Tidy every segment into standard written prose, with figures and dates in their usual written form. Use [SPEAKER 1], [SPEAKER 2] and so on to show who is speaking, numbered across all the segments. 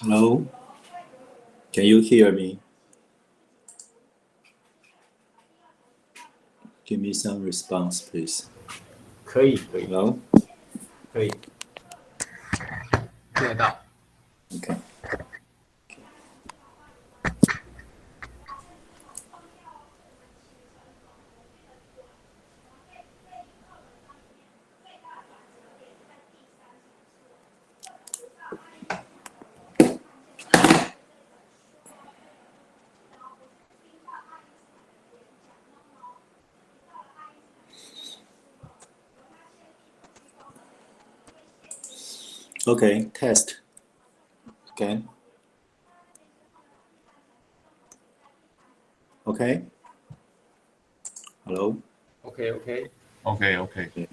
[SPEAKER 1] Hello, can you hear me? Give me some response, please.
[SPEAKER 2] 可以
[SPEAKER 1] Hello?
[SPEAKER 2] 可以，听得到。
[SPEAKER 1] Okay. Okay, test. Okay. Okay. Hello?
[SPEAKER 2] OK OK，
[SPEAKER 3] OK OK，
[SPEAKER 1] Okay.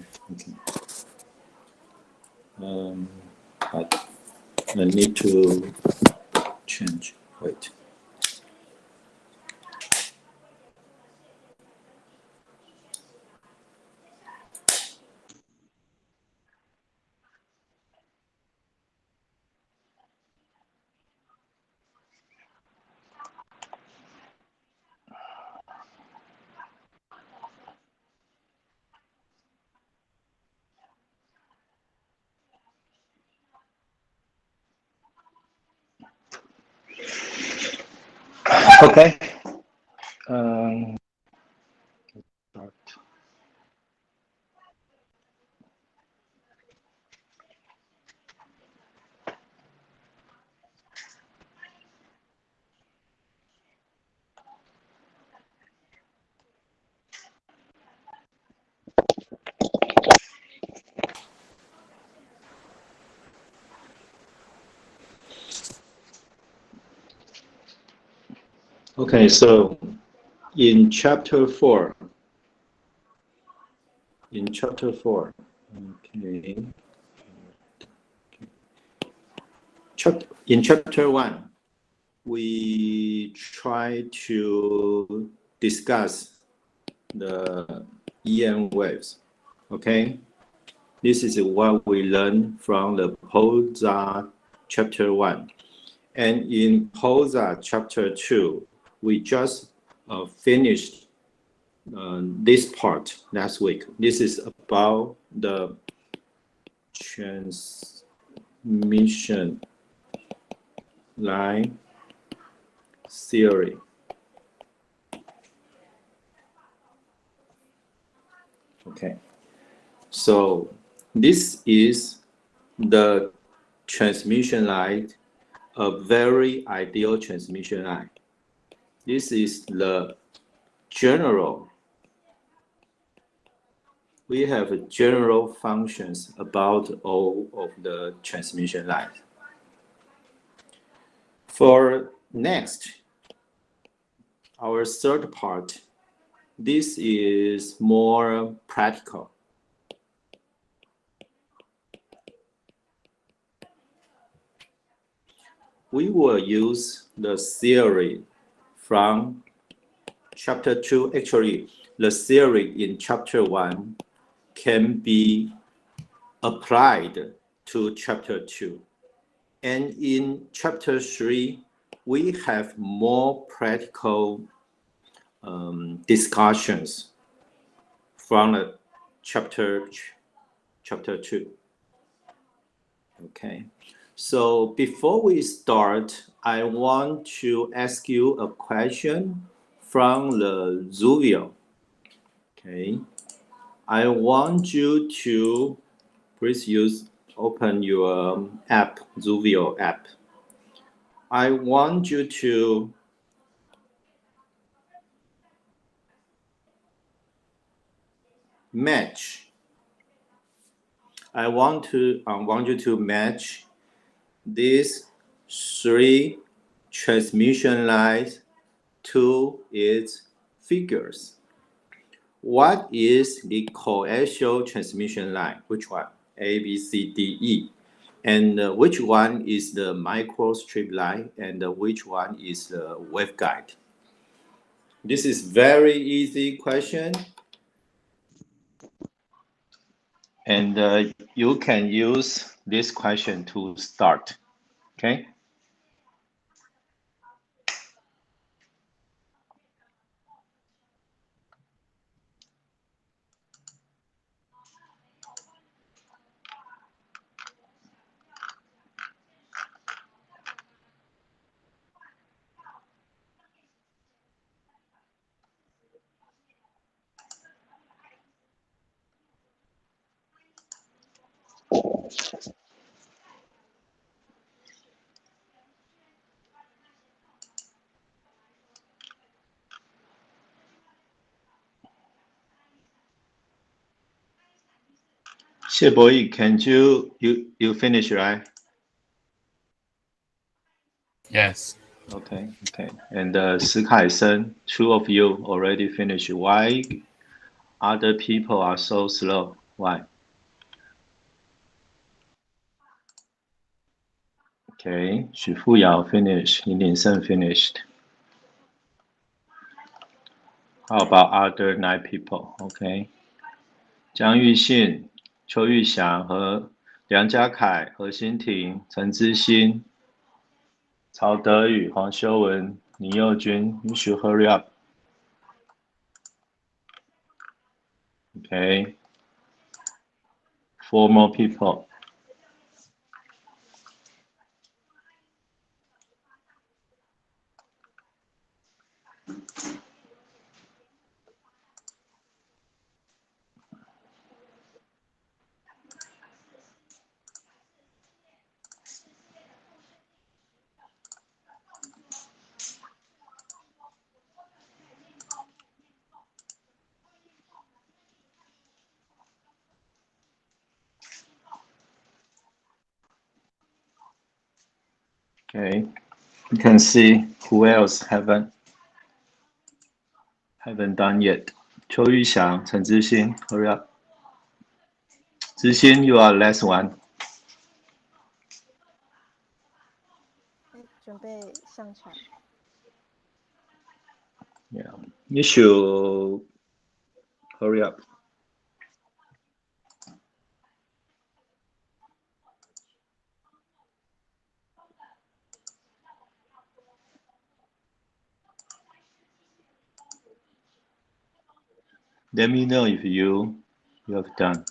[SPEAKER 1] Okay. But I need to change. Wait. Okay. Start. Okay, so in chapter 4, okay. In chapter 1, we try to discuss the EM waves, okay? This is what we learned from the POSA chapter 1. And in POSA chapter 2, we just finished this part last week. This is about the transmission line theory. Okay, so this is the transmission line, a very ideal transmission line. This is the general. We have general functions about all of the transmission lines. For next, our third part, this is more practical. We will use the theory from chapter 2. Actually, the theory in chapter 1 can be applied to chapter 2. And in chapter 3, we have more practical discussions from the chapter 2. Okay, so before we start, I want to ask you a question from the Zuvio. Okay, I want you to please open your app, Zuvio app. I want you to match. I want you to match these 3 transmission lines to its figures. What is the coaxial transmission line? Which one? A, B, C, D, E. And which one is the microstrip line? And which one is the waveguide? This is very easy question. And you can use this question to start. Okay. 谢博弈 can you finish, right?
[SPEAKER 2] Yes.
[SPEAKER 1] Okay. And Sh Kaisen, two of you already finished. Why other people are so slow? Why? Okay, Xu Fuyao finished. Lin Lingsheng finished. How about other 9 people? Okay. 江玉信、邱玉祥和梁家凯、何欣婷、陈之新、曹德宇、黄修文、倪佑君。You should hurry up. Okay. 4 more people. Okay. You can see who else haven't done yet. 邱玉祥、陈之新 hurry up. 之新 you are last one.
[SPEAKER 3] 准备上传。
[SPEAKER 1] Yeah. You should hurry up. Let me know if you have done.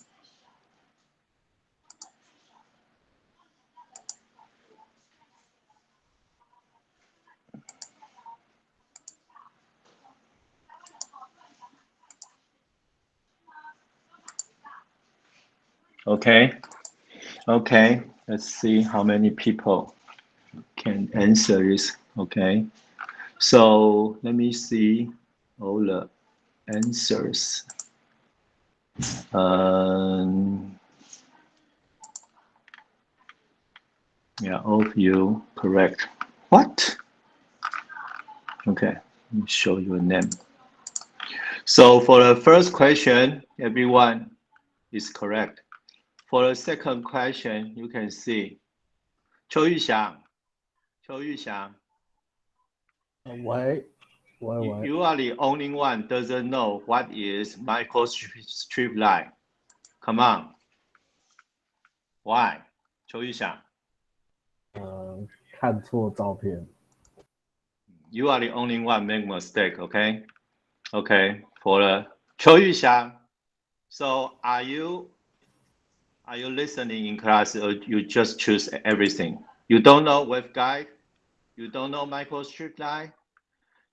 [SPEAKER 1] Okay. Let's see how many people can answer this. Okay. So let me see all the answers. Yeah, all of you correct. What? Okay, let me show you a name. So for the first question, everyone is correct. For the second question, you can see 邱玉祥. You are the only one doesn't know what is microstrip line. Come on. Why? 邱玉祥.
[SPEAKER 4] 看错照片。
[SPEAKER 1] You are the only one make mistake, okay? Okay, for the 邱玉祥. So are you listening in class or you just choose everything? You don't know waveguide? You don't know microstrip line?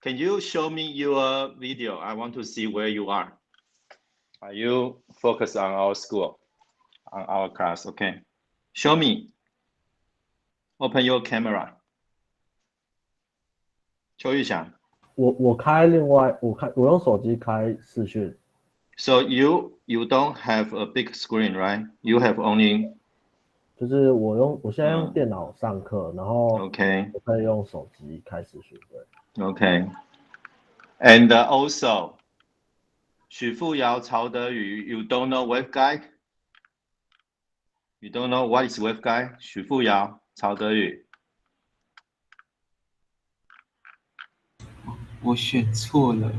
[SPEAKER 1] Can you show me your video? I want to see where you are. Are you focused on our school, on our class? Okay. Show me. Open your camera. 邱玉祥.
[SPEAKER 4] 我开另外我用手机开视讯。
[SPEAKER 1] So you don't have a big screen, right? You have only.
[SPEAKER 4] 就是我现在用电脑上课，然后
[SPEAKER 1] Okay.
[SPEAKER 4] 我可以用手机开视讯。对。
[SPEAKER 1] Okay. And also, 许富瑶、曹德宇, you don't know waveguide? You don't know what is waveguide? 许富瑶、曹德宇.
[SPEAKER 2] 我选错了。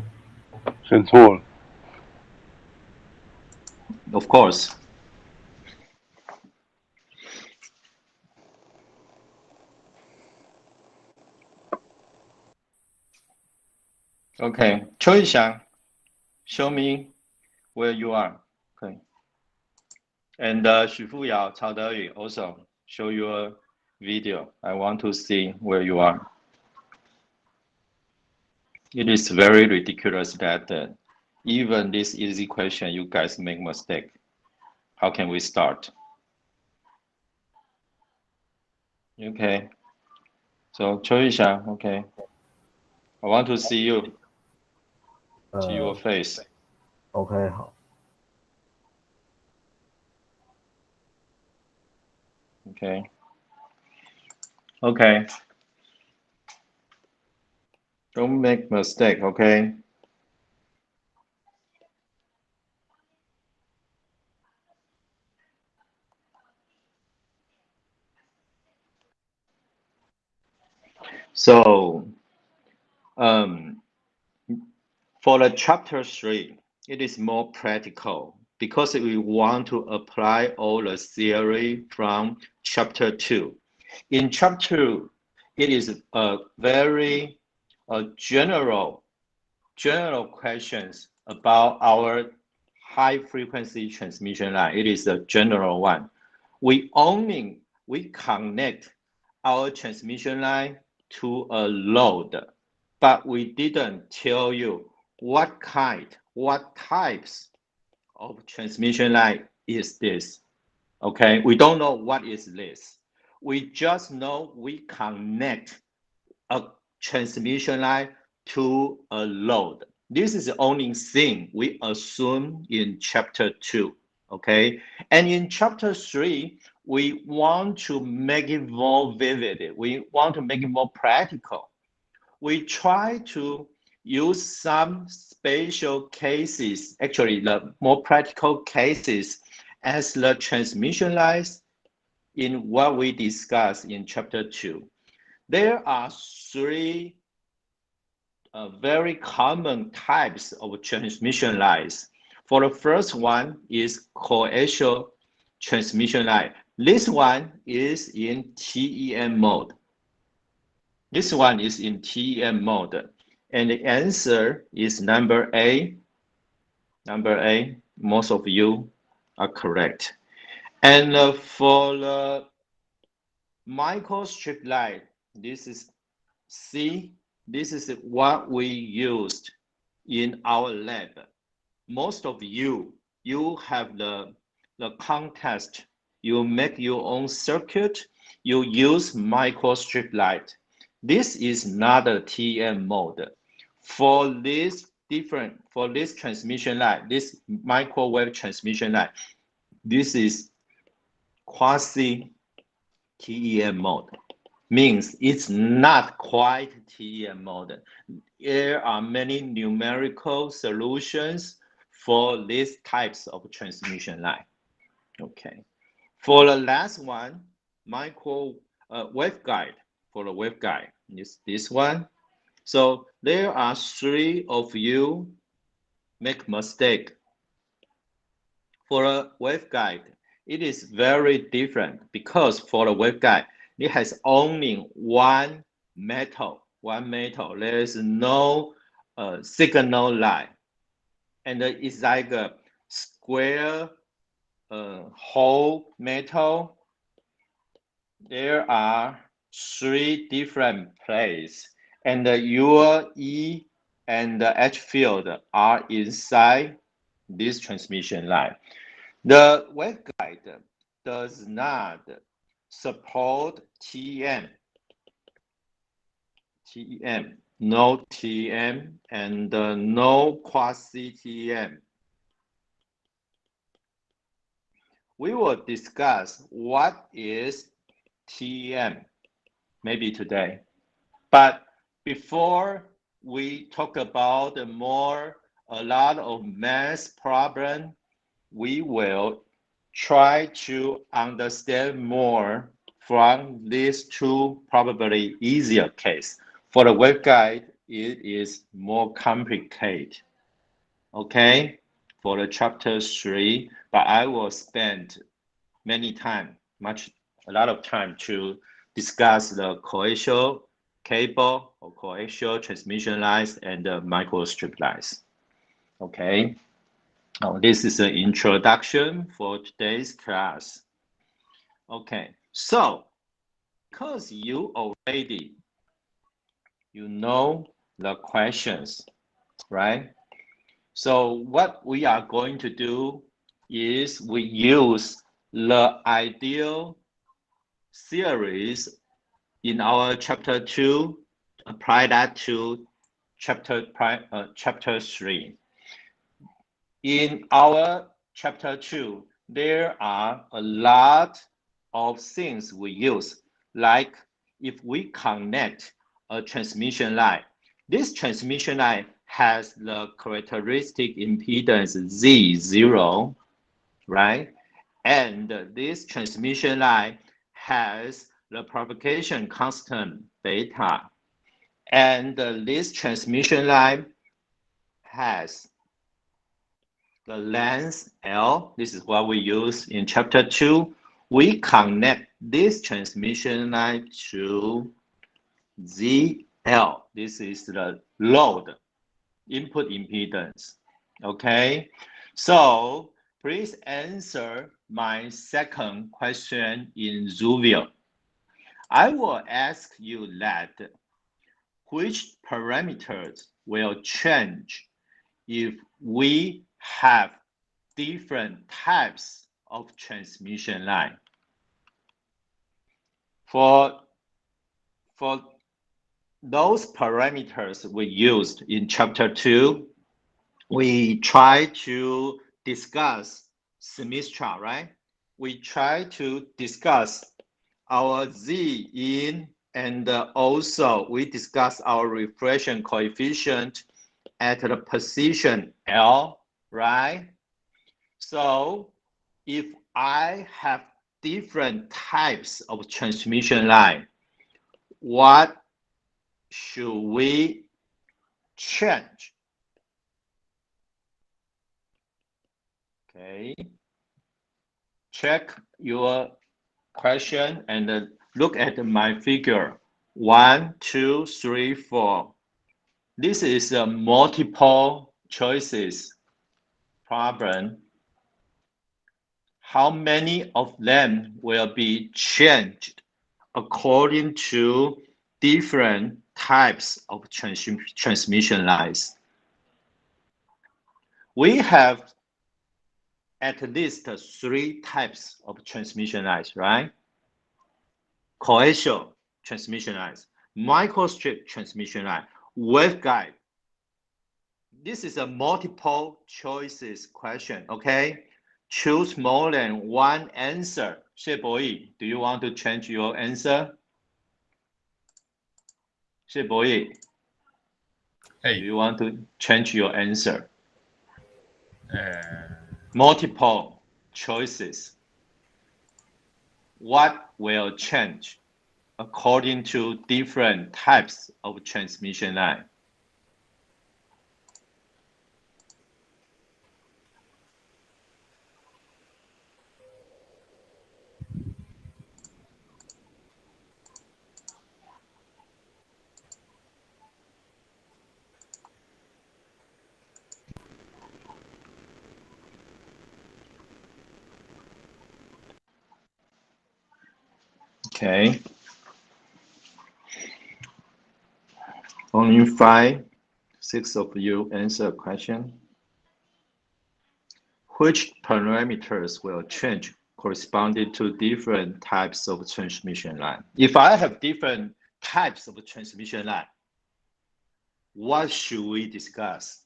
[SPEAKER 1] Of course. Okay. 邱玉祥, show me where you are. Okay. And 许富瑶、曹德宇 also show your video. I want to see where you are. It is very ridiculous that even this easy question, you guys make mistake. How can we start? Okay. So 邱玉祥, okay. I want to see you. See your face.
[SPEAKER 4] OK 好。
[SPEAKER 1] Okay. Okay. Don't make mistake, okay? So, for the chapter 3, it is more practical because we want to apply all the theory from chapter 2. In chapter 2, it is a very general questions about our high frequency transmission line. It is a general one. We connect our transmission line to a load, but we didn't tell you what types of transmission line is this. Okay, we don't know what is this. We just know we connect a transmission line to a load. This is the only thing we assume in chapter 2, okay? And in chapter 3, we want to make it more vivid. We want to make it more practical. We try to use some special cases, actually the more practical cases as the transmission lines in what we discussed in chapter 2. There are 3 very common types of transmission lines. For the first one is coaxial transmission line. This one is in TEM mode. This one is in TEM mode. And the answer is number A. Number A, most of you are correct. And for the microstrip line, this is C. This is what we used in our lab. Most of you have the contest. You make your own circuit. You use microstrip light. This is not a TM mode. For this transmission line, this microwave transmission line, this is quasi TEM mode. Means it's not quite TEM mode. There are many numerical solutions for these types of transmission line. Okay. For the last one, micro waveguide. For the waveguide, is this one. So there are 3 of you make mistake. For a waveguide, it is very different because for the waveguide, it has only one metal. There is no signal line, and it's like a square whole metal. There are 3 different places, and your E and the H field are inside this transmission line. The waveguide does not support TEM, no TEM, and no quasi-TEM. We will discuss what is TEM maybe today. But before we talk about a lot of math problem, we will try to understand more from these 2 probably easier case. For the waveguide, it is more complicated. Okay, for the chapter 3, but I will spend a lot of time to discuss the coaxial cable or coaxial transmission lines and the microstrip lines. Okay. Oh, this is an introduction for today's class. Okay, so because you know the questions, right? So what we are going to do is we use the ideal series in our chapter 2, apply that to chapter 3. In our chapter 2, there are a lot of things we use, like if we connect a transmission line, this transmission line has the characteristic impedance Z0, right? And this transmission line has the propagation constant beta. And this transmission line has the length L. This is what we use in chapter 2. We connect this transmission line to ZL. This is the load, input impedance. Okay, so please answer my second question in Zooville. I will ask you that which parameters will change if we have different types of transmission line. For those parameters we used in chapter 2, we try to discuss Smith chart, right? We try to discuss our Z in, and also we discuss our reflection coefficient at the position L, right? So if I have different types of transmission line, what should we change? Okay, check your question and look at my figure. 1, 2, 3, 4. This is a multiple choices problem. How many of them will be changed according to different types of transmission lines? We have at least 3 types of transmission lines, right? Coaxial transmission lines, microstrip transmission line, waveguide. This is a multiple choices question, okay? Choose more than one answer. 谢博弈, do you want to change your answer? 谢博弈,
[SPEAKER 2] Hey.
[SPEAKER 1] do you want to change your answer? Multiple choices. What will change according to different types of transmission line? Okay. Only 5, 6 of you answer a question. Which parameters will change corresponding to different types of transmission line? If I have different types of transmission line, what should we discuss?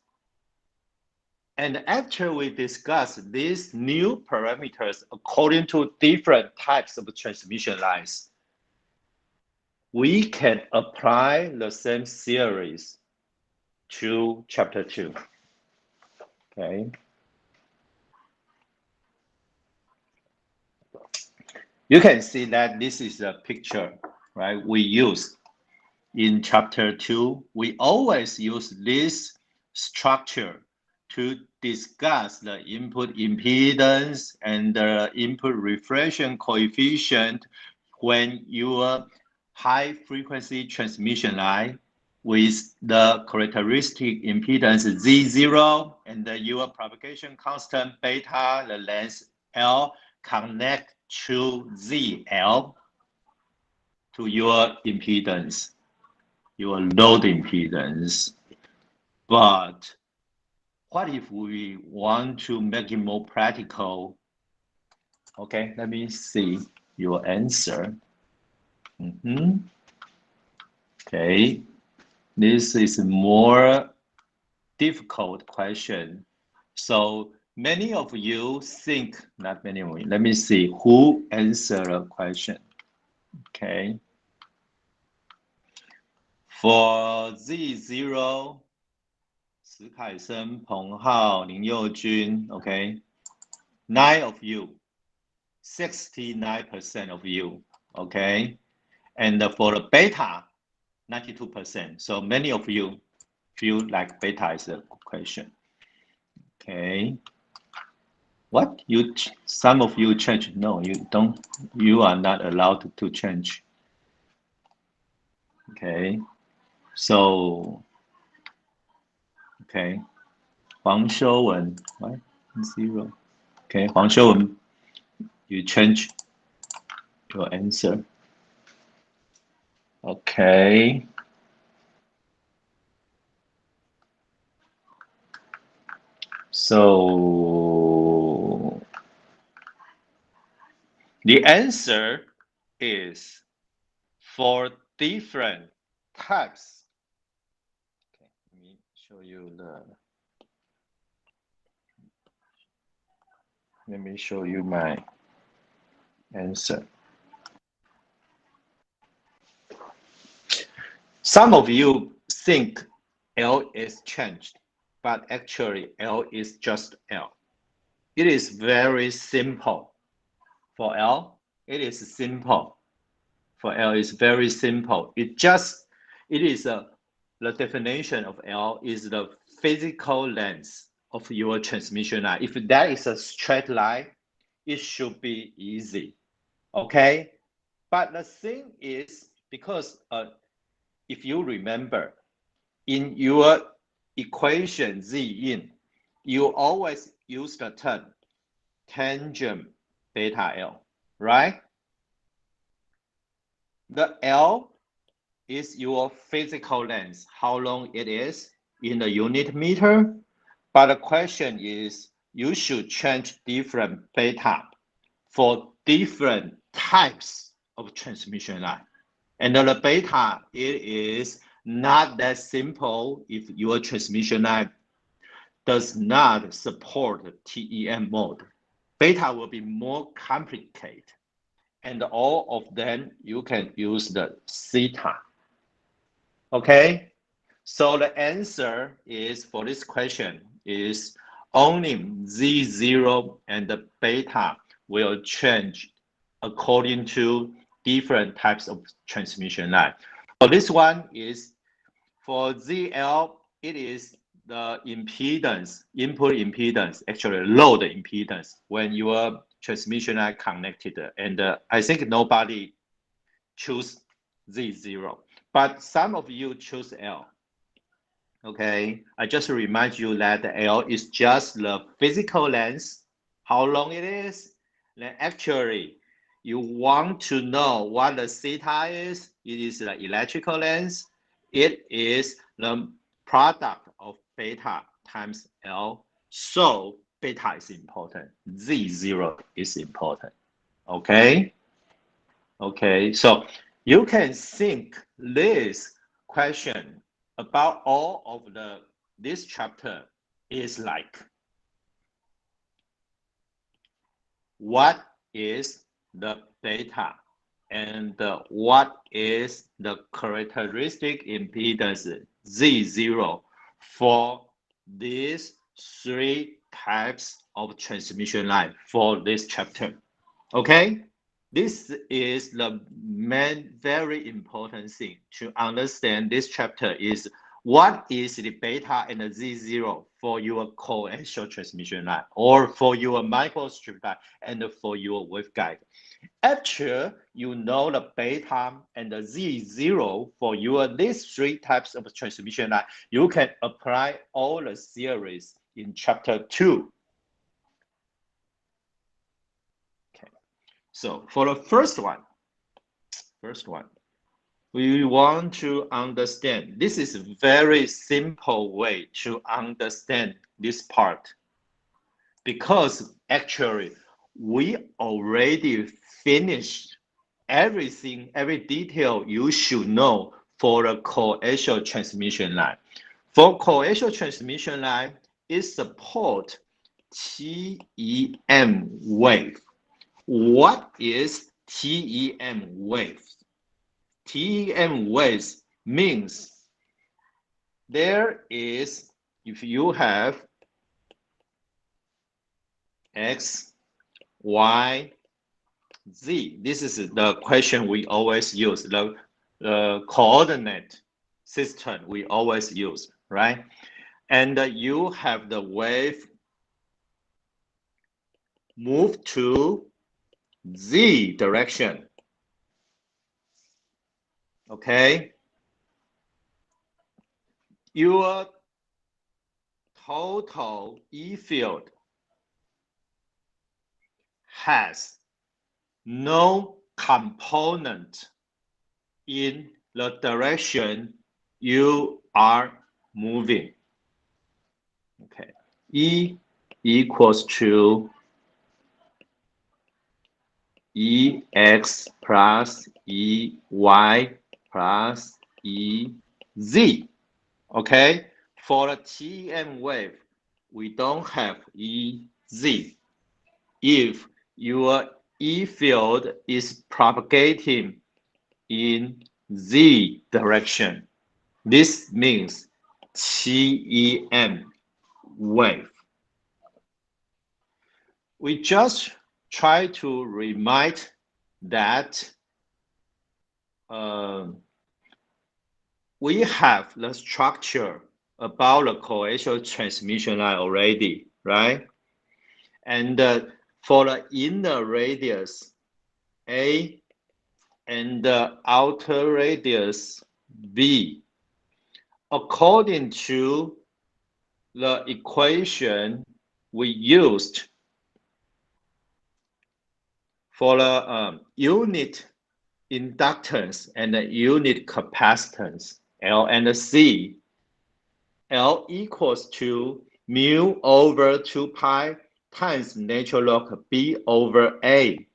[SPEAKER 1] And after we discuss these new parameters according to different types of transmission lines, we can apply the same theories to chapter 2. Okay. You can see that this is a picture, right? We use in chapter 2. We always use this structure to discuss the input impedance and the input reflection coefficient when your high frequency transmission line with the characteristic impedance Z0 and your propagation constant beta, the length L, connect to ZL to your impedance, your load impedance. But what if we want to make it more practical? Okay, let me see your answer. Okay, this is a more difficult question. So Many of you think, not many of you, let me see who answered the question. Okay. For Z0, 石凯生, Peng Hao, Lin Youjun, okay. 9 of you, 69% of you, okay. And for the beta, 92%. So many of you feel like beta is a question. Okay. What? Some of you change? No, you don't. You are not allowed to change. Okay. So, okay. Huang Shouwen, what? 0. Okay, Huang Shouwen, you change your answer. Okay. So, the answer is for different types. Okay, let me show you let me show you my answer. Some of you think L is changed, but actually L is just L. It is very simple. For L, it is simple. For L, it's very simple. The definition of L is the physical length of your transmission line. If that is a straight line, it should be easy, okay? But the thing is, because if you remember, in your equation Z in, you always use the term tangent beta L, right? The L is your physical length, how long it is in the unit meter. But the question is, you should change different beta for different types of transmission line. And the beta, it is not that simple if your transmission line does not support TEM mode. Beta will be more complicated. And all of them, you can use the theta. Okay, so the answer is for this question is only Z0 and the beta will change according to different types of transmission line. For this one is for ZL, it is the impedance, input impedance, actually load impedance when your transmission line connected. And I think nobody choose Z0, but some of you choose L. Okay, I just remind you that the L is just the physical length, how long it is. Then actually, you want to know what the theta is. It is the electrical length. It is the product of beta times L. So beta is important. Z0 is important. Okay. Okay, so you can think this question about all of this chapter is like, what is the beta and what is the characteristic impedance Z0 for these three types of transmission line for this chapter? Okay, this is the main very important thing to understand this chapter is what is the beta and the Z0 for your coaxial transmission line or for your microstrip line and for your waveguide. After you know the beta and the Z0 for these three types of transmission line, you can apply all the theories in chapter 2. Okay, so for the first one, we want to understand. This is a very simple way to understand this part because actually we already finished everything, every detail you should know for a coaxial transmission line. For coaxial transmission line, it supports TEM wave. What is TEM wave? TEM waves means there is, if you have X, Y, Z, this is the question we always use, the coordinate system we always use, right? And you have the wave move to Z direction, okay? Your total E field has no component in the direction you are moving. Okay, E equals to EX plus EY plus EZ. Okay, for the TEM wave, we don't have EZ. If your E field is propagating in Z direction, this means TEM wave. We just try to remind that we have the structure about the coaxial transmission line already, right? And for the inner radius A and the outer radius B, according to the equation we used for the unit inductance and the unit capacitance, L and C, L equals to mu over 2 pi times natural log B over A.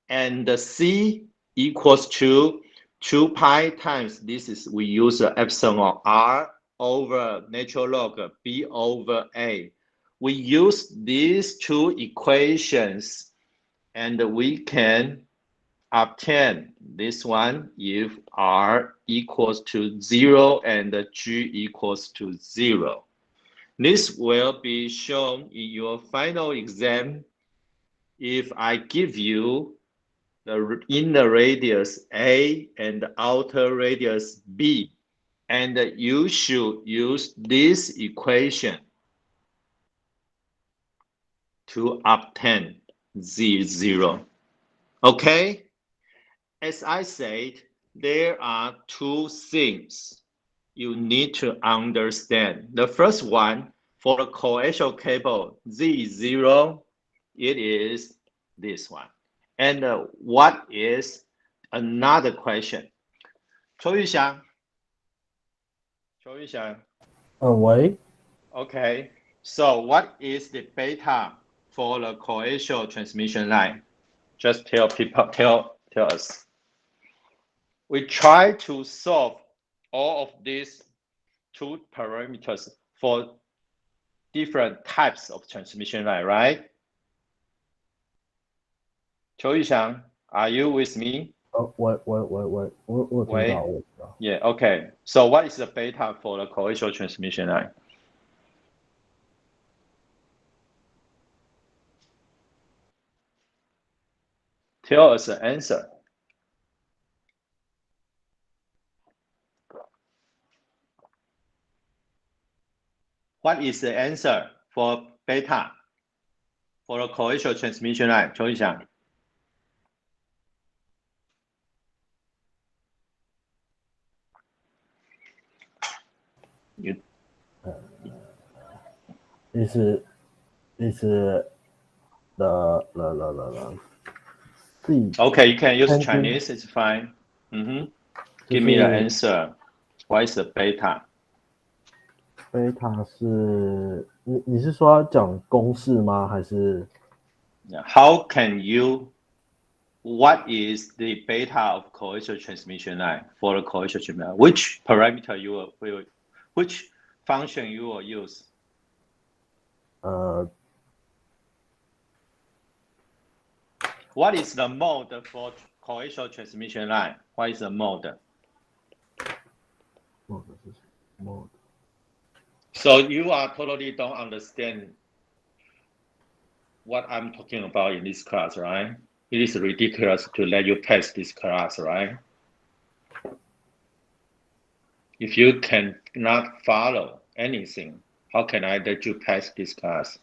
[SPEAKER 1] And the C equals to 2 pi times, this is, we use epsilon R over natural log B over A. We use these two equations and we can obtain this one if R equals to 0 and G equals to 0. This will be shown in your final exam if I give you the inner radius A and the outer radius B, and you should use this equation to obtain Z0. Okay? As I said, there are two things you need to understand. The first one, for the coaxial cable Z0, it is this one. And what is another question? 邱玉祥.
[SPEAKER 4] 喂。
[SPEAKER 1] Okay, so what is the beta for the coaxial transmission line? Just tell people, tell us. We try to solve all of these two parameters for different types of transmission line, right? 邱玉祥, are you with me?
[SPEAKER 4] 我听到。
[SPEAKER 1] Yeah, okay. So what is the beta for the coaxial transmission line? Tell us the answer. What is the answer for beta for the coaxial transmission line? 邱玉祥.
[SPEAKER 4] Is the
[SPEAKER 1] Okay, you can use Chinese, it's fine. Give me the answer. What is the beta?
[SPEAKER 4] Beta 是你是说要讲公式吗？还是
[SPEAKER 1] How can you? What is the beta of coaxial transmission line for the coaxial transmission line? Which parameter you will, which function you will use? What is the mode for coaxial transmission line? What is the mode?
[SPEAKER 4] mode.
[SPEAKER 1] So you are totally don't understand what I'm talking about in this class, right? It is ridiculous to let you pass this class, right? If you cannot follow anything, how can I let you pass this class?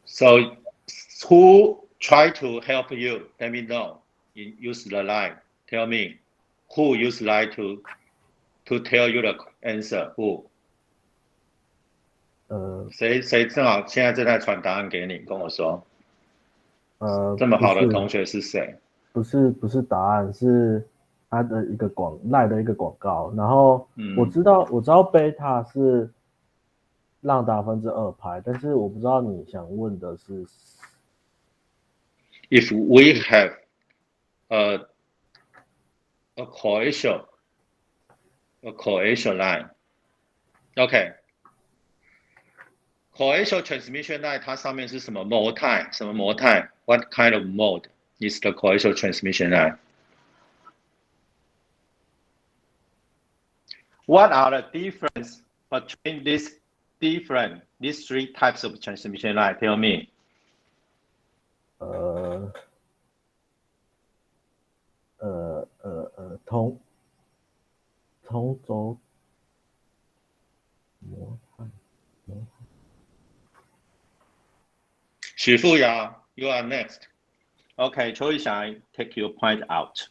[SPEAKER 1] So who try to help you? Let me know. Use the line. Tell me who use line to tell you the answer. Who? 谁正好现在正在传答案给你，跟我说。这么好的同学是谁？
[SPEAKER 4] 不是答案，是他的一个赖的一个广告。然后我知道贝塔是浪达2%拍，但是我不知道你想问的是
[SPEAKER 1] If we have a coaxial line, OK, coaxial transmission line 它上面是什么模态？什么模态 ？What kind of mode is the coaxial transmission line? What are the difference between these three types of transmission line? Tell me.
[SPEAKER 4] 同轴模态。
[SPEAKER 1] 许富瑶 you are next. Okay, Choi Shai, take your point out.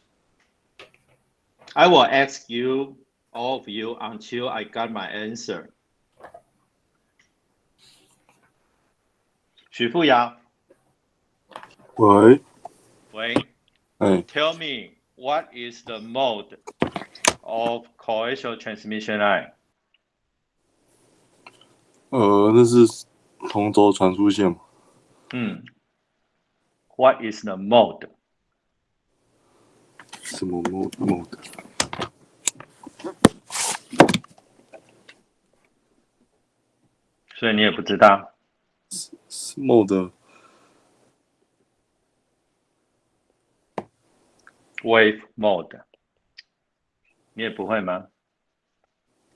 [SPEAKER 1] I will ask you, all of you, until I got my answer. 许富瑶。
[SPEAKER 3] 喂。
[SPEAKER 1] Tell me, what is the mode of coaxial transmission line?
[SPEAKER 3] 那是同轴传输线嘛。
[SPEAKER 1] What is the mode?
[SPEAKER 3] 什么 mode？
[SPEAKER 1] 所以你也不知道。
[SPEAKER 3] mode。
[SPEAKER 1] Wave mode， 你也不会吗？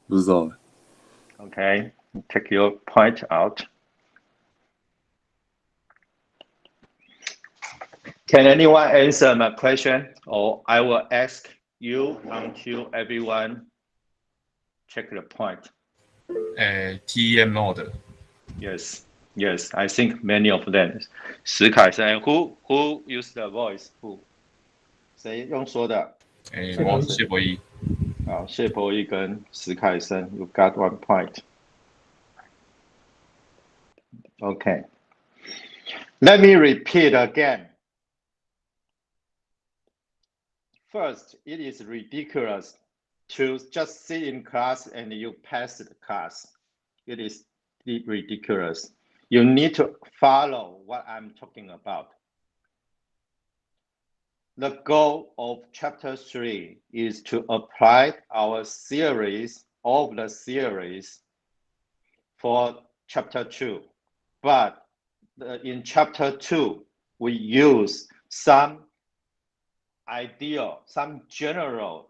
[SPEAKER 3] 不知道。
[SPEAKER 1] Okay, take your point out. Can anyone answer my question, or I will ask you until everyone check the point?
[SPEAKER 2] TEM mode.
[SPEAKER 1] Yes, I think many of them. 史凯生 who used the voice? Who? 谁用说的？
[SPEAKER 2] 谢博一。
[SPEAKER 1] 好，谢博一跟史凯生 ，you got one point. Okay. Let me repeat again. First, it is ridiculous to just sit in class and you pass the class. It is ridiculous. You need to follow what I'm talking about. The goal of chapter 3 is to apply our series of the series for chapter 2. But in chapter 2, we use some general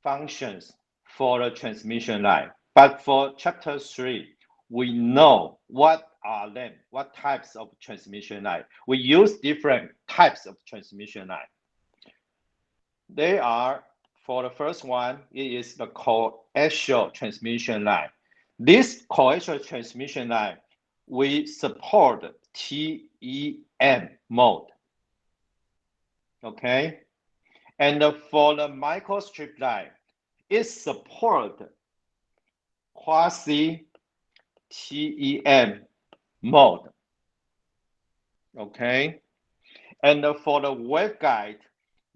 [SPEAKER 1] functions for the transmission line. But for chapter 3, we know what are them, what types of transmission line. We use different types of transmission line. They are, for the first one, it is the coaxial transmission line. This coaxial transmission line, we support TEM mode. Okay? And for the microstrip line, it supports quasi-TEM mode. Okay? And for the waveguide,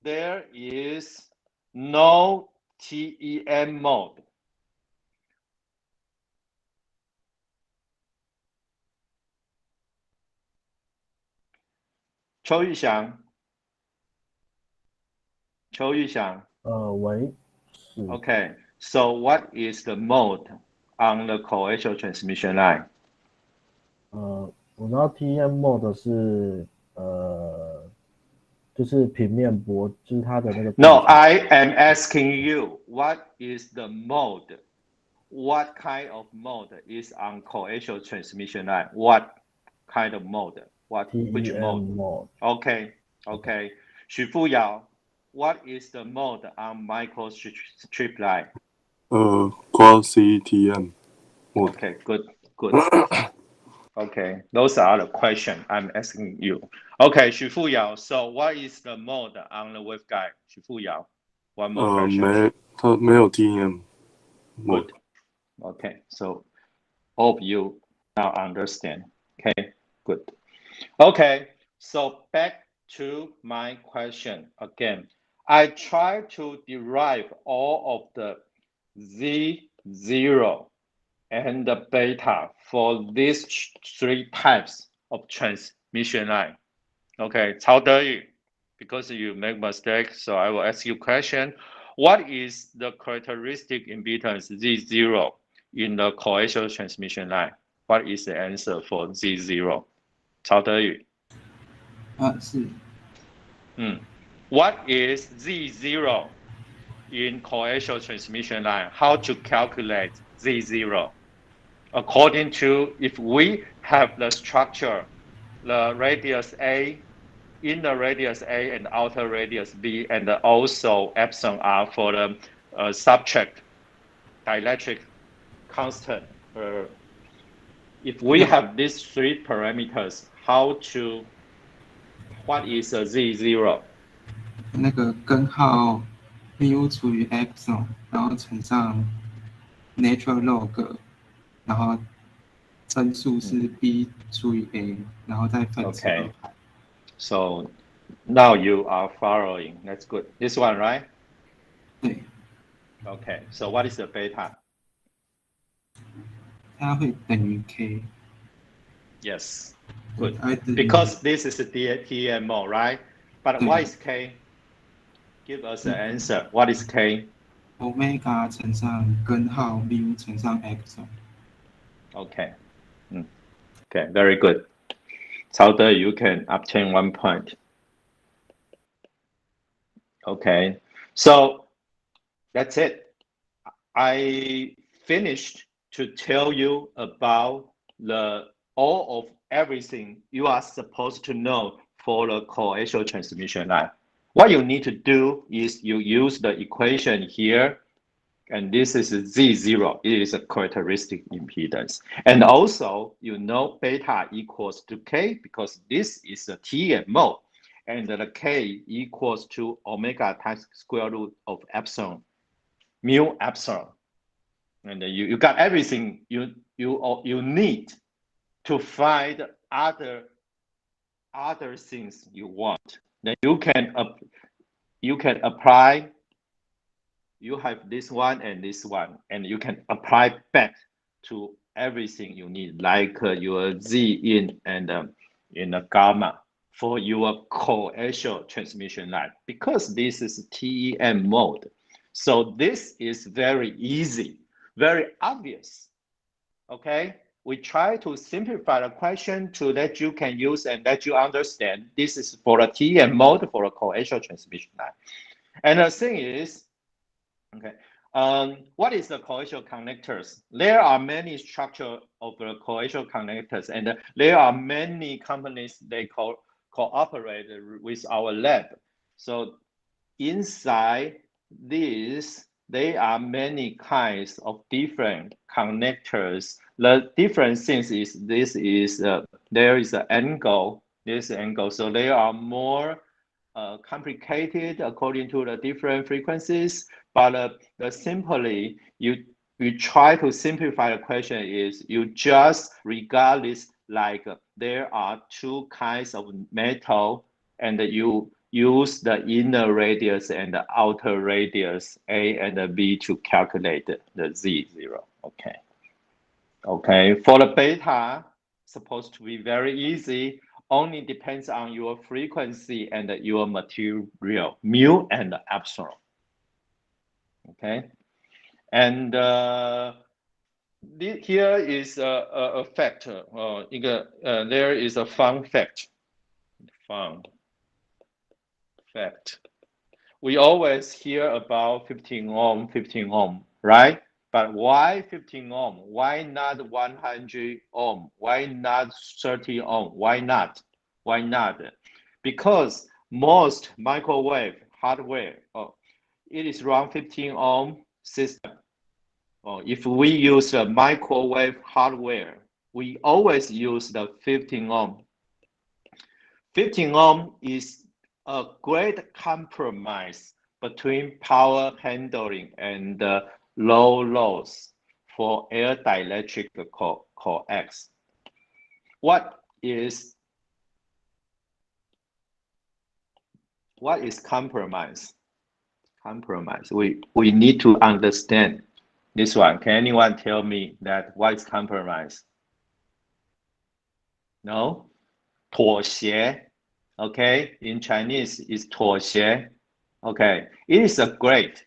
[SPEAKER 1] there is no TEM mode. 邱玉祥。邱玉祥。
[SPEAKER 4] 喂，是。
[SPEAKER 1] Okay, so what is the mode on the coaxial transmission line?
[SPEAKER 4] 我知道 TM mode 是就是平面波，就是它的那个。
[SPEAKER 1] No, I am asking you, what is the mode? What kind of mode is on coaxial transmission line? What kind of mode? Which mode? Okay. 许富瑶 what is the mode on microstrip line?
[SPEAKER 3] Quasi TM mode.
[SPEAKER 1] Okay, good. Okay, those are the questions I'm asking you. Okay, 许富瑶 so what is the mode on the waveguide? 许富瑶 one more question.
[SPEAKER 3] 它没有 TM mode.
[SPEAKER 1] Good. Okay, so hope you now understand. Okay, good. Okay, so back to my question again. I try to derive all of the Z0 and the beta for these three types of transmission line. Okay, 曹德宇, because you make mistake, so I will ask you question. What is the characteristic impedance Z0 in the coaxial transmission line? What is the answer for Z0? 曹德宇。
[SPEAKER 5] 是。
[SPEAKER 1] What is Z0 in coaxial transmission line? How to calculate Z0? According to, if we have the structure, the radius A, inner radius A and outer radius B, and also epsilon R for the subject dielectric constant. If we have these three parameters, what is a Z0?
[SPEAKER 5] 那个根号 mu 除以 epsilon， 然后乘上 natural log， 然后增数是 b 除以 a， 然后再分之2排。
[SPEAKER 1] So now you are following. That's good. This one, right?
[SPEAKER 5] 对。
[SPEAKER 1] Okay. So what is the beta?
[SPEAKER 5] 它会等于 k.
[SPEAKER 1] Yes. Good. Because this is a TMO, right? But what is k? Give us an answer. What is k?
[SPEAKER 5] Omega 乘上根号 mu 乘上 epsilon.
[SPEAKER 1] Okay. Okay. Very good. 曹德, you can obtain 1 point. Okay. So that's it. I finished to tell you about all of everything you are supposed to know for the coaxial transmission line. What you need to do is you use the equation here, and this is Z0. It is a characteristic impedance. And also, you know beta equals to K because this is a TM mode, and the K equals to omega times square root of epsilon, mu epsilon. And you got everything you need to find other things you want. Then you can apply. You have this one and this one, and you can apply back to everything you need, like your Z in and in a gamma for your coaxial transmission line, because this is TEM mode. So this is very easy, very obvious. Okay, we try to simplify the question to that you can use and that you understand. This is for a TEM mode for a coaxial transmission line. And the thing is, okay, what is the coaxial connectors? There are many structure of the coaxial connectors, and there are many companies they cooperate with our lab. So inside this, there are many kinds of different connectors. The different things is there is an angle. This angle, so they are more complicated according to the different frequencies. But simply you try to simplify the question is you just regard this like there are two kinds of metal, and you use the inner radius and the outer radius A and B to calculate the Z0. Okay. For the beta, supposed to be very easy. only depends on your frequency and your material, mu and epsilon. Okay, and here is a factor. There is a fun fact. Fun fact. We always hear about 15 ohm, 15 ohm, right? But why 15 ohm? Why not 100 ohm? Why not 30 ohm? Why not? Why not? Because most microwave hardware, it is around 15 ohm system. If we use a microwave hardware, we always use the 15 ohm. 15 ohm is a great compromise between power handling and low loss for air dielectric coax. What is compromise? Compromise. We need to understand this one. Can anyone tell me that what is compromise? No? 妥协. Okay, in Chinese is 妥协. Okay, it is a great.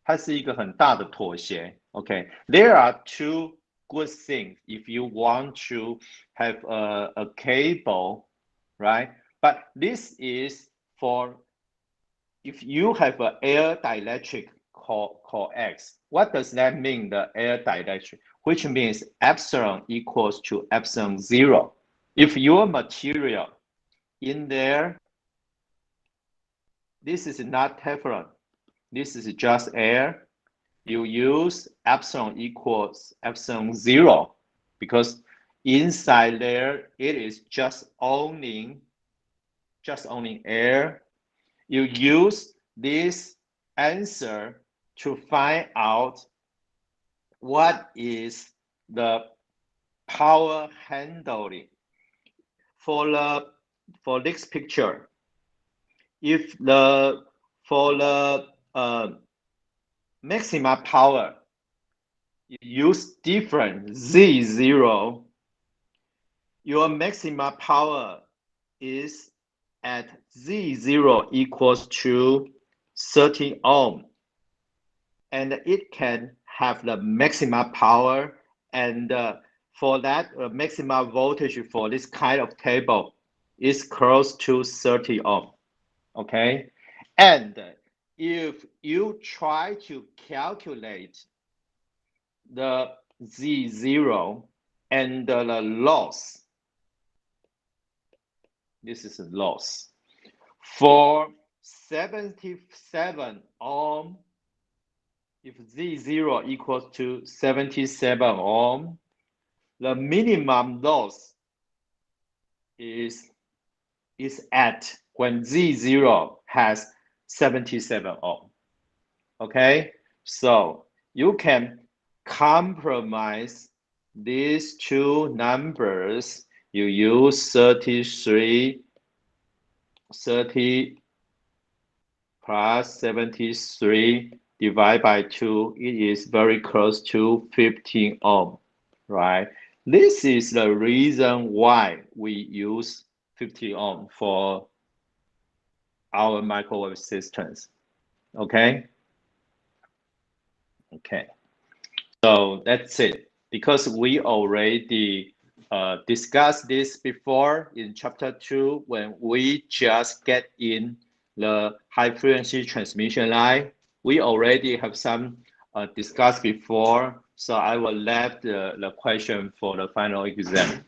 [SPEAKER 1] 它是一个很大的妥协. Okay, there are two good things if you want to have a cable, right? But this is for if you have an air dielectric coax. What does that mean, the air dielectric? Which means epsilon equals to epsilon 0. If your material in there, this is not Teflon, this is just air, you use epsilon equals epsilon 0 because inside there it is just owning air. You use this answer to find out what is the power handling. For this picture, if for the maximum power, you use different Z0, your maximum power is at Z0 equals to 30 ohm. And it can have the maximum power, and for that maximum voltage for this kind of table is close to 30 ohm. Okay, and if you try to calculate the Z0 and the loss, this is a loss for 77 ohm. If Z0 equals to 77 ohm, the minimum loss is at when Z0 has 77 ohm. Okay, so you can compromise these two numbers. You use 30 plus 73 divided by 2, it is very close to 15 ohm, right? This is the reason why we use 50 ohm for our microwave systems. Okay? Okay. So that's it. Because we already discussed this before in chapter 2 when we just get in the high frequency transmission line. We already have some discussed before, so I will leave the question for the final exam.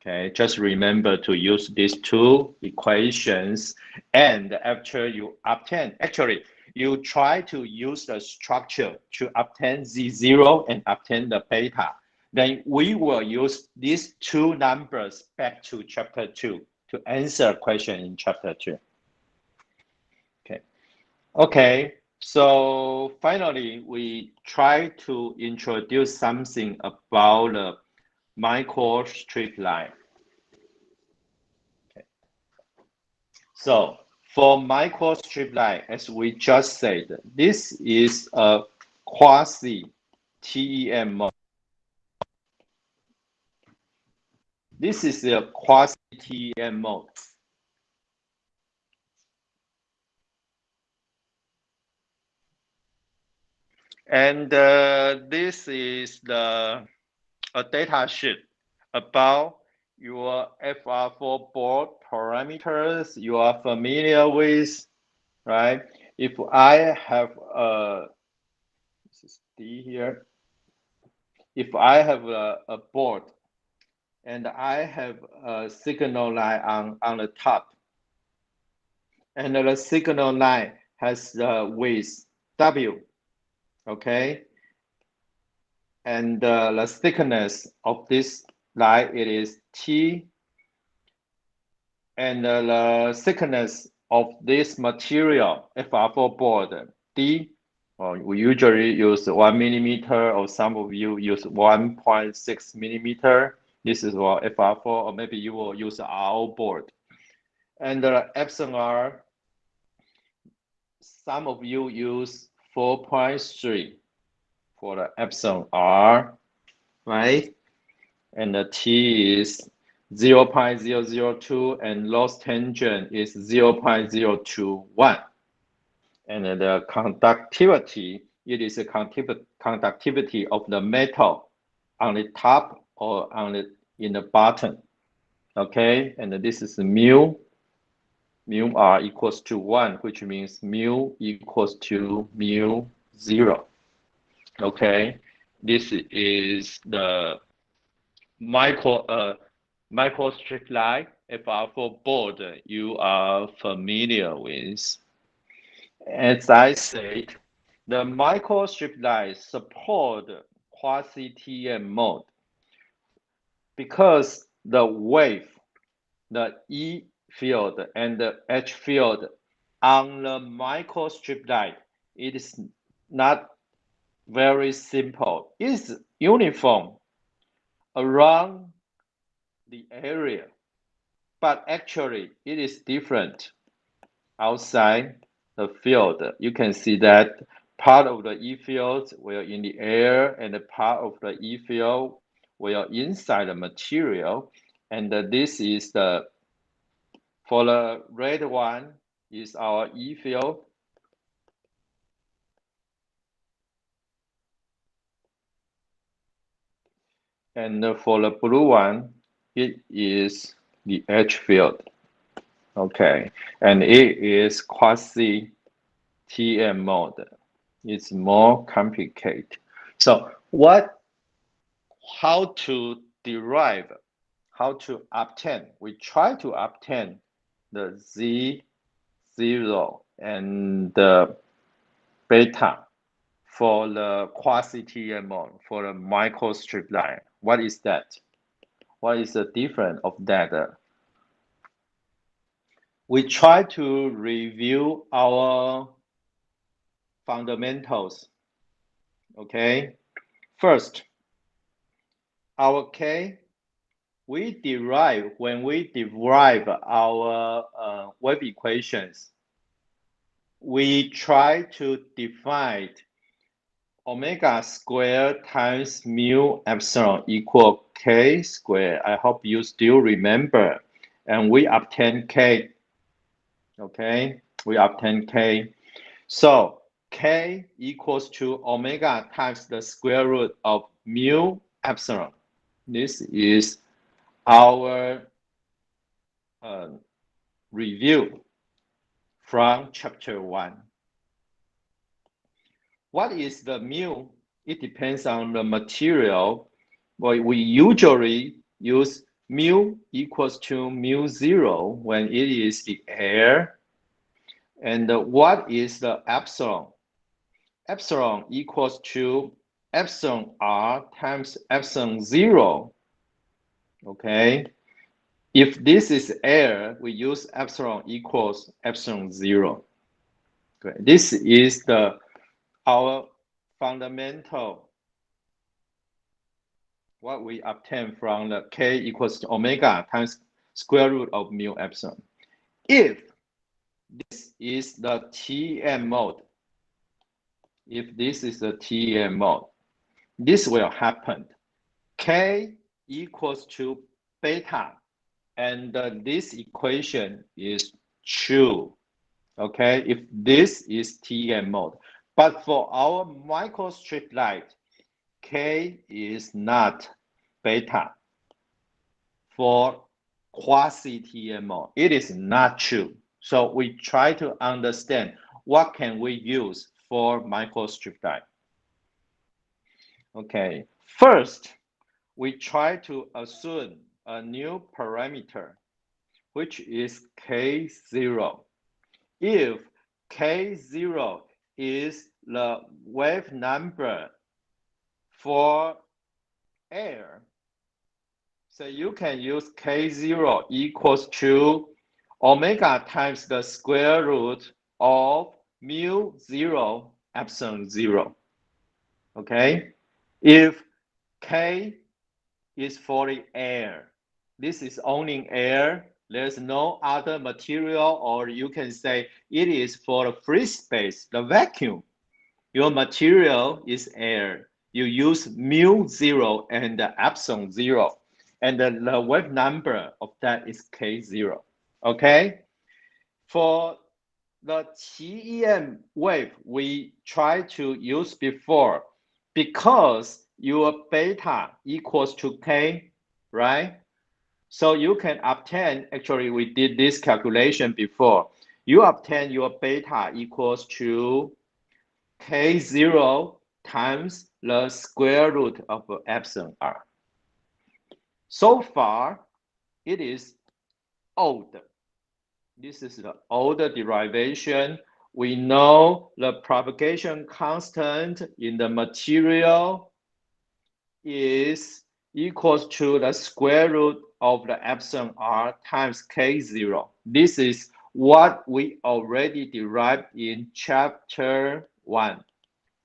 [SPEAKER 1] Okay, just remember to use these two equations, and after you obtain, actually, you try to use the structure to obtain Z0 and obtain the beta. Then we will use these two numbers back to chapter 2 to answer a question in chapter 2. Okay, so finally, we try to introduce something about the microstrip line. Okay. So for microstrip line, as we just said, this is a quasi TEM mode. This is a quasi-TEM mode. And this is a data sheet about your FR4 board parameters you are familiar with, right? If I have this is D here. If I have a board and I have a signal line on the top, and the signal line has the width W, okay? And the thickness of this line, it is T, and the thickness of this material, FR4 board, D. We usually use 1 millimeter, or some of you use 1.6 millimeter. This is for FR4, or maybe you will use RO board. And the epsilon R, some of you use 4.3 for the epsilon R, right? And the T is 0.002, and loss tangent is 0.021. And the conductivity, it is a conductivity of the metal on the top or in the bottom. Okay, and this is mu R equals to 1, which means mu equals to mu 0. Okay, this is the microstrip line FR4 board you are familiar with. As I said, the microstrip lines support quasi-TEM mode because the wave, the E field and the H field on the microstrip line, it is not very simple. It's uniform around the area, but actually it is different outside the field. You can see that part of the E field will in the air, and the part of the E field will inside the material. And this is for the red one is our E field. And for the blue one, it is the H field. Okay, and it is quasi-TEM mode. It's more complicated. So how to derive, how to obtain? We try to obtain the Z0 and the beta for the quasi-TEM mode, for the microstrip line. What is that? What is the difference of that? We try to review our fundamentals. Okay, first, our K, when we derive our wave equations, we try to define omega squared times mu epsilon equal K squared. I hope you still remember. And we obtain K. Okay, we obtain K. So K equals to omega times the square root of mu epsilon. This is our review from chapter 1. What is the mu? It depends on the material. Well, we usually use mu equals to mu 0 when it is the air. And what is the epsilon? Epsilon equals to epsilon R times epsilon 0. Okay. If this is air, we use epsilon equals epsilon 0. Okay. This is our fundamental, what we obtain from the K equals to omega times square root of mu epsilon. If this is the TEM mode, if this is the TEM mode, this will happen. K equals to beta, and this equation is true. Okay, if this is TEM mode. But for our microstrip light, K is not beta. For quasi-TEM mode, it is not true. So we try to understand what can we use for microstrip light. Okay, first, we try to assume a new parameter, which is K0. If K0 is the wave number for air, so you can use K0 equals to omega times the square root of mu 0 epsilon 0. Okay? If K is for the air, this is only air. There's no other material, or you can say it is for the free space, the vacuum. Your material is air. You use mu 0 and epsilon 0. And the wave number of that is K0. Okay? For the TEM wave we tried to use before, because your beta equals to K, right? So you can obtain, actually we did this calculation before. You obtain your beta equals to K0 times the square root of epsilon r. So far, it is old. This is the older derivation. We know the propagation constant in the material is equals to the square root of the epsilon r times K0. This is what we already derived in chapter 1.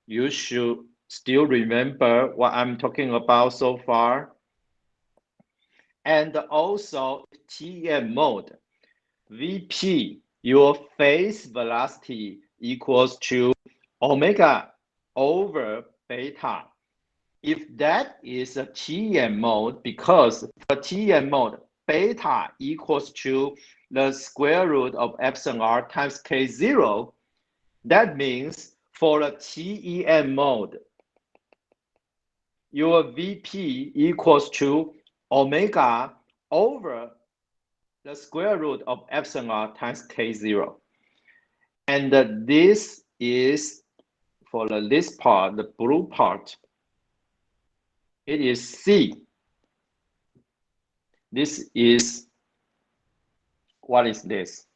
[SPEAKER 1] You should still remember what I'm talking about so far. And also TEM mode. Vp, your phase velocity equals to omega over beta. If that is a TEM mode, because for TEM mode, beta equals to the square root of epsilon r times K0, that means for the TEM mode, your Vp equals to omega over the square root of epsilon r times K0. And this is for this part, the blue part, it is C. This is, what is this?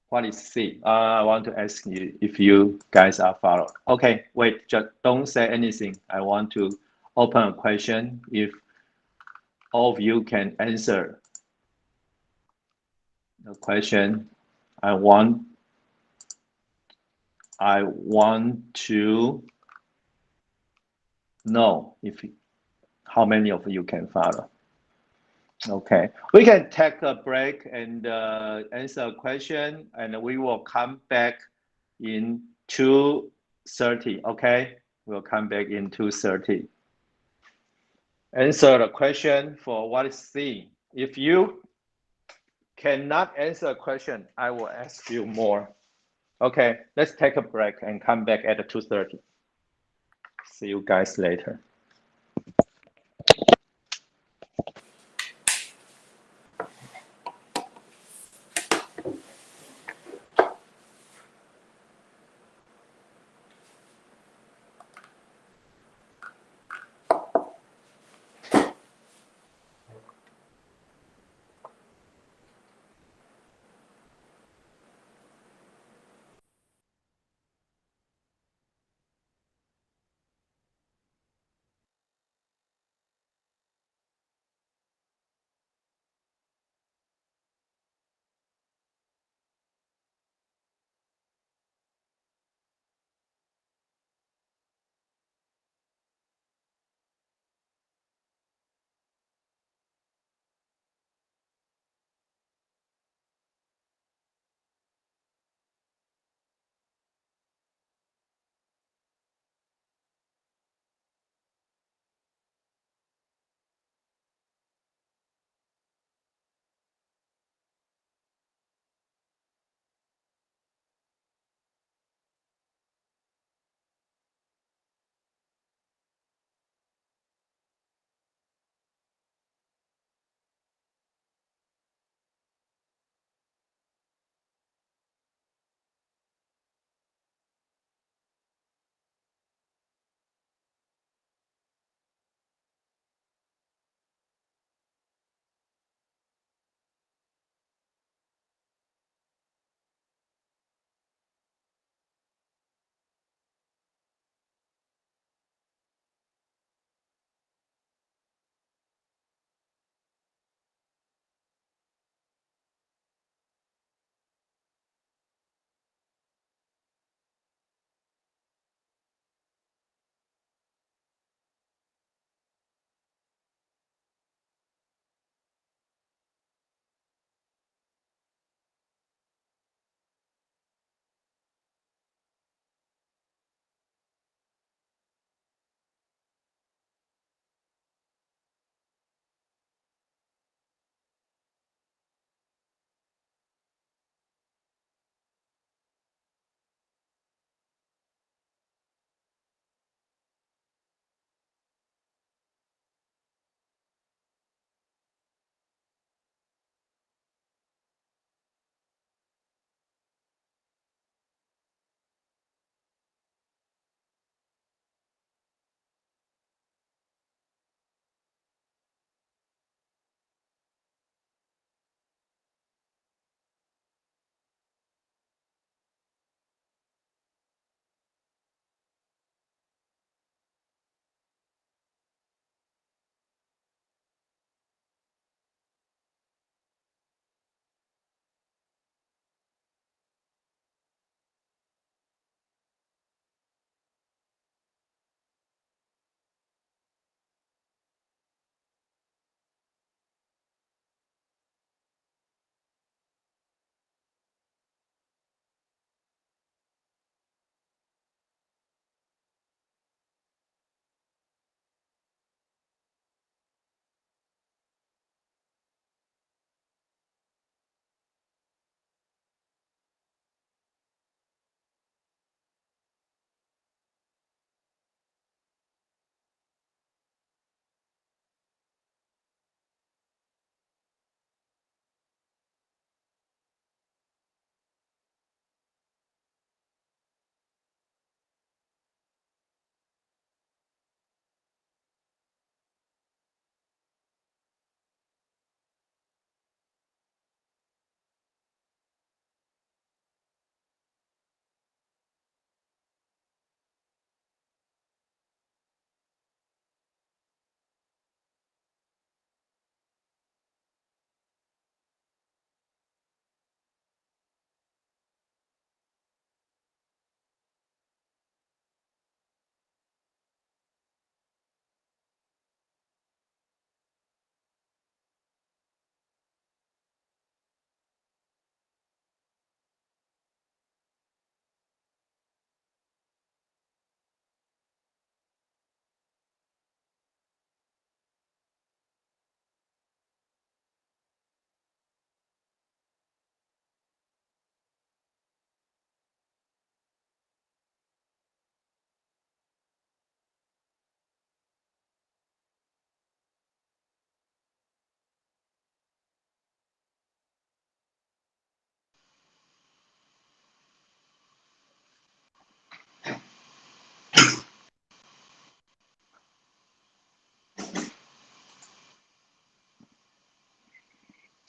[SPEAKER 1] What is C? I want to ask you if you guys are following. Okay, wait, just don't say anything. I want to open a question. If all of you can answer the question, I want to know if how many of you can follow. Okay, we can take a break and answer a question, and we will come back in 2:30. Okay, we'll come back in 2:30. Answer the question for what is C. If you cannot answer a question, I will ask you more. Okay, let's take a break and come back at 2:30. See you guys later.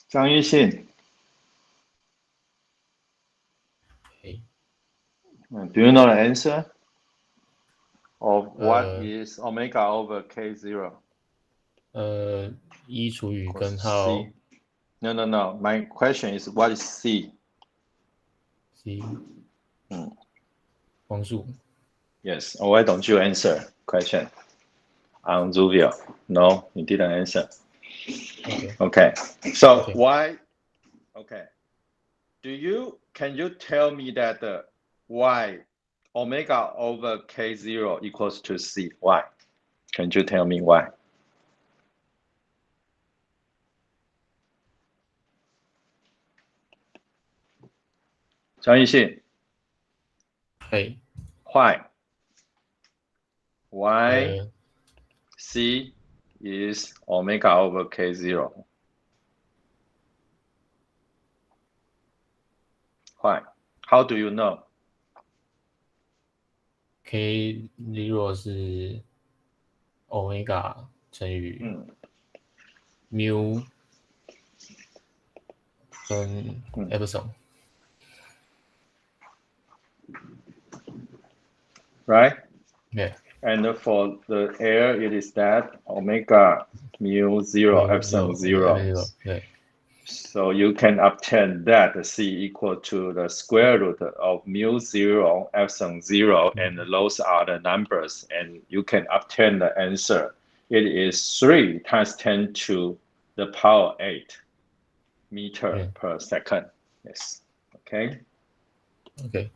[SPEAKER 1] 张一信
[SPEAKER 6] Okay.
[SPEAKER 1] Do you know the answer of what
[SPEAKER 6] Uh,
[SPEAKER 1] is omega over k0?
[SPEAKER 6] 一除以
[SPEAKER 1] Of course,
[SPEAKER 6] 根号
[SPEAKER 1] C. No. My question is what is C?
[SPEAKER 6] c
[SPEAKER 1] 嗯
[SPEAKER 6] 光速
[SPEAKER 1] Yes. Why don't you answer question on Zuvio? No, you didn't answer.
[SPEAKER 6] OK
[SPEAKER 1] Okay. So
[SPEAKER 6] Okay.
[SPEAKER 1] why? Okay. Can you tell me that why omega over k0 equals to C? Why? Can you tell me why? Zhang Yixin,
[SPEAKER 6] 嘿
[SPEAKER 1] why? Why
[SPEAKER 6] 呃
[SPEAKER 1] C is omega over k0? Why? How do you know?
[SPEAKER 6] K0 是 omega 乘以 mu 跟 epsilon
[SPEAKER 1] Right?
[SPEAKER 6] yeah
[SPEAKER 1] And for the air, it is that omega mu 0
[SPEAKER 6] mu
[SPEAKER 1] epsilon
[SPEAKER 6] 0
[SPEAKER 1] 0.
[SPEAKER 6] 对
[SPEAKER 1] So you can obtain that C equal to the square root of mu 0 epsilon 0, and those are the numbers, and you can obtain the answer. It is 3 times 10 to the power 8 meter per second. Yes. Okay.
[SPEAKER 6] OK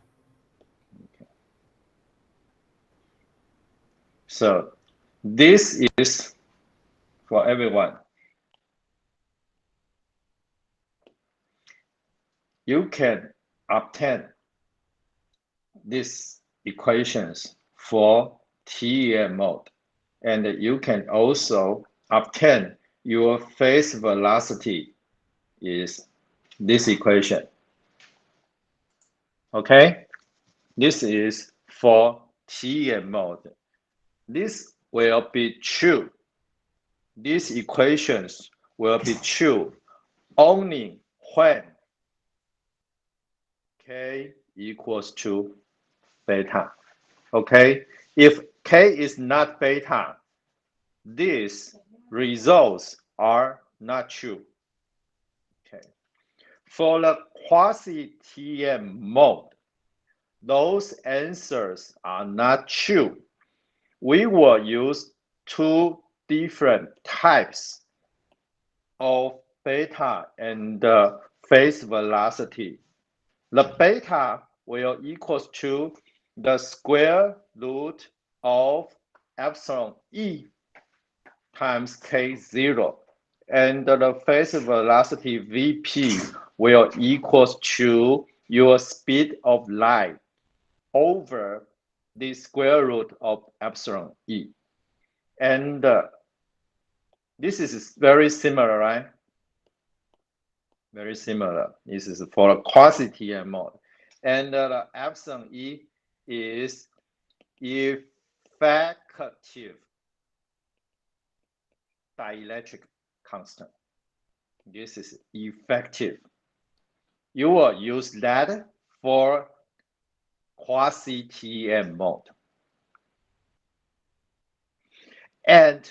[SPEAKER 1] So this is for everyone. You can obtain these equations for TEM mode, and you can also obtain your phase velocity is this equation. Okay, this is for TEM mode. This will be true. These equations will be true only when k equals to beta. Okay, if k is not beta, these results are not true. Okay, for the quasi-TM mode, those answers are not true. We will use two different types of beta and the phase velocity. The beta will equals to the square root of epsilon e times k0, and the phase velocity vp will equals to your speed of light over the square root of epsilon e. And this is very similar, right? Very similar. This is for a quasi-TM mode. And the epsilon e is effective dielectric constant. This is effective. You will use that for quasi-TM mode. And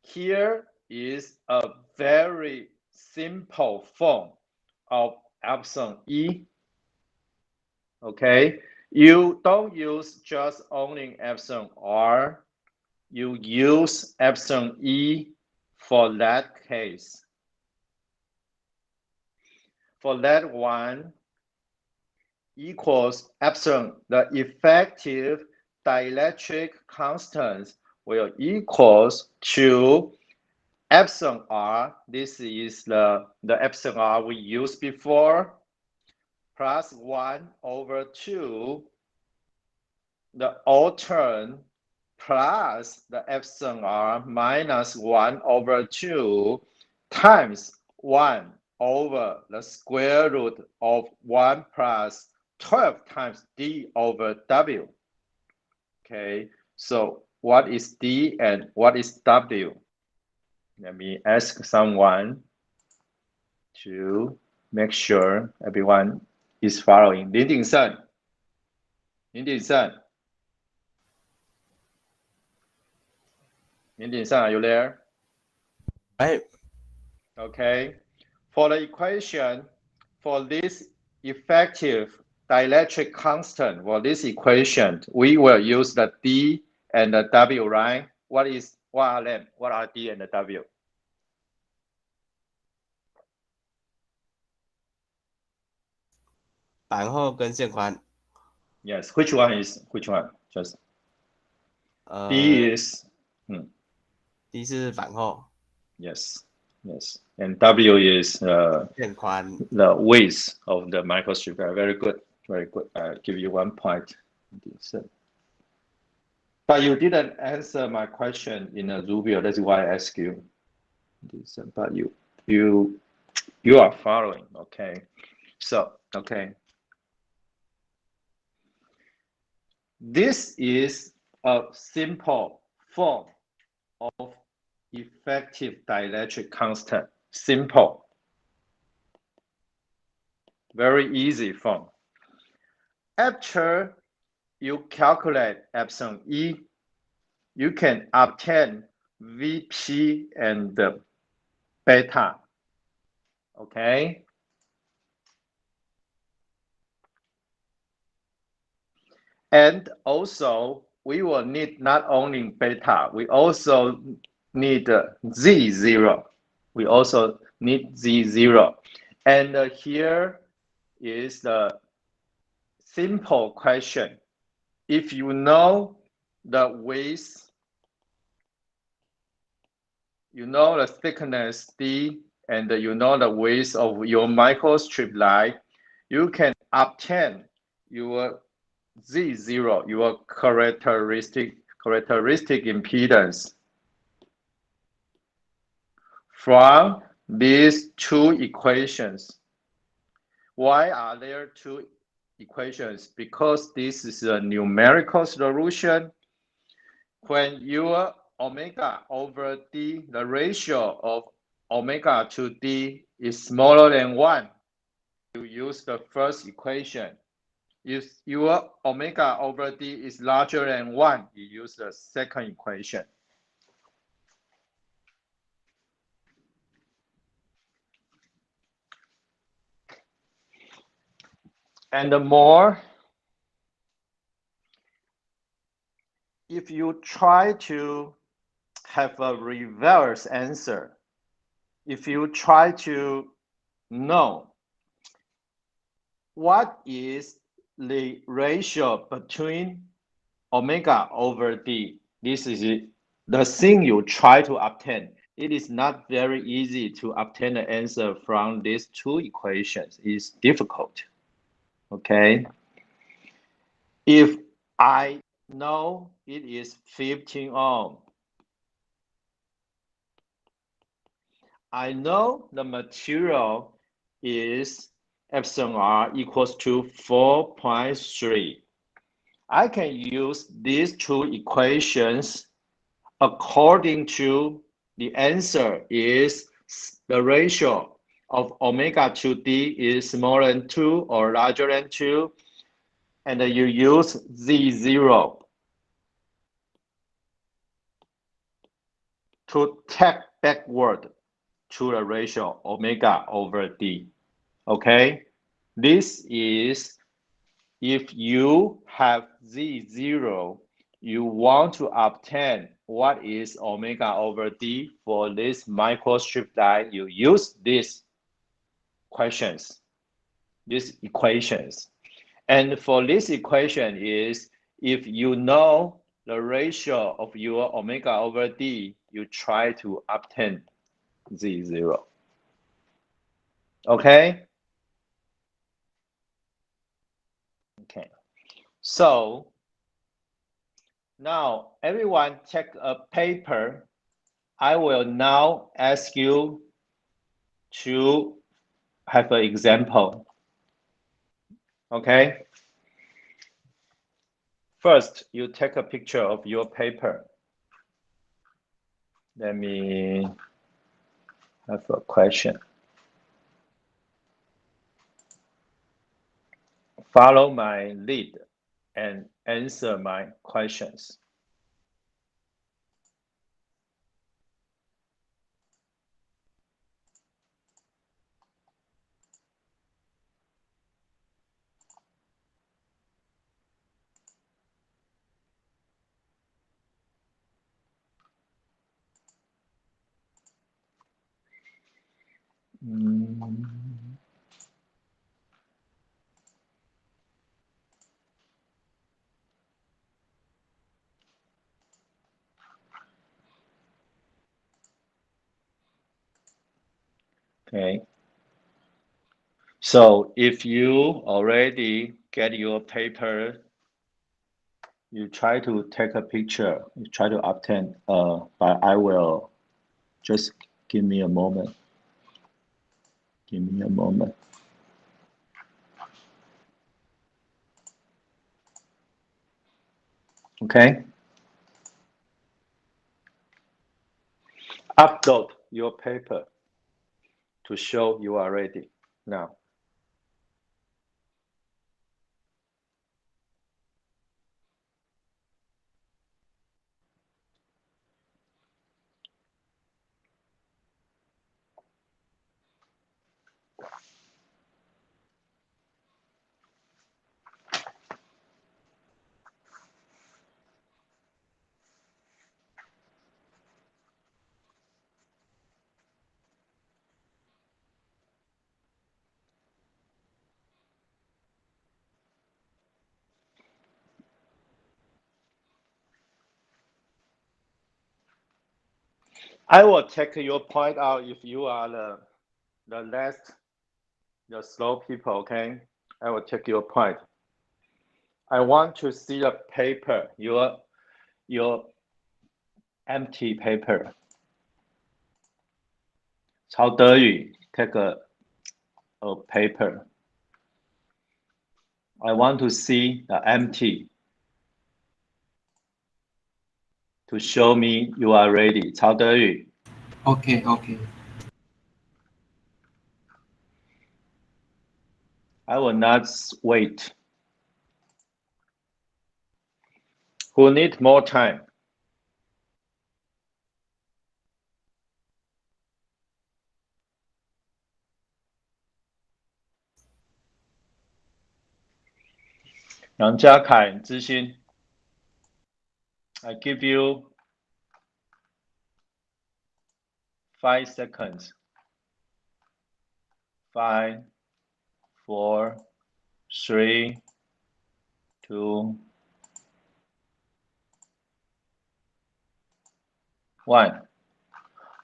[SPEAKER 1] here is a very simple form of epsilon e. Okay, you don't use just only epsilon r. You use epsilon e for that case. For that one equals epsilon, the effective dielectric constant will equals to epsilon r. This is the epsilon r we used before, plus 1 over 2, the old term, plus the epsilon r minus 1 over 2 times 1 over the square root of 1 plus 12 times d over w. Okay, so what is d and what is w? Let me ask someone. to make sure everyone is following. 林鼎盛 are you there?
[SPEAKER 7] Right.
[SPEAKER 1] Okay. For the equation for this effective dielectric constant, for this equation, we will use the D and the W, right? What are them? What are D and the W?
[SPEAKER 7] 板厚跟线宽。
[SPEAKER 1] Yes. Which one? Just D
[SPEAKER 7] 呃
[SPEAKER 1] is
[SPEAKER 7] D 是板厚，
[SPEAKER 1] yes. And W is
[SPEAKER 7] 线宽。
[SPEAKER 1] the width of the microstrip. Very good. I'll give you 1 point. But you didn't answer my question in a Rubio. That's why I asked you. But you are following. Okay. So okay. This is a simple form of effective dielectric constant. Simple. Very easy form. After you calculate epsilon E, you can obtain Vp and beta. Okay. And also, we will need not only beta, we also need Z0. We also need Z0. And here is the simple question. If you know the width, you know the thickness D, and you know the width of your microstrip line, you can obtain your Z0, your characteristic impedance from these two equations. Why are there two equations? Because this is a numerical solution. When your omega over D, the ratio of omega to D is smaller than 1, you use the first equation. If your omega over D is larger than 1, you use the second equation. And the more, if you try to have a reverse answer, if you try to know what is the ratio between omega over D, this is the thing you try to obtain. It is not very easy to obtain the answer from these two equations. It's difficult. Okay. If I know it is 15 ohm, I know the material is epsilon r equals to 4.3. I can use these two equations according to the answer is the ratio of omega to D is smaller than 2 or larger than 2, and you use Z0 to take backward to the ratio omega over D. Okay, this is if you have Z0, you want to obtain what is omega over D for this microstrip line, you use these equations. And for this equation is if you know the ratio of your omega over D, you try to obtain Z0. Okay? Okay. So now everyone take a paper. I will now ask you to have an example. Okay? First, you take a picture of your paper. Let me have a question. follow my lead and answer my questions. Okay. So if you already get your paper, you try to take a picture, you try to obtain, but I will just give me a moment. Give me a moment. Okay. Upload your paper to show you are ready now. I will take your point out if you are the slow people, okay? I will take your point. I want to see the paper, your empty paper. 曹德宇 take a paper. I want to see the empty to show me you are ready. 曹德宇
[SPEAKER 5] OK OK，
[SPEAKER 1] I will not wait. Who need more time? Yang Jiakai, Zixin, I give you 5 seconds. 5, 4, 3, 2, 1.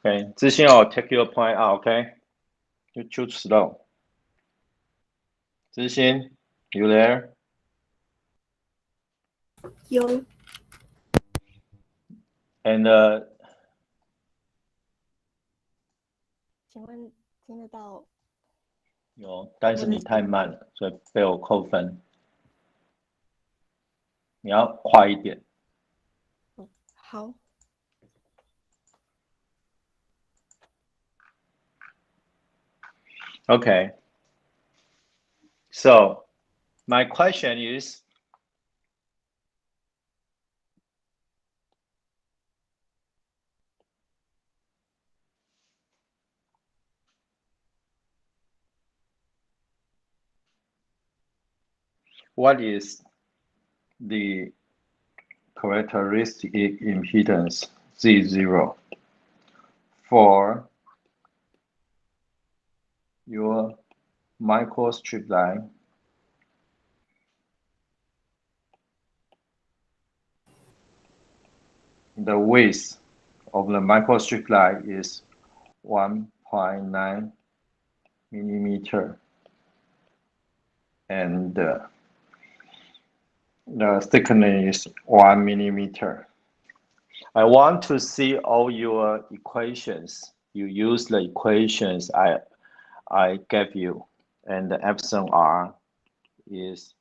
[SPEAKER 1] Okay, Zixin, I'll take your point out, okay? You're too slow. Zixin, you there?
[SPEAKER 8] 有
[SPEAKER 1] And
[SPEAKER 8] 请问听得到？
[SPEAKER 1] 有，但是你太慢了，所以被我扣分。你要快一点。
[SPEAKER 8] 好，
[SPEAKER 1] Okay. So, my question is, what is the characteristic impedance Z0 for your microstrip line the width of the microstrip line is 1.9 millimeter and the thickness is 1 millimeter. I want to see all your equations. You use the equations I gave you, and the epsilon r is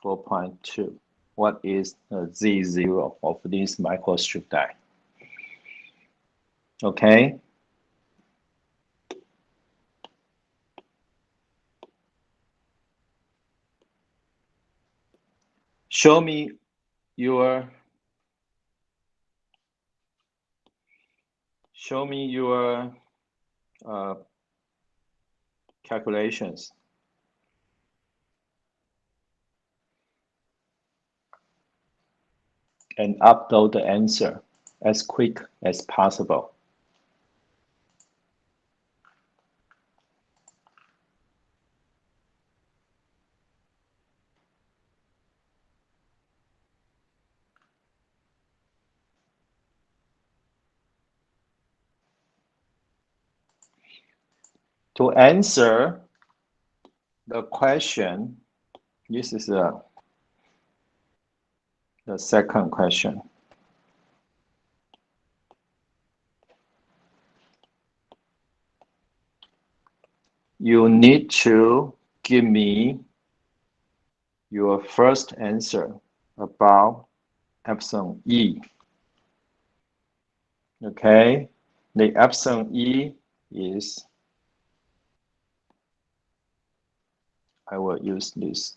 [SPEAKER 1] 4.2. What is the Z0 of this microstrip die? Okay. show me your calculations. And upload the answer as quick as possible. To answer the question, this is the second question. You need to give me your first answer about epsilon E. Okay, the epsilon E is, I will use this.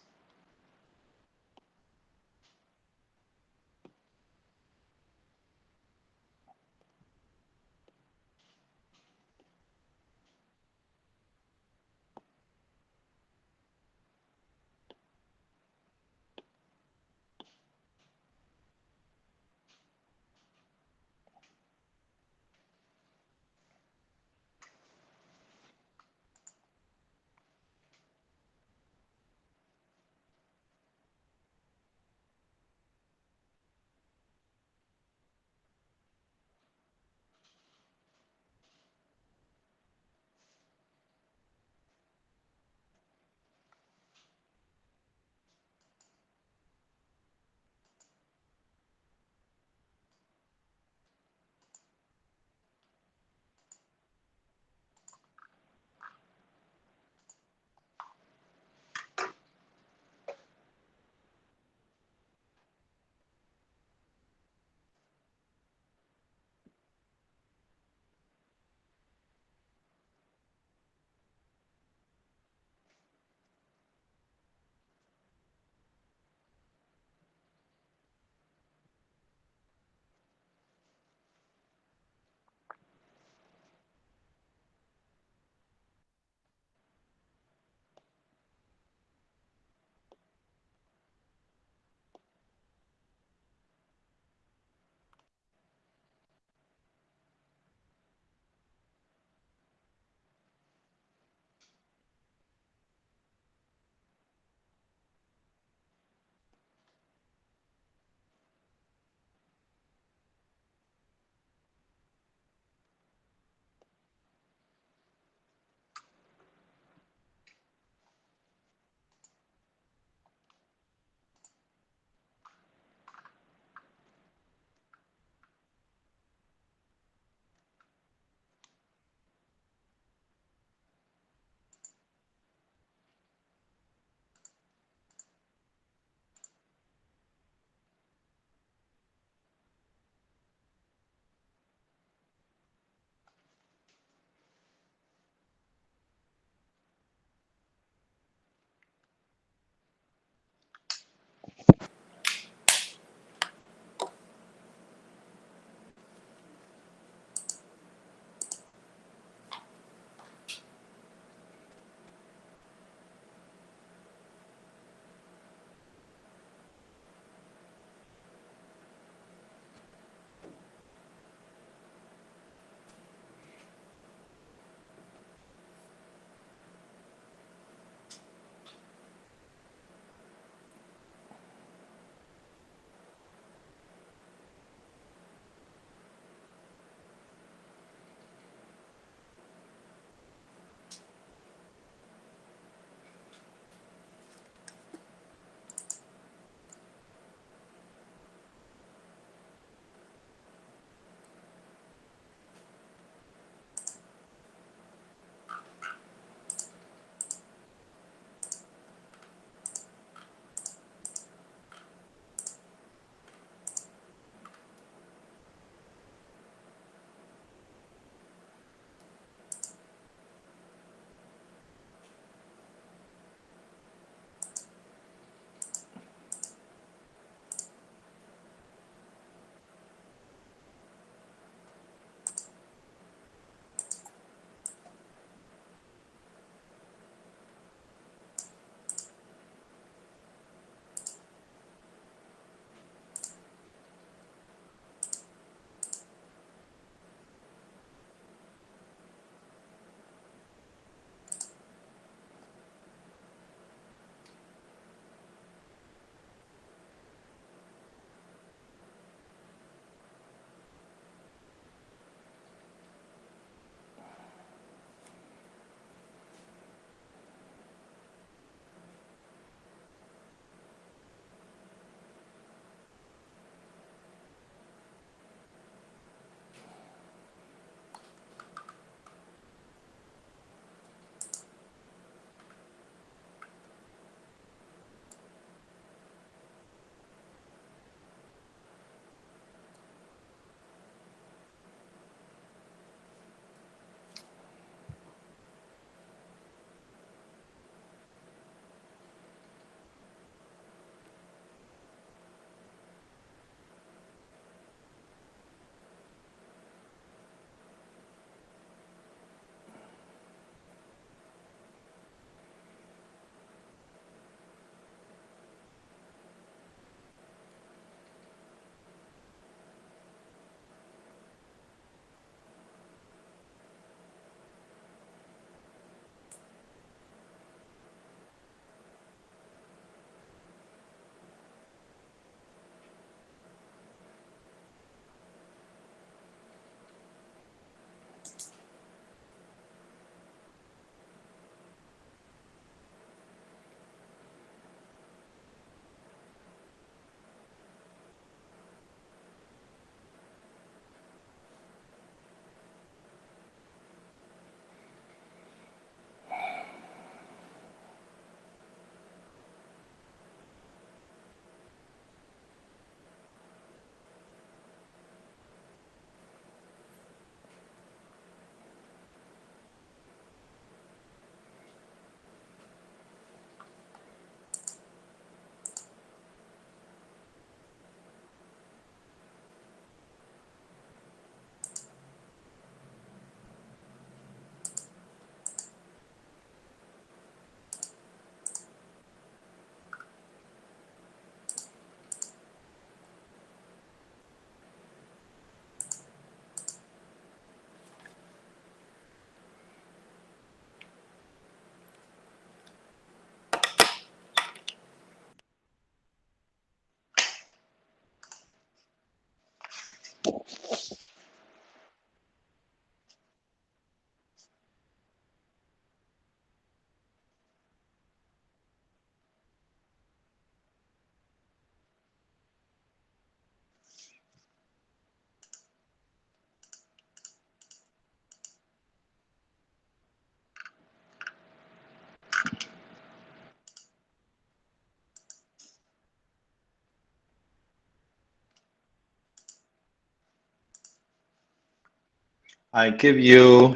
[SPEAKER 1] I give you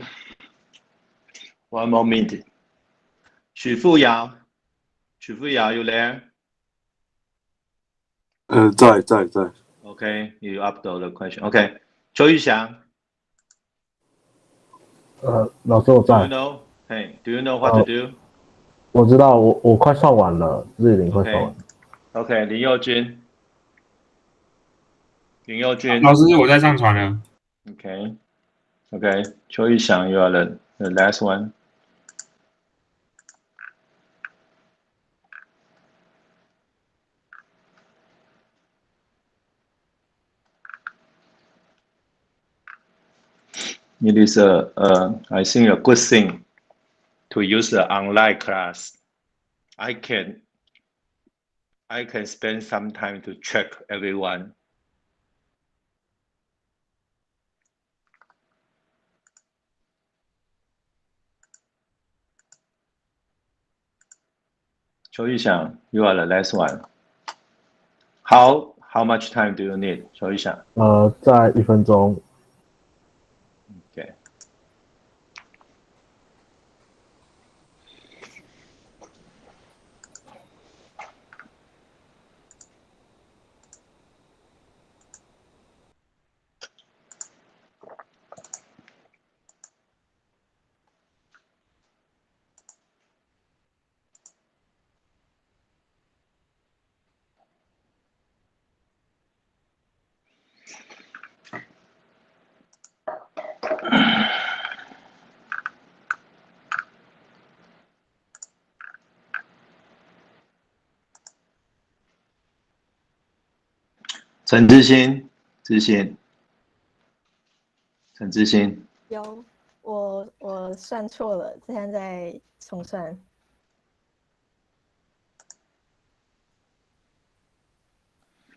[SPEAKER 1] 1 more minute. 许富瑶 you there?
[SPEAKER 3] 在。
[SPEAKER 1] Okay, you upload the question. Okay, 邱玉祥
[SPEAKER 4] 老师我
[SPEAKER 1] do you
[SPEAKER 4] 在。
[SPEAKER 1] know? Hey, do you know what to do?
[SPEAKER 4] 我知道，我快算完了，日龄快算完
[SPEAKER 1] OK,
[SPEAKER 4] 了。
[SPEAKER 1] 林佑君，
[SPEAKER 2] 老师，我在上传了。
[SPEAKER 1] OK, 邱玉祥 you are the last one. It is I think a good thing to use the online class. I can spend some time to check everyone. Chou Yishang, you are the last one. How much time do you need, Chou Yishang?
[SPEAKER 4] 在1分钟。
[SPEAKER 1] Okay. Chen Zixin.
[SPEAKER 8] 有我算错了，现在重算。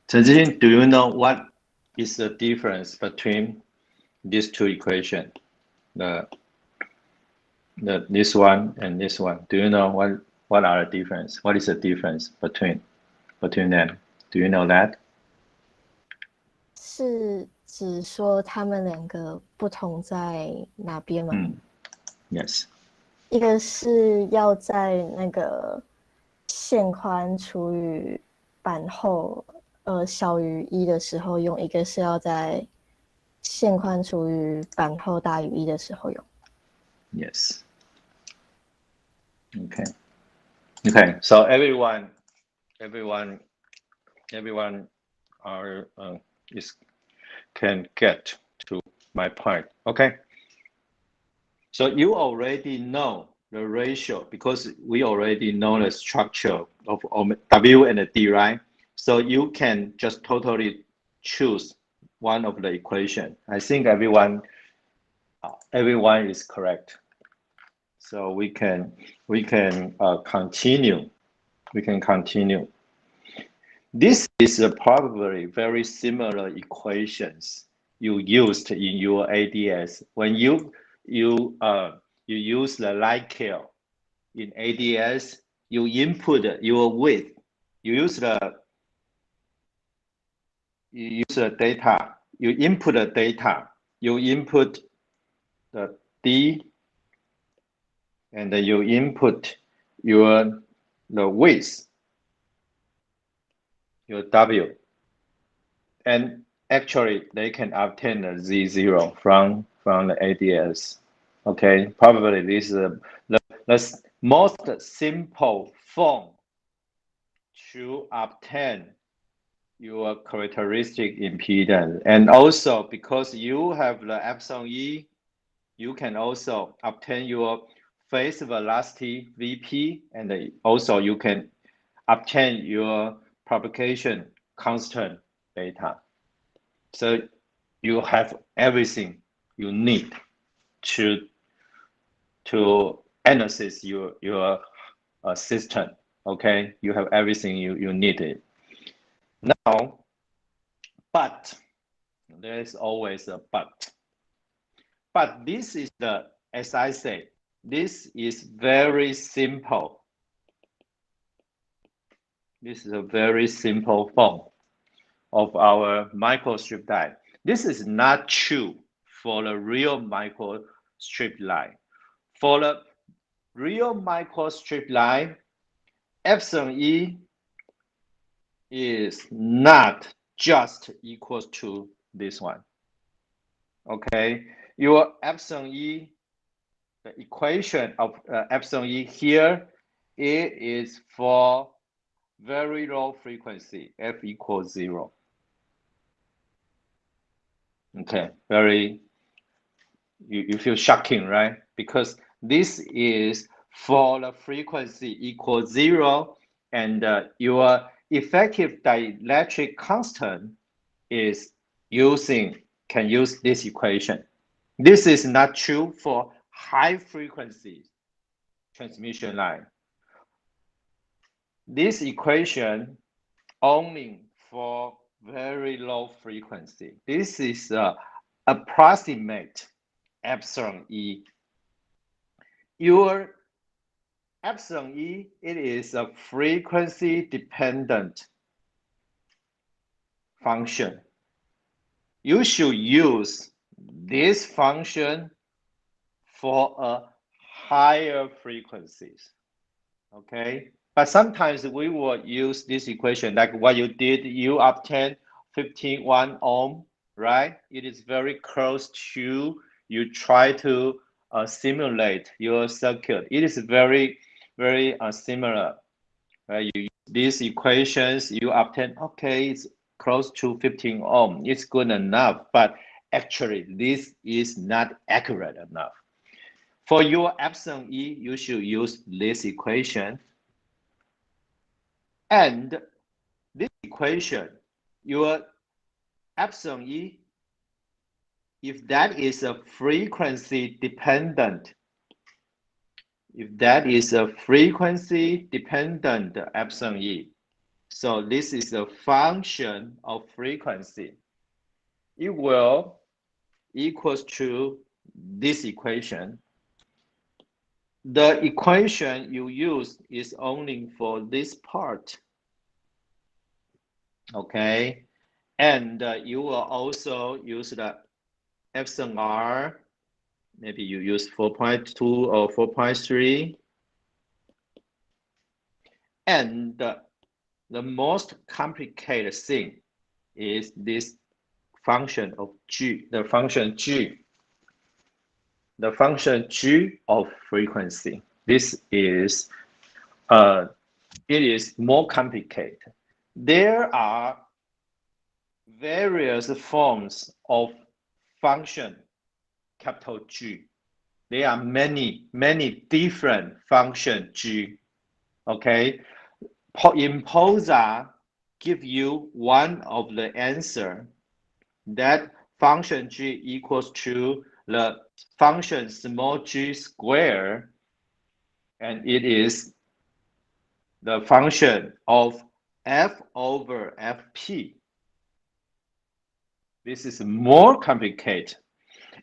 [SPEAKER 1] Chen Zixin, do you know what is the difference between these two equations? This one and this one. Do you know what are the difference? What is the difference between them? Do you know that?
[SPEAKER 8] 是指说他们两个不同在哪边吗
[SPEAKER 1] ？Yes.
[SPEAKER 8] 一个是要在那个线宽除以板厚小于1的时候用，一个是要在线宽除以板厚大于1的时候用。
[SPEAKER 1] Yes. Okay. So everyone can get to my point. Okay. So you already know the ratio because we already know the structure of W and D, right? So you can just totally choose one of the equation. I think everyone is correct. So we can continue. This is probably very similar equations you used in your ADS when you use the light scale in ADS. You input your width. You use the data. You input the data. You input the D, and you input the width, your W, and actually they can obtain a Z0 from the ADS. Okay, probably this is the most simple form to obtain your characteristic impedance. And also because you have the epsilon E, you can also obtain your phase velocity VP, and also you can obtain your propagation constant beta. So you have everything you need to analyze your system. Okay, you have everything you needed. Now, but there is always a but. But this is as I say, this is very simple. This is a very simple form of our microstrip die. This is not true for the real microstrip line. For the real microstrip line, epsilon E is not just equals to this one. Okay, your epsilon E, the equation of epsilon E here, it is for very low frequency, F equals 0. Okay, you feel shocking, right? Because this is for the frequency equals 0, and your effective dielectric constant is can use this equation. This is not true for high frequency transmission line. This equation only for very low frequency. This is approximate epsilon E. Your epsilon E, it is a frequency dependent function. You should use this function for a higher frequencies, okay? But sometimes we will use this equation like what you did, you obtain 15 ohm, right? It is very close to, you try to simulate your circuit. It is very similar, right? You use these equations, you obtain, okay, it's close to 15 ohm, it's good enough, but actually this is not accurate enough. For your epsilon E, you should use this equation. And this equation, your epsilon E, if that is a frequency dependent, epsilon E, so this is a function of frequency, it will equals to this equation. The equation you use is only for this part, okay? And you will also use the epsilon R, maybe you use 4.2 or 4.3. And the most complicated thing is this function of G, the function G of frequency. This is, it is more complicated. There are various forms of function, capital G. There are many different function G, okay? In POSA, give you one of the answer that function G equals to the function small g squared, and it is the function of f over fp. This is more complicated.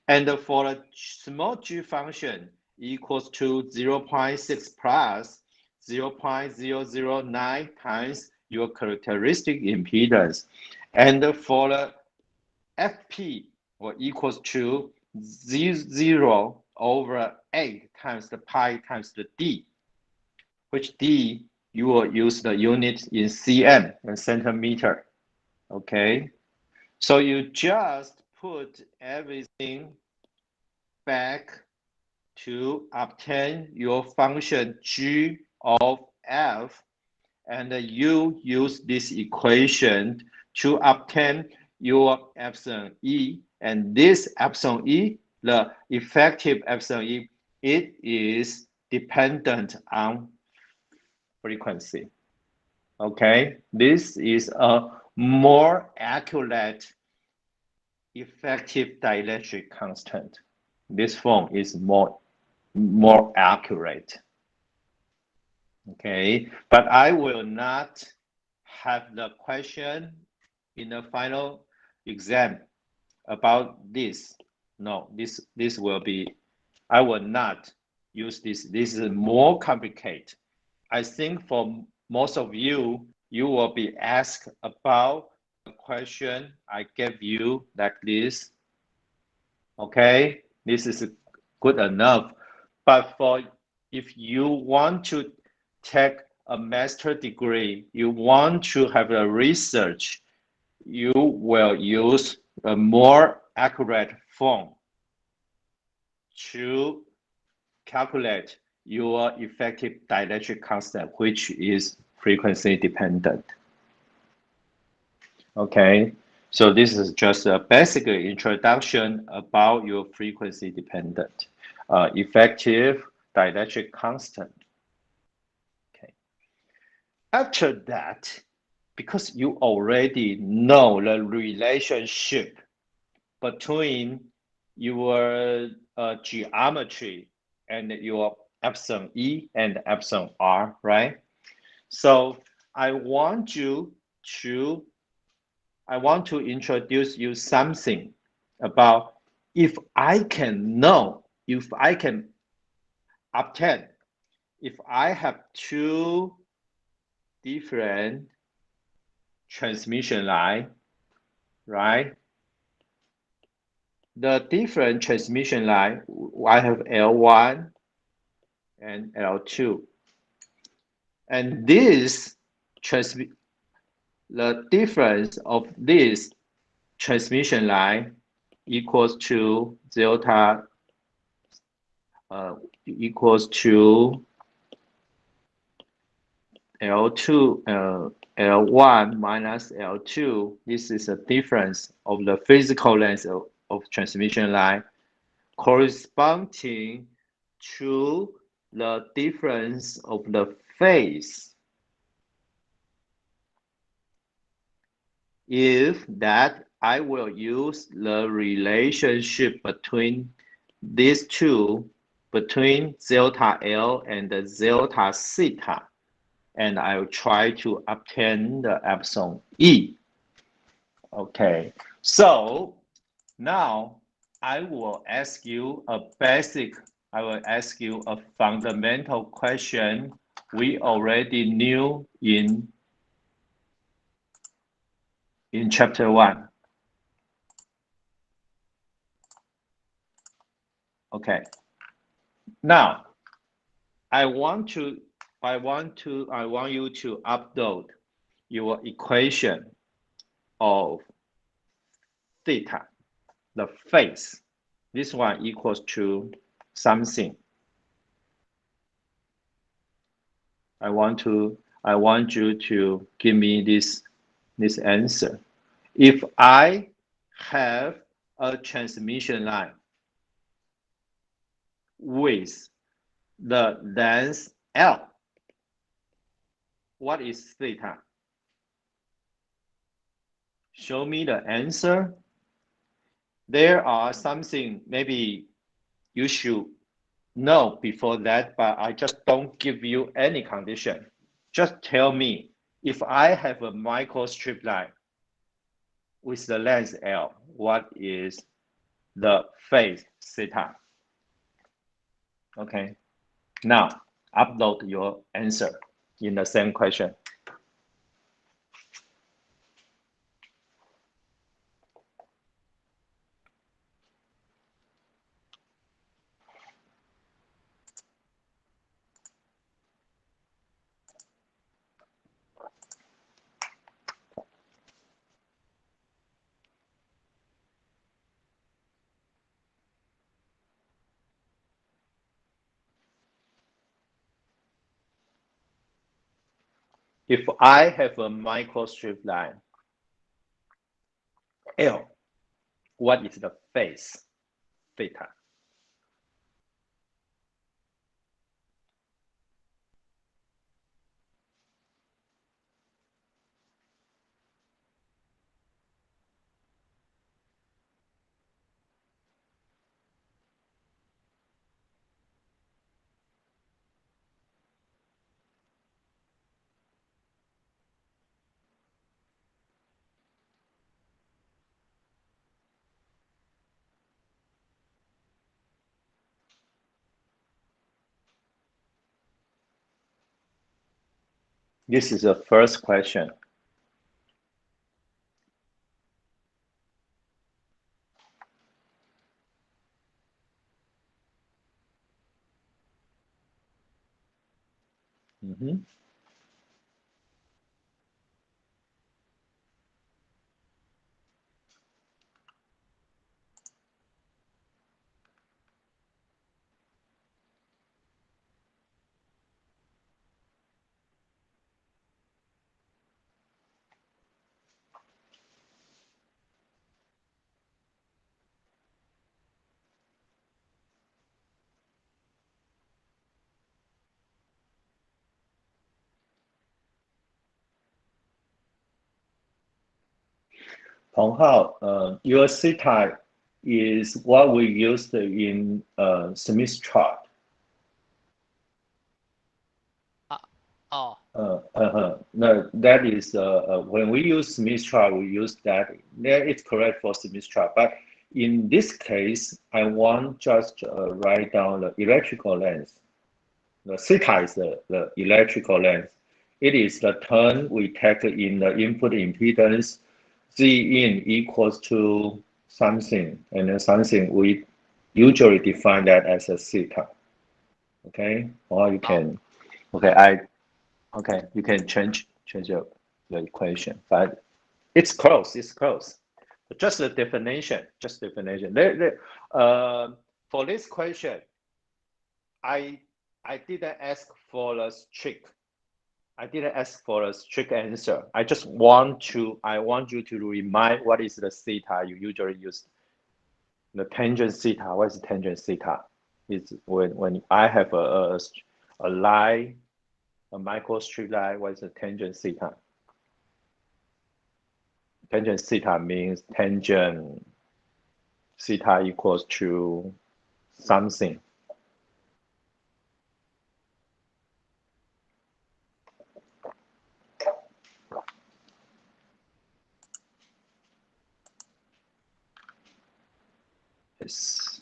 [SPEAKER 1] And for a small g function equals to 0.6 plus 0.009 times your characteristic impedance. And for the fp equals to 0 over 8 times the pi times the d, which d you will use the unit in cm and centimeter, okay? So you just put everything back to obtain your function g of f, and you use this equation to obtain your epsilon E, and this epsilon E, the effective epsilon E, it is dependent on frequency. Okay, this is a more accurate effective dielectric constant. This form is more accurate. Okay, but I will not have the question in the final exam about this. No, this will be, I will not use this. This is more complicated. I think for most of you, you will be asked about the question I gave you like this. Okay, this is good enough. But for if you want to take a master degree, you want to have a research, you will use a more accurate form to calculate your effective dielectric constant, which is frequency dependent. Okay, so this is just a basic introduction about your frequency dependent effective dielectric constant. Okay. After that, because you already know the relationship between your geometry and your epsilon E and epsilon R, right? So I want to introduce you something about if I can obtain, if I have two different transmission line, right? The different transmission line, I have L1 and L2. And the difference of this transmission line equals to delta equals to L1 minus L2. This is a difference of the physical length of transmission line corresponding to the difference of the phase. If that, I will use the relationship between these two, between delta L and the delta theta, and I will try to obtain the epsilon E. Okay, so now I will ask you a fundamental question we already knew in chapter 1. Okay. Now, I want you to upload your equation of theta, the phase. This one equals to something. I want you to give me this answer. If I have a transmission line with the length L, what is theta? Show me the answer. There are something maybe you should know before that, but I just don't give you any condition. Just tell me, if I have a microstrip line with the length L, what is the phase theta? Okay, now upload your answer in the same question. If I have a microstrip line L, what is the phase theta? This is the first question. Mm-hmm. Hao, your theta is what we used in Smith chart.
[SPEAKER 9] 哦
[SPEAKER 1] No, that is when we use Smith chart, we use that. That is correct for Smith chart, but in this case, I want just write down the electrical length. The theta is the electrical length. It is the term we take in the input impedance. Z in equals to something, and then something we usually define that as a theta. Okay, or you can, okay, you can change the equation, but it's close. It's close. Just the definition. Just definition. For this question, I didn't ask for a strict. I didn't ask for a strict answer. I want you to remind what is the theta you usually use. The tangent theta. What is tangent theta? It's when I have a line, a microstrip line. What is the tangent theta? Tangent theta means tangent theta equals to something. Yes.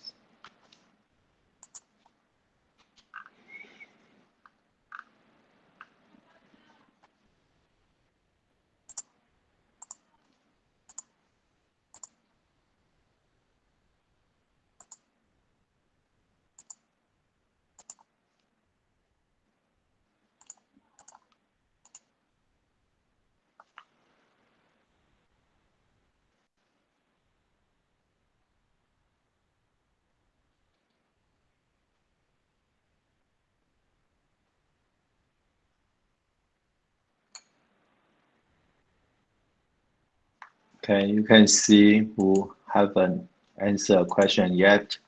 [SPEAKER 1] Okay, you can see who haven't answered a question yet.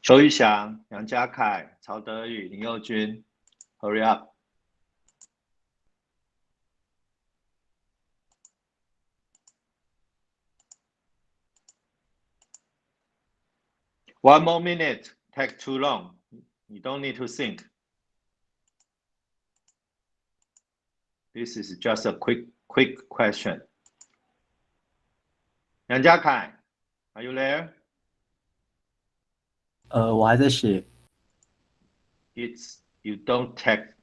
[SPEAKER 1] 邱玉祥、杨家凯、曹德宇、林佑君 ，Hurry up! One more minute. Take too long. You don't need to think. This is just a quick question. 杨家凯 are you there?
[SPEAKER 10] 我还在写。
[SPEAKER 1] It's you don't take.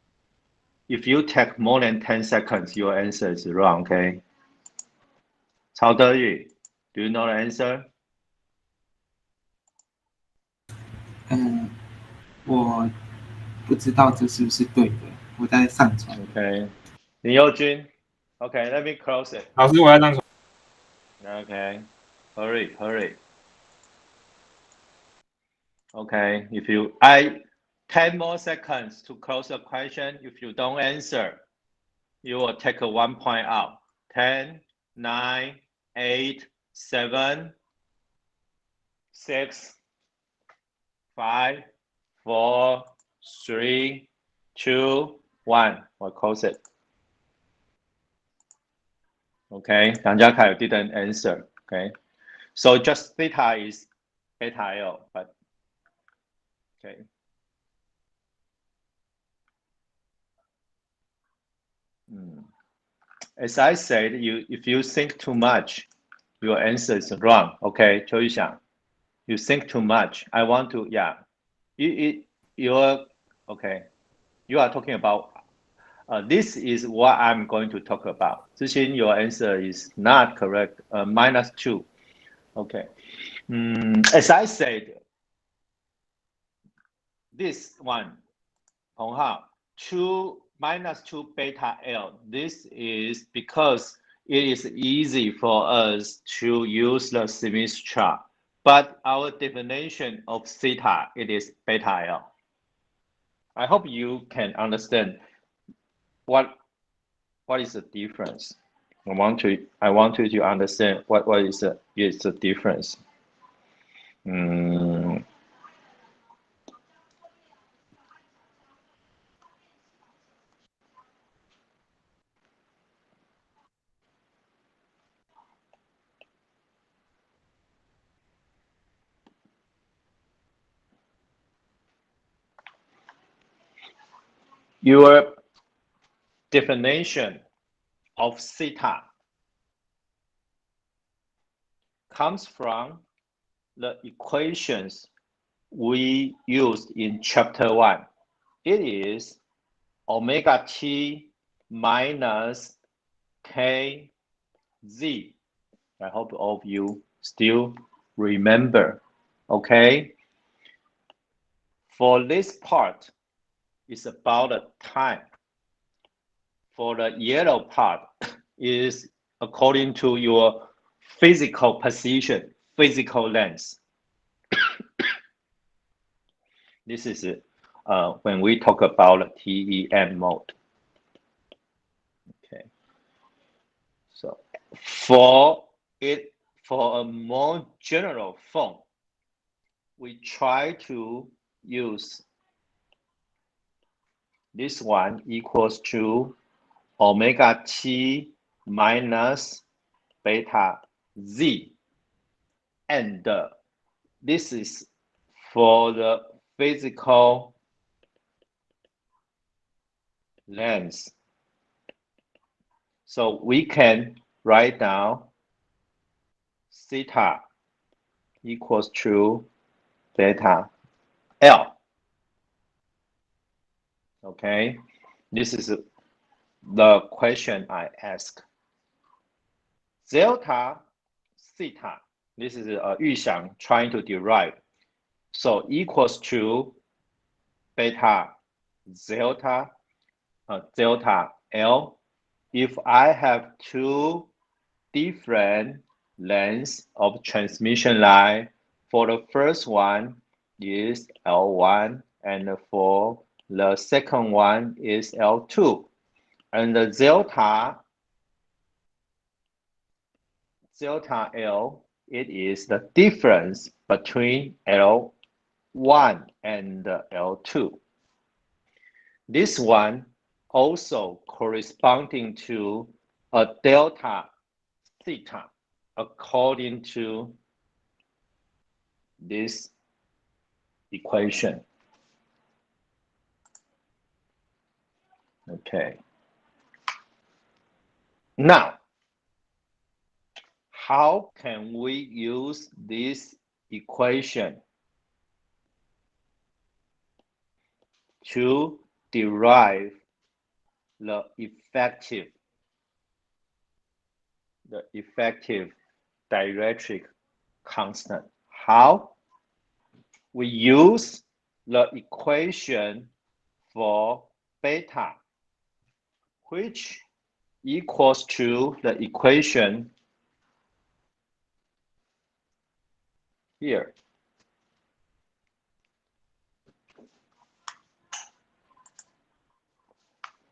[SPEAKER 1] If you take more than 10 seconds, your answer is wrong. Okay. 曹德宇 do you know the answer?
[SPEAKER 5] 我不知道这是不是对的，我在上传。
[SPEAKER 1] Okay. 林佑君 Okay, let me close it.
[SPEAKER 2] 老师，我要上传。
[SPEAKER 1] Okay. Hurry. Okay. If you 10 more seconds to close the question. If you don't answer, you will take 1 point out. 10, 9, 8, 7, 6, 5, 4, 3, 2, 1. We'll close it. Okay. Yang Jiakai didn't answer. Okay. So just theta is beta L, but okay. As I said, if you think too much, your answer is wrong. Okay, Chou Yuxiang, you think too much. I want to, yeah. You're okay. You are talking about. This is what I'm going to talk about. Zixin, your answer is not correct. -2. Okay. As I said, this one, Hong Hao, 2 minus 2 beta L. This is because it is easy for us to use the Smith chart. But our definition of theta, it is beta L. I hope you can understand what is the difference. I want you to understand what is the difference. Your definition of theta comes from the equations we used in chapter 1. It is omega t minus kz. I hope all of you still remember. Okay? For this part, it's about the time. For the yellow part, is according to your physical position, physical length. This is when we talk about TEM mode. Okay. So for a more general form, we try to use this one equals to omega t minus beta z, and this is for the physical length. So we can write down theta equals to beta L. Okay, this is the question I ask. Delta theta, this is Yu Xiang trying to derive. So equals to beta delta L. If I have two different lengths of transmission line, for the first one is L1, and for the second one is L2. And the delta L, it is the difference between L1 and L2. This one also corresponding to a delta theta according to this equation. Okay. Now, how can we use this equation to derive the effective dielectric constant? How? We use the equation for beta, which equals to the equation here.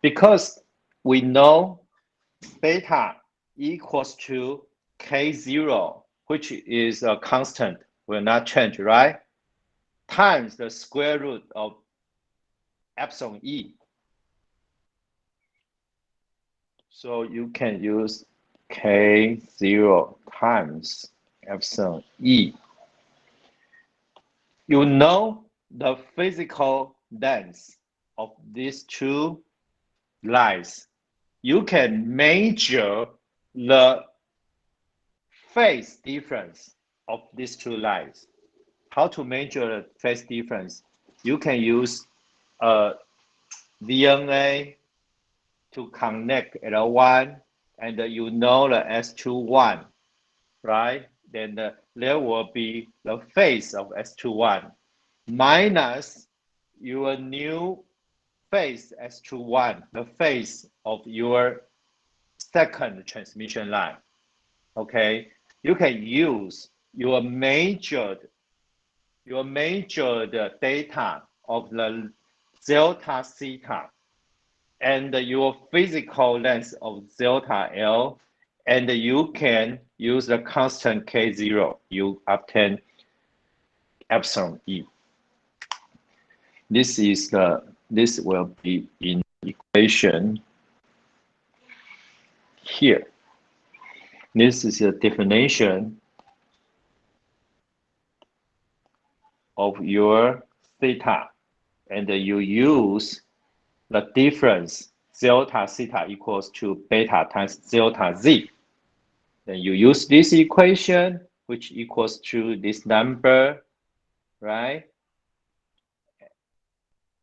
[SPEAKER 1] Because we know beta equals to K0, which is a constant, will not change, right? Times the square root of epsilon E. So you can use K0 times epsilon E. You know the physical length of these two lines. You can measure the phase difference of these two lines. How to measure the phase difference? You can use a DNA to connect L1, and you know the S21, right? Then there will be the phase of S21 minus your new phase S21, the phase of your second transmission line. Okay, you can use your measured data of the delta theta and your physical length of delta L, and you can use the constant K0. You obtain epsilon E. This will be in equation here. This is a definition of your theta, and you use the difference delta theta equals to beta times delta Z. Then you use this equation, which equals to this number, right?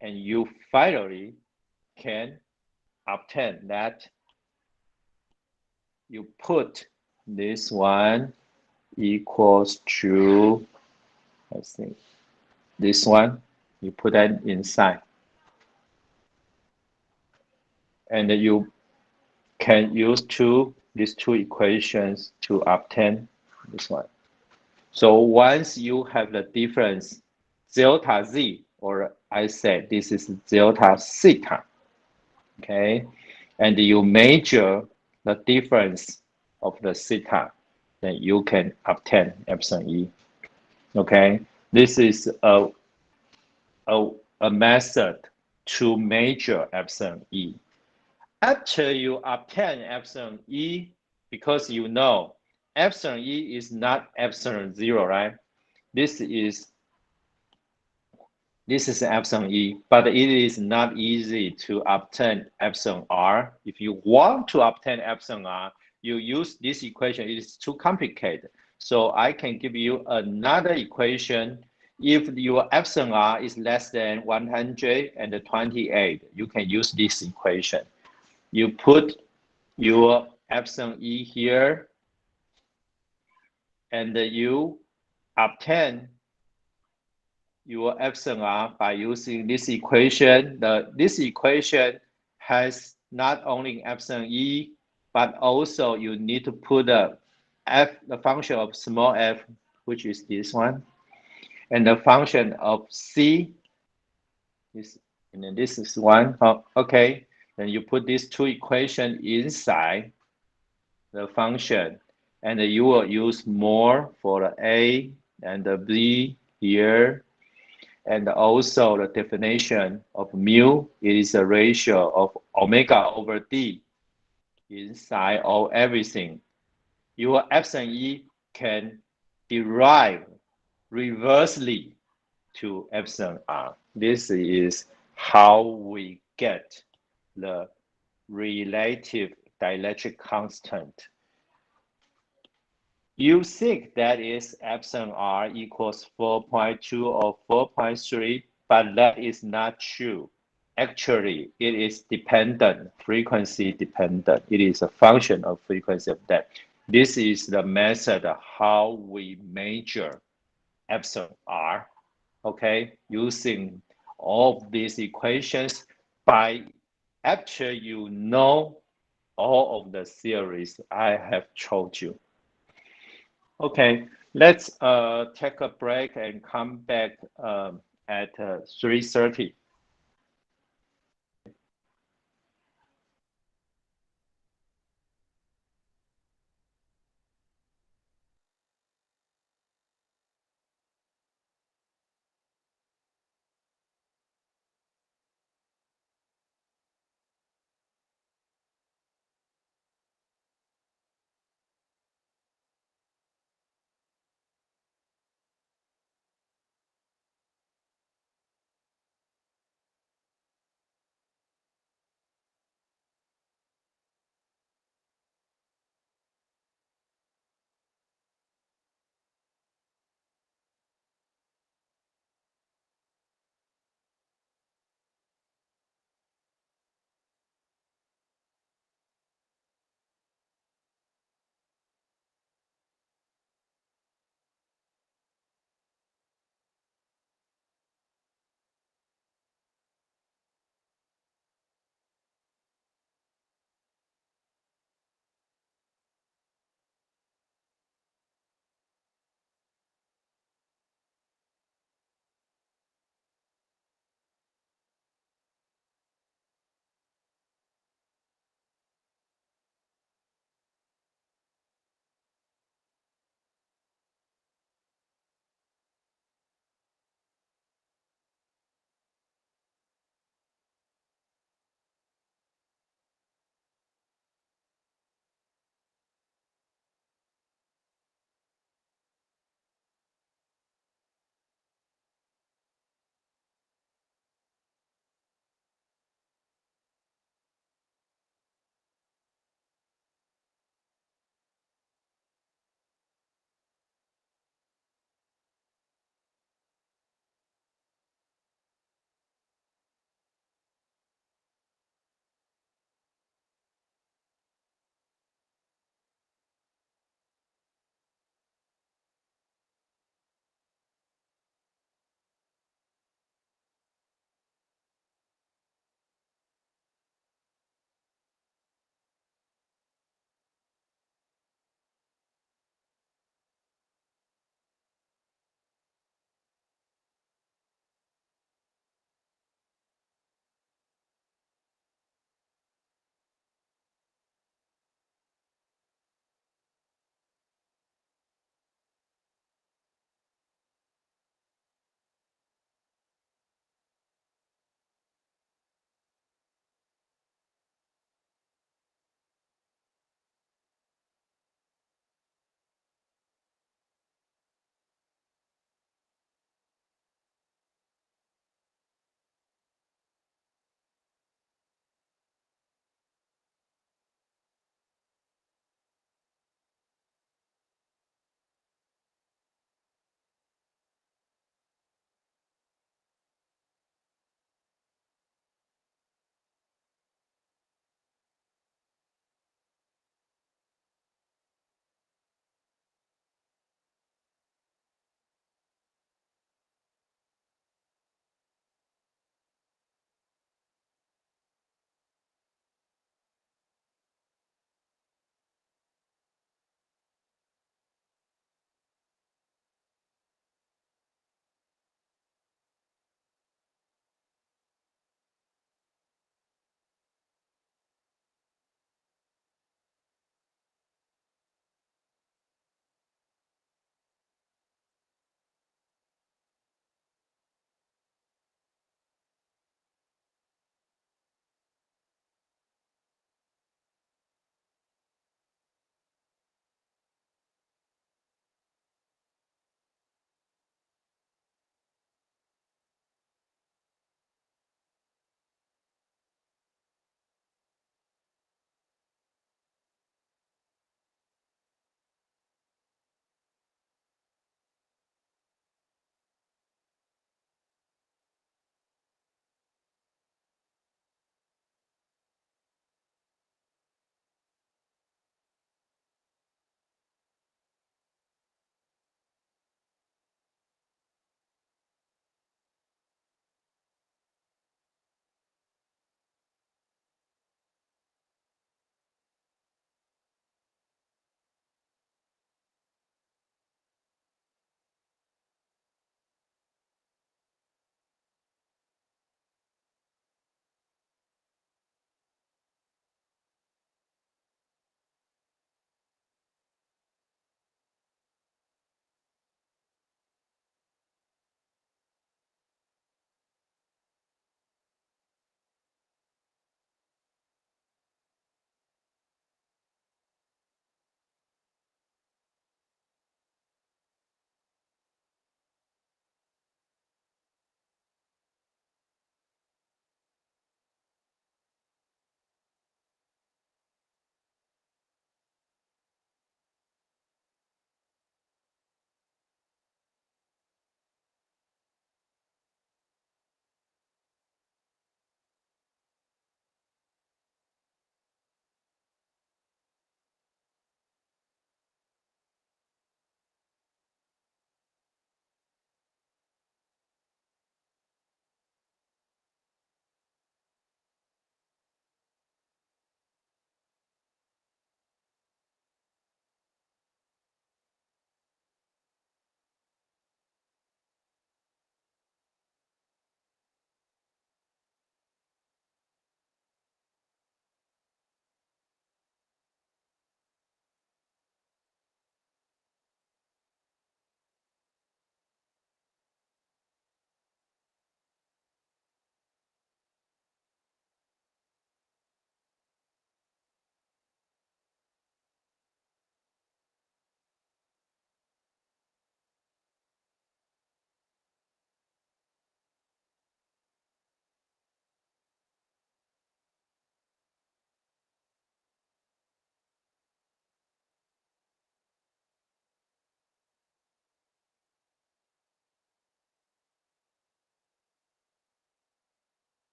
[SPEAKER 1] And you finally can obtain that. You put this one equals to, I think, this one. You put that inside. And you can use these two equations to obtain this one. So once you have the difference delta Z, or I said this is delta theta, okay, and you measure the difference of the theta, then you can obtain epsilon E. Okay, this is a method to measure epsilon E. After you obtain epsilon E, because you know epsilon E is not epsilon 0, right? This is epsilon E, but it is not easy to obtain epsilon R. If you want to obtain epsilon R, you use this equation. It is too complicated. So I can give you another equation. If your epsilon R is less than 128, you can use this equation. You put your epsilon E here, and you obtain your epsilon R by using this equation. This equation has not only epsilon E, but also you need to put the function of small f, which is this one, and the function of C is, and then this is one. Oh, okay, then you put these two equations inside the function, and you will use more for the A and the B here. And also the definition of mu, it is a ratio of omega over D inside of everything. Your epsilon E can derive reversely to epsilon R. This is how we get the relative dielectric constant. You think that is epsilon R equals 4.2 or 4.3, but that is not true. Actually, it is dependent, frequency dependent. It is a function of frequency of that. This is the method of how we measure epsilon R, okay, using all of these equations. After you know all of the theories I have told you. Okay, let's take a break and come back at 3:30.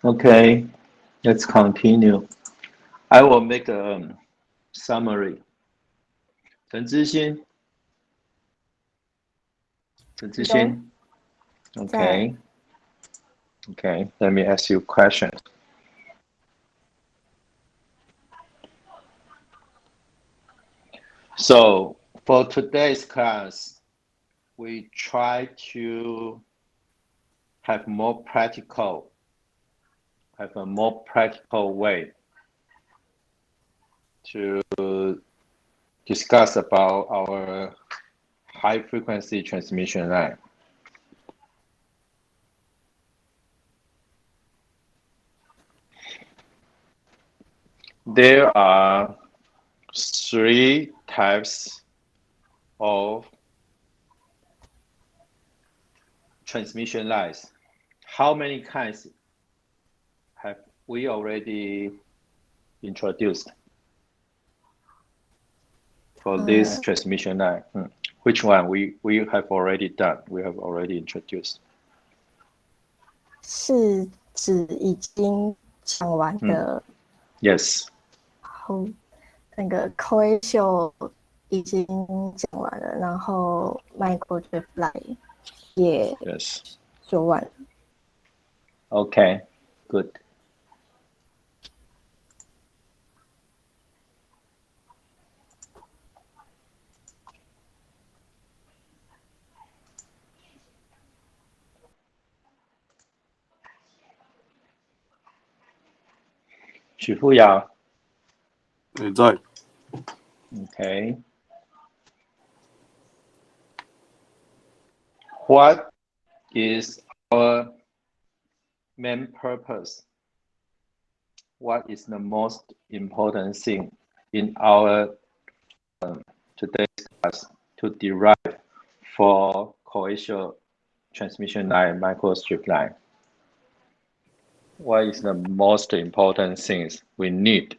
[SPEAKER 1] Okay, let's continue. I will make a summary. 陈之欣 Okay. Okay, let me ask you questions. So for today's class, we try to have a more practical way to discuss about our high frequency transmission line. There are 3 types of transmission lines. How many kinds have we already introduced for this transmission line? Which one we have already done? We have already introduced.
[SPEAKER 8] 是指已经讲完的。
[SPEAKER 1] Yes.
[SPEAKER 8] 后那个 coaxial 已经讲完了，然后 microchip line 也说完了。
[SPEAKER 1] Okay, good. Shifuya.
[SPEAKER 3] 也在。
[SPEAKER 1] Okay. What is our main purpose? What is the most important thing in our today's class to derive for coaxial transmission line, microstrip line? What is the most important things we need?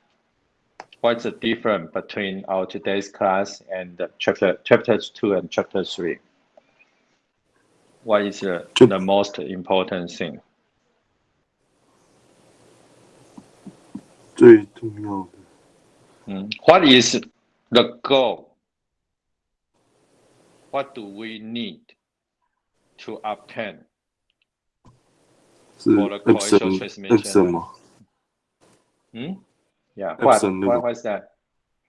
[SPEAKER 1] What's the difference between our today's class and chapter 2 and chapter 3? What is the most important thing?
[SPEAKER 3] 最重要的。
[SPEAKER 1] What is the goal? What do we need to obtain for the coaxial transmission line? Yeah. What is that?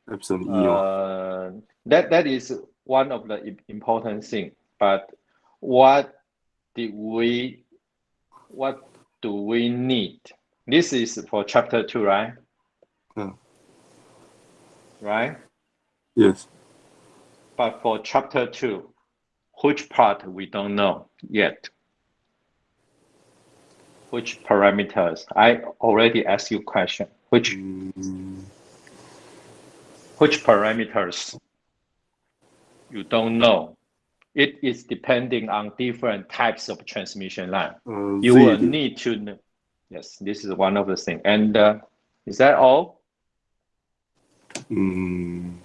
[SPEAKER 3] Epson
[SPEAKER 1] that is one of the important things. But what do we need? This is for chapter 2, right? Right?
[SPEAKER 3] Yes.
[SPEAKER 1] But for chapter 2, which part we don't know yet? Which parameters? I already asked you a question. Which parameters you don't know? It is depending on different types of transmission line. You will need to know. Yes, this is one of the things. And is that all?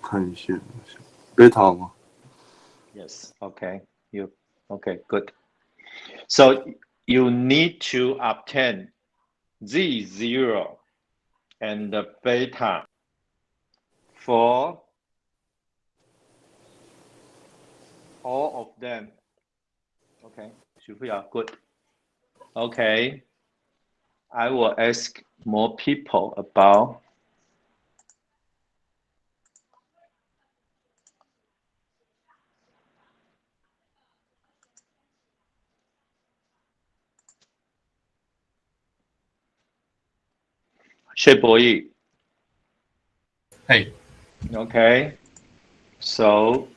[SPEAKER 3] 看一下 ，beta 吗？
[SPEAKER 1] Yes. Okay. Okay. Good. So you need to obtain Z0 and the beta for all of them. Okay. Shifuya, good. Okay. I will ask more people about Sheboyi.
[SPEAKER 6] Hey.
[SPEAKER 1] Okay. So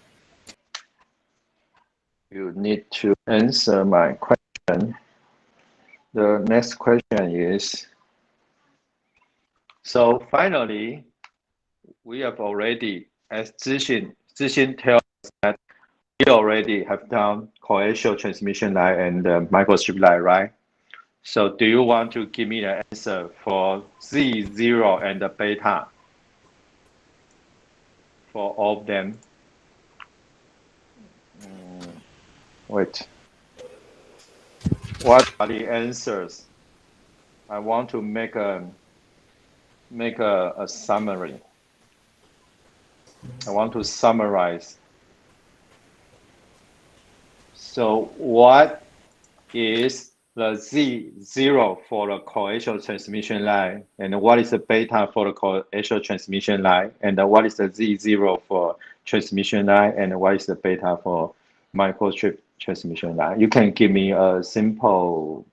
[SPEAKER 1] you need to answer my question. The next question is, so finally, we have already, as Zixin tells us that we already have done coaxial transmission line and microstrip line, right? So do you want to give me the answer for Z0 and the beta for all of them? Wait. What are the answers? I want to make a summary. I want to summarize. So what is the Z0 for the coaxial transmission line, and what is the beta for the coaxial transmission line, and what is the Z0 for transmission line, and what is the beta for microstrip transmission line? You can give me a simple,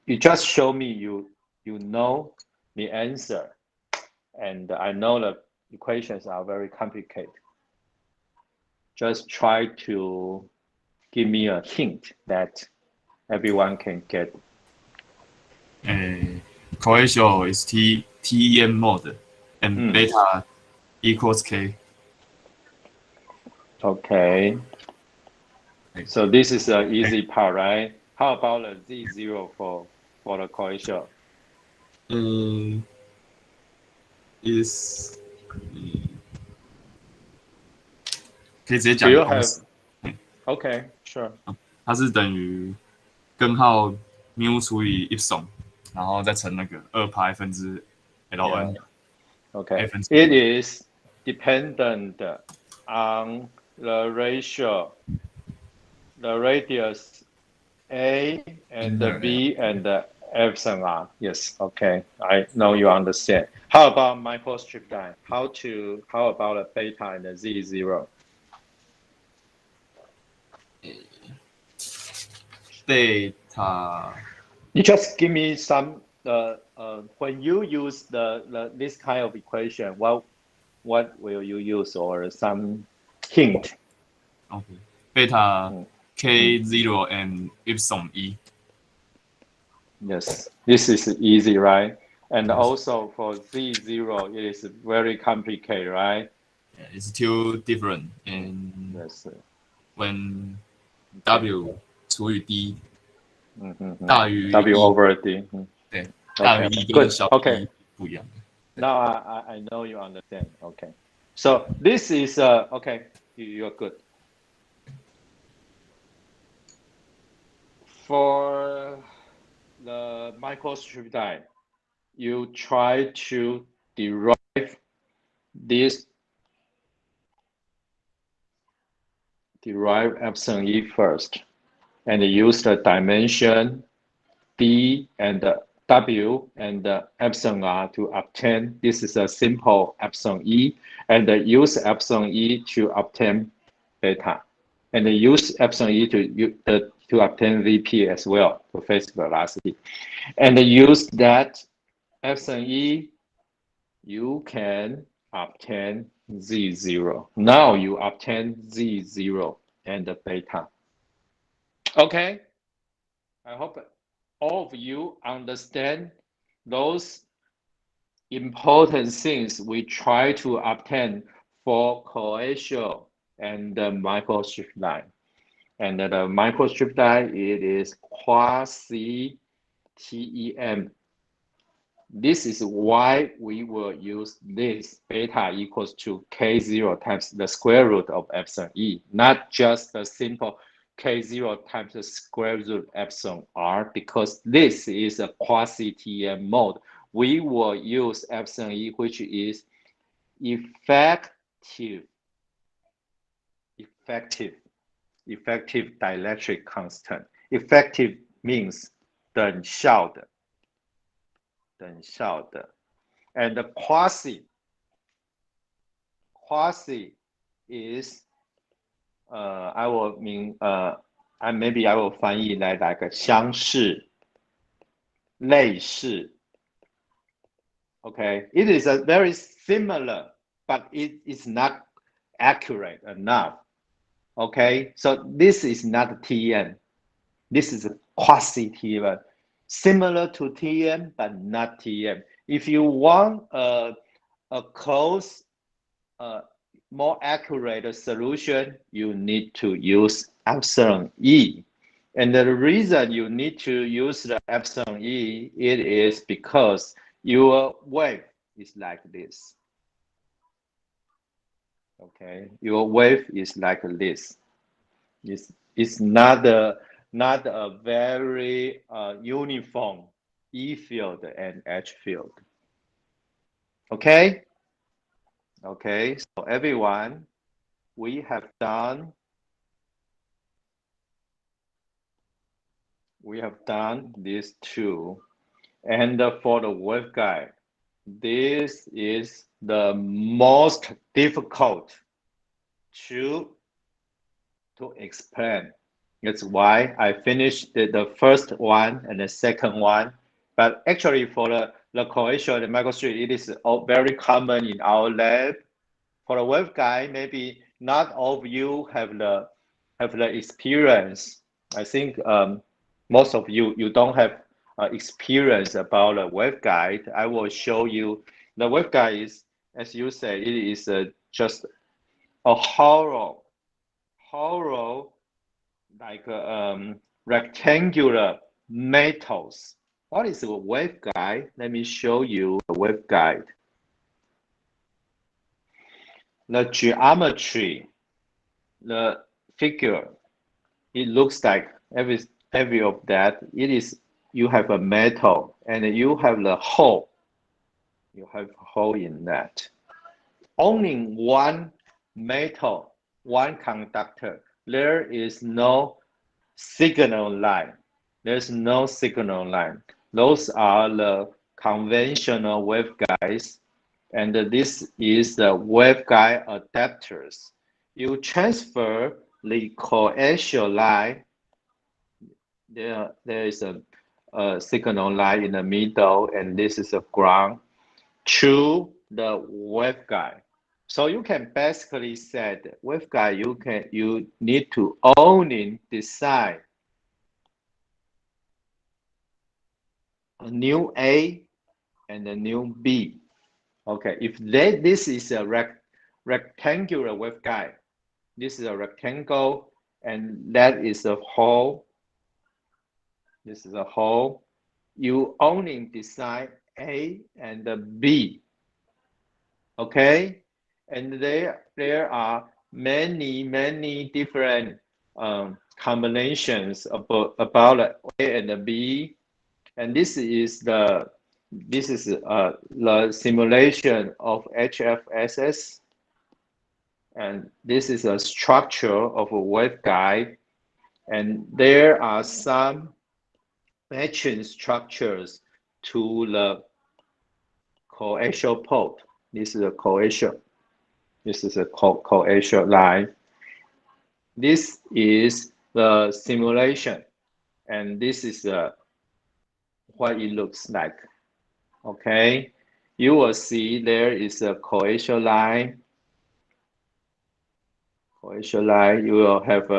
[SPEAKER 1] you just show me you know the answer, and I know the equations are very complicated. Just try to give me a hint that everyone can get.
[SPEAKER 2] Coaxial is TEM mode, and beta equals K.
[SPEAKER 1] Okay. So this is an easy part, right? How about the Z0 for the coaxial?
[SPEAKER 2] Is 可以直接讲个公式。
[SPEAKER 1] Okay, sure.
[SPEAKER 2] 它是等于根号 mu 除以 epsilon， 然后再乘那个2π分之 ln。Okay.
[SPEAKER 1] It is dependent on the ratio, the radius A and the B and the epsilon R. Yes. Okay. I know you understand. How about microstrip line? How about the beta and the Z0?
[SPEAKER 2] Beta.
[SPEAKER 1] You just give me some. When you use this kind of equation, what will you use, or some hint?
[SPEAKER 2] Okay. Beta K0 and epsilon E.
[SPEAKER 1] Yes, this is easy, right? And also for Z0, it is very complicated, right?
[SPEAKER 2] Yeah, it's still different. And
[SPEAKER 1] yes,
[SPEAKER 2] when W 除以 D 大于
[SPEAKER 1] W over D.
[SPEAKER 2] 对，大于 E 跟小于 E 不一样。
[SPEAKER 1] Now I know you understand. Okay, so this is okay. You're good. For the microstrip line, you try to derive epsilon E first, and use the dimension D and W and epsilon R to obtain. This is a simple epsilon E, and use epsilon E to obtain beta, and use epsilon E to obtain VP as well, to phase velocity, and use that epsilon E, you can obtain Z0. Now you obtain Z0 and beta. Okay, I hope all of you understand those important things we try to obtain for coaxial and the microstrip line. And the microstrip line, it is quasi-TEM. This is why we will use this beta equals to K0 times the square root of epsilon E, not just the simple K0 times the square root of epsilon R, because this is a quasi-TEM mode. We will use epsilon E, which is effective dielectric constant. Effective means 等效的。And the quasi is I will mean maybe I will 翻译来 like 相似类似 Okay, it is a very similar, but it is not accurate enough. Okay, so this is not TM. This is a quasi-TM. Similar to TM, but not TM. If you want a close, more accurate solution, you need to use epsilon E. And the reason you need to use the epsilon E, it is because your wave is like this. Okay, your wave is like this. It's not a very uniform E field and H field. Okay? Okay, so everyone, we have done these two. And for the waveguide, this is the most difficult to explain. That's why I finished the first one and the second one. But actually for the coaxial and microstrip, it is all very common in our lab. For the waveguide, maybe not all of you have the experience. I think most of you don't have experience about the waveguide. I will show you. The waveguide is, as you say, it is just a hollow like rectangular metals. What is a waveguide? Let me show you a waveguide. The geometry, the figure, it looks like every of that. It is, you have a metal and you have the hole. You have a hole in that. Only one metal, one conductor. There is no signal line. There's no signal line. Those are the conventional waveguides. And this is the waveguide adapters. You transfer the coaxial line. There is a signal line in the middle, and this is a ground to the waveguide. So you can basically say that waveguide you need to only design a new A and a new B. Okay, if this is a rectangular waveguide, this is a rectangle, and that is a hole. This is a hole. You only design A and the B. Okay, and there are many different combinations about A and the B, and this is the simulation of HFSS, and this is a structure of a waveguide, and there are some matching structures to the coaxial port. This is a coaxial. This is a coaxial line. This is the simulation, and this is what it looks like. Okay, you will see there is a coaxial line. Coaxial line, you will have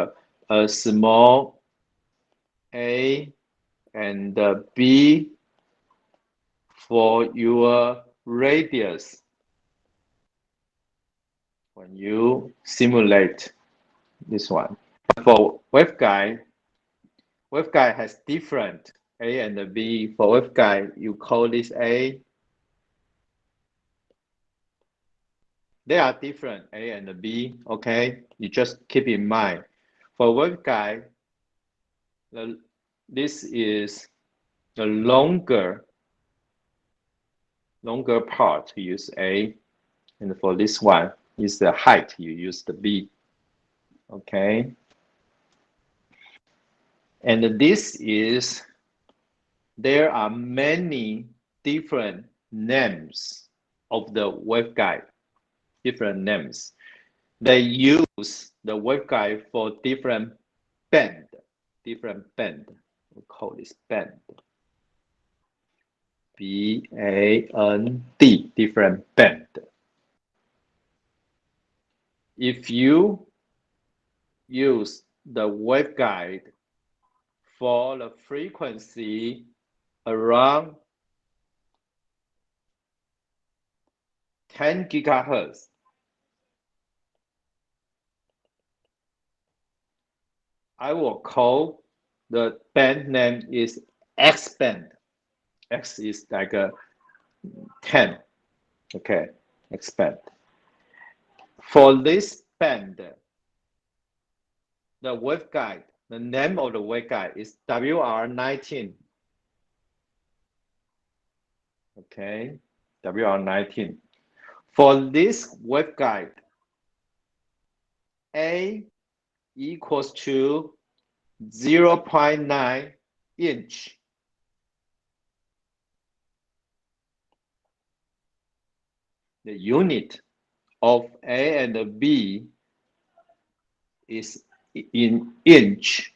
[SPEAKER 1] a small A and B for your radius when you simulate this one. For waveguide has different A and B. For waveguide, you call this A. They are different, A and B, okay? You just keep in mind. For waveguide, this is the longer part, you use A. And for this one, is the height, you use the B, okay? And this is, there are many different names of the waveguide. Different names. They use the waveguide for different band. We call this band. B-A-N-D, different band. If you use the waveguide for the frequency around 10 gigahertz, I will call the band name is X band. X is like a 10. Okay, X band. For this band, the waveguide, the name of the waveguide is WR19. Okay, WR19. For this waveguide, A equals to 0.9 inch. The unit of A and B is in inch.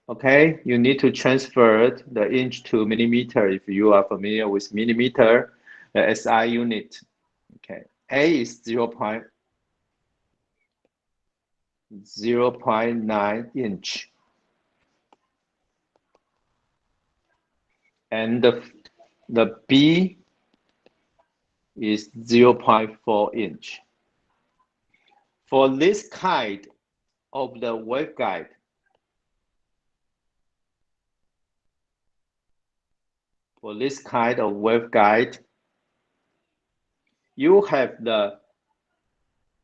[SPEAKER 1] Okay, you need to transfer the inch to millimeter if you are familiar with millimeter, the SI unit. Okay, A is 0.9 inch. And the B is 0.4 inch. For this kind of the waveguide, you have the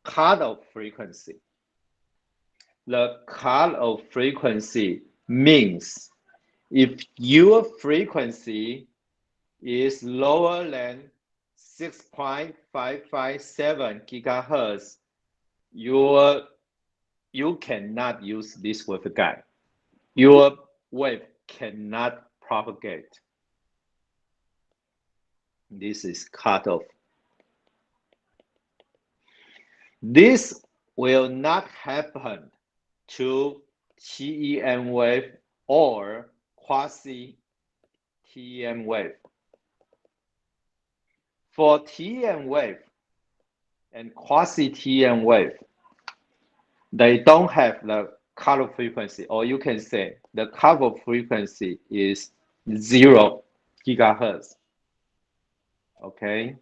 [SPEAKER 1] cutoff frequency. The cutoff frequency means if your frequency is lower than 6.557 gigahertz, you cannot use this waveguide. Your wave cannot propagate. This is cutoff. This will not happen to TEM wave or quasi-TEM wave. For TEM wave and quasi-TEM wave, they don't have the cutoff frequency, or you can say the cutoff frequency is 0 gigahertz. Okay,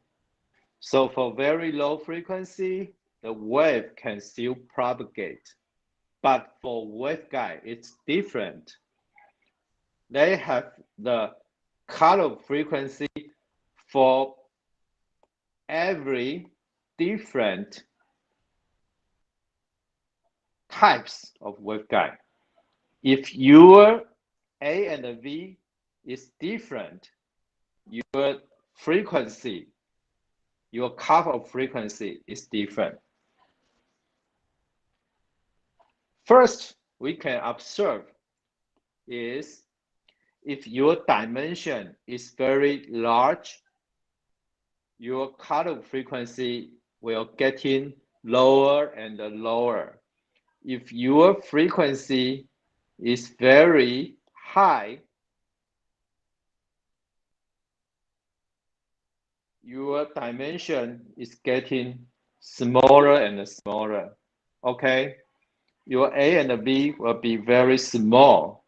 [SPEAKER 1] so for very low frequency, the wave can still propagate. But for waveguide, it's different. They have the cutoff frequency for every different types of waveguide. If your A and V is different, your frequency, your cutoff frequency is different. First, we can observe is if your dimension is very large, your cutoff frequency will getting lower and lower. If your frequency is very high, your dimension is getting smaller and smaller. Okay, your A and B will be very small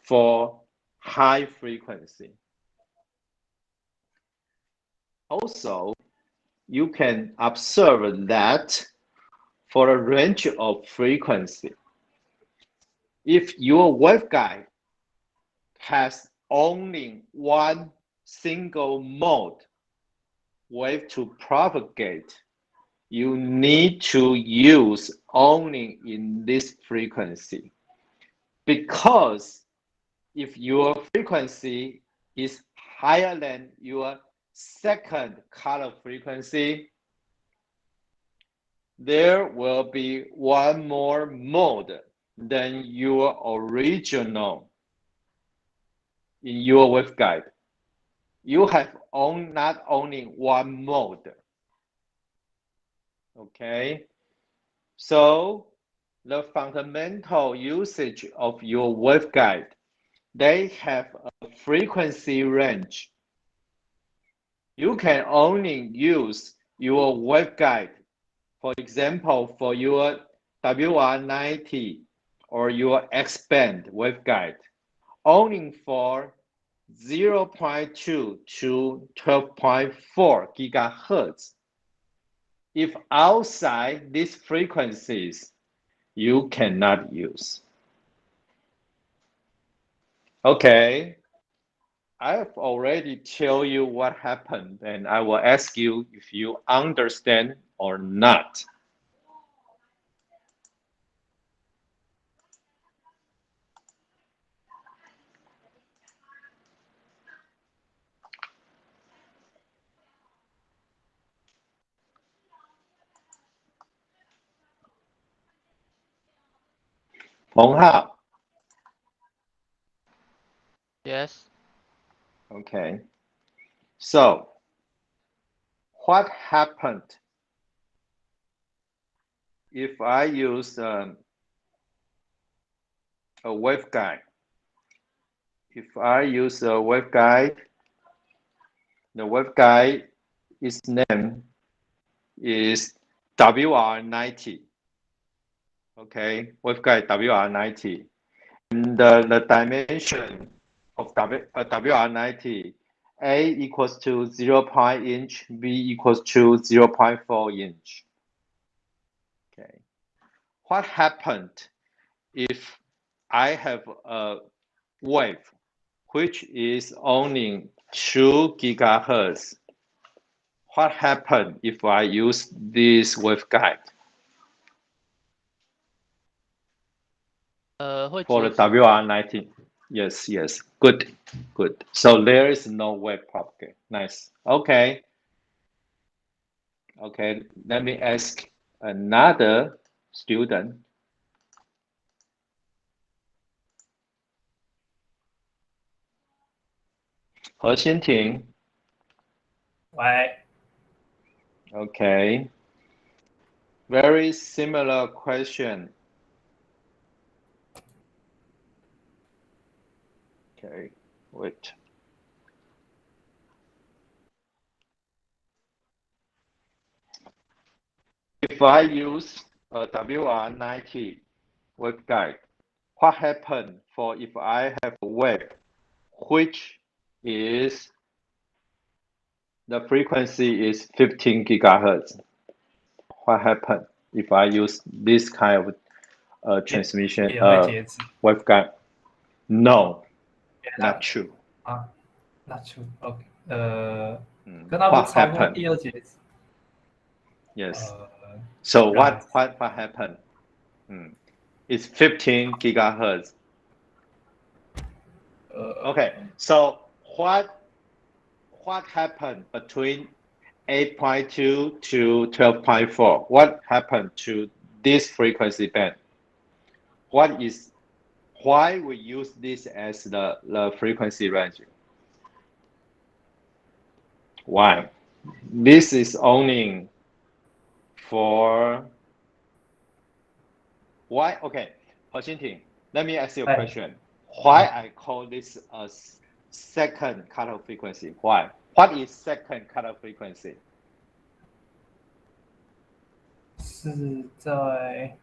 [SPEAKER 1] for high frequency. Also, you can observe that for a range of frequency, if your waveguide has only one single mode wave to propagate, you need to use only in this frequency. Because if your frequency is higher than your second cutoff frequency, there will be one more mode than your original in your waveguide. You have not only one mode. Okay, so the fundamental usage of your waveguide, they have a frequency range. You can only use your waveguide, for example, for your WR90 or your X-band waveguide, only for 0.2 to 12.4 gigahertz. If outside these frequencies, you cannot use. Okay, I've already told you what happened, and I will ask you if you understand or not. 彭浩.
[SPEAKER 9] Yes.
[SPEAKER 1] Okay. So, what happened if I use a waveguide? If I use a waveguide, the waveguide, its name is WR90. Okay, waveguide WR90. And the dimension of WR90, A equals to 0.0 inch, B equals to 0.4 inch. Okay. What happened if I have a wave which is only 2 gigahertz? What happened if I use this waveguide
[SPEAKER 9] 会
[SPEAKER 1] for the
[SPEAKER 9] 阻止
[SPEAKER 1] WR90? Yes, yes, good, good. So there is no wave propagate. Nice. Okay. Okay, let me ask another student. He Xinting.
[SPEAKER 10] Why?
[SPEAKER 1] Okay. Very similar question. Okay, wait. If I use a WR90 waveguide, what happens for if I have a wave which is the frequency is 15 gigahertz? What happens if I use this kind of transmission
[SPEAKER 10] 也会截止
[SPEAKER 1] waveguide? No, not true.
[SPEAKER 10] 啊，那就 OK。跟它不
[SPEAKER 1] What
[SPEAKER 10] 超过
[SPEAKER 1] happened?
[SPEAKER 10] 第二节制。
[SPEAKER 1] Yes. So
[SPEAKER 10] 让
[SPEAKER 1] what happened? It's 15 gigahertz. Okay. So what happened between 8.2 to 12.4? What happened to this frequency band? Why we use this as the frequency range? Why? This is only for why? Okay, He Xinting, let me ask you a question. Why I call this a second cutoff frequency? Why? What is second cutoff frequency?
[SPEAKER 10] 是在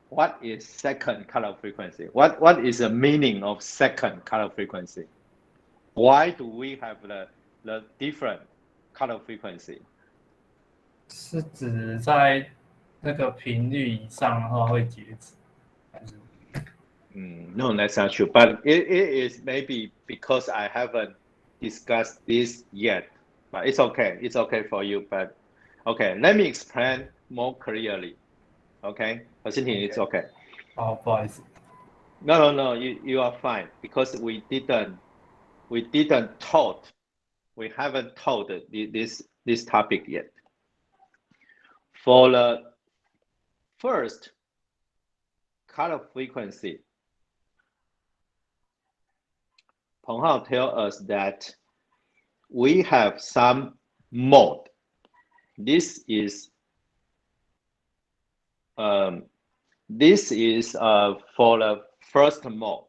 [SPEAKER 1] What is second cutoff frequency? What is the meaning of second cutoff frequency? Why do we have the different cutoff frequency?
[SPEAKER 10] 是指在那个频率以上的话会截止，还是
[SPEAKER 1] No, that's not true. But it is maybe because I haven't discussed this yet. But it's okay. It's okay for you. But okay, let me explain more clearly. Okay, He Xinting, it's okay.
[SPEAKER 10] 哦，不好意思。
[SPEAKER 1] No, you are fine because we haven't taught this topic yet. For the first cutoff frequency, Peng Hao tell us that we have some mode. This is for the first mode.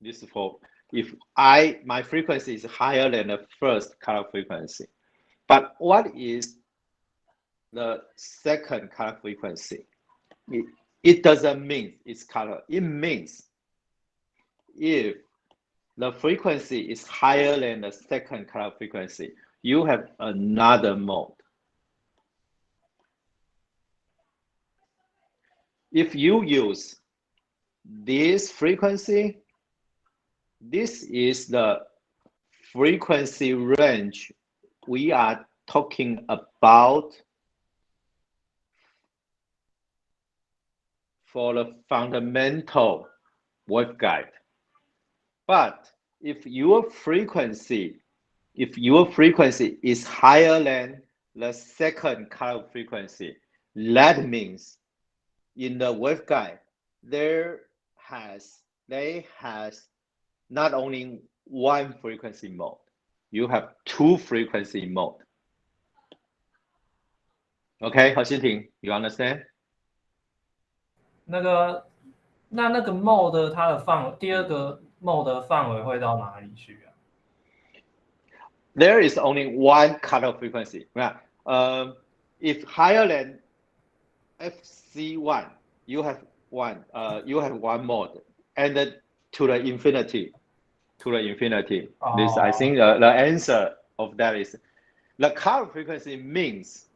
[SPEAKER 1] This is for if my frequency is higher than the first cutoff frequency. But what is the second cutoff frequency? It doesn't mean it's cutoff. It means if the frequency is higher than the second cutoff frequency, you have another mode. If you use this frequency, this is the frequency range we are talking about for the fundamental waveguide. But if your frequency is higher than the second cutoff frequency, that means in the waveguide, they has not only one frequency mode, you have two frequency mode. Okay, 何心婷 you understand?
[SPEAKER 10] 那个mode 它的第二个 mode 的范围会到哪里去啊？
[SPEAKER 1] There is only one cutoff frequency. If higher than FC1, you have one mode, and to the infinity.
[SPEAKER 10] Oh.
[SPEAKER 1] This, I think, the answer of that is the cutoff frequency means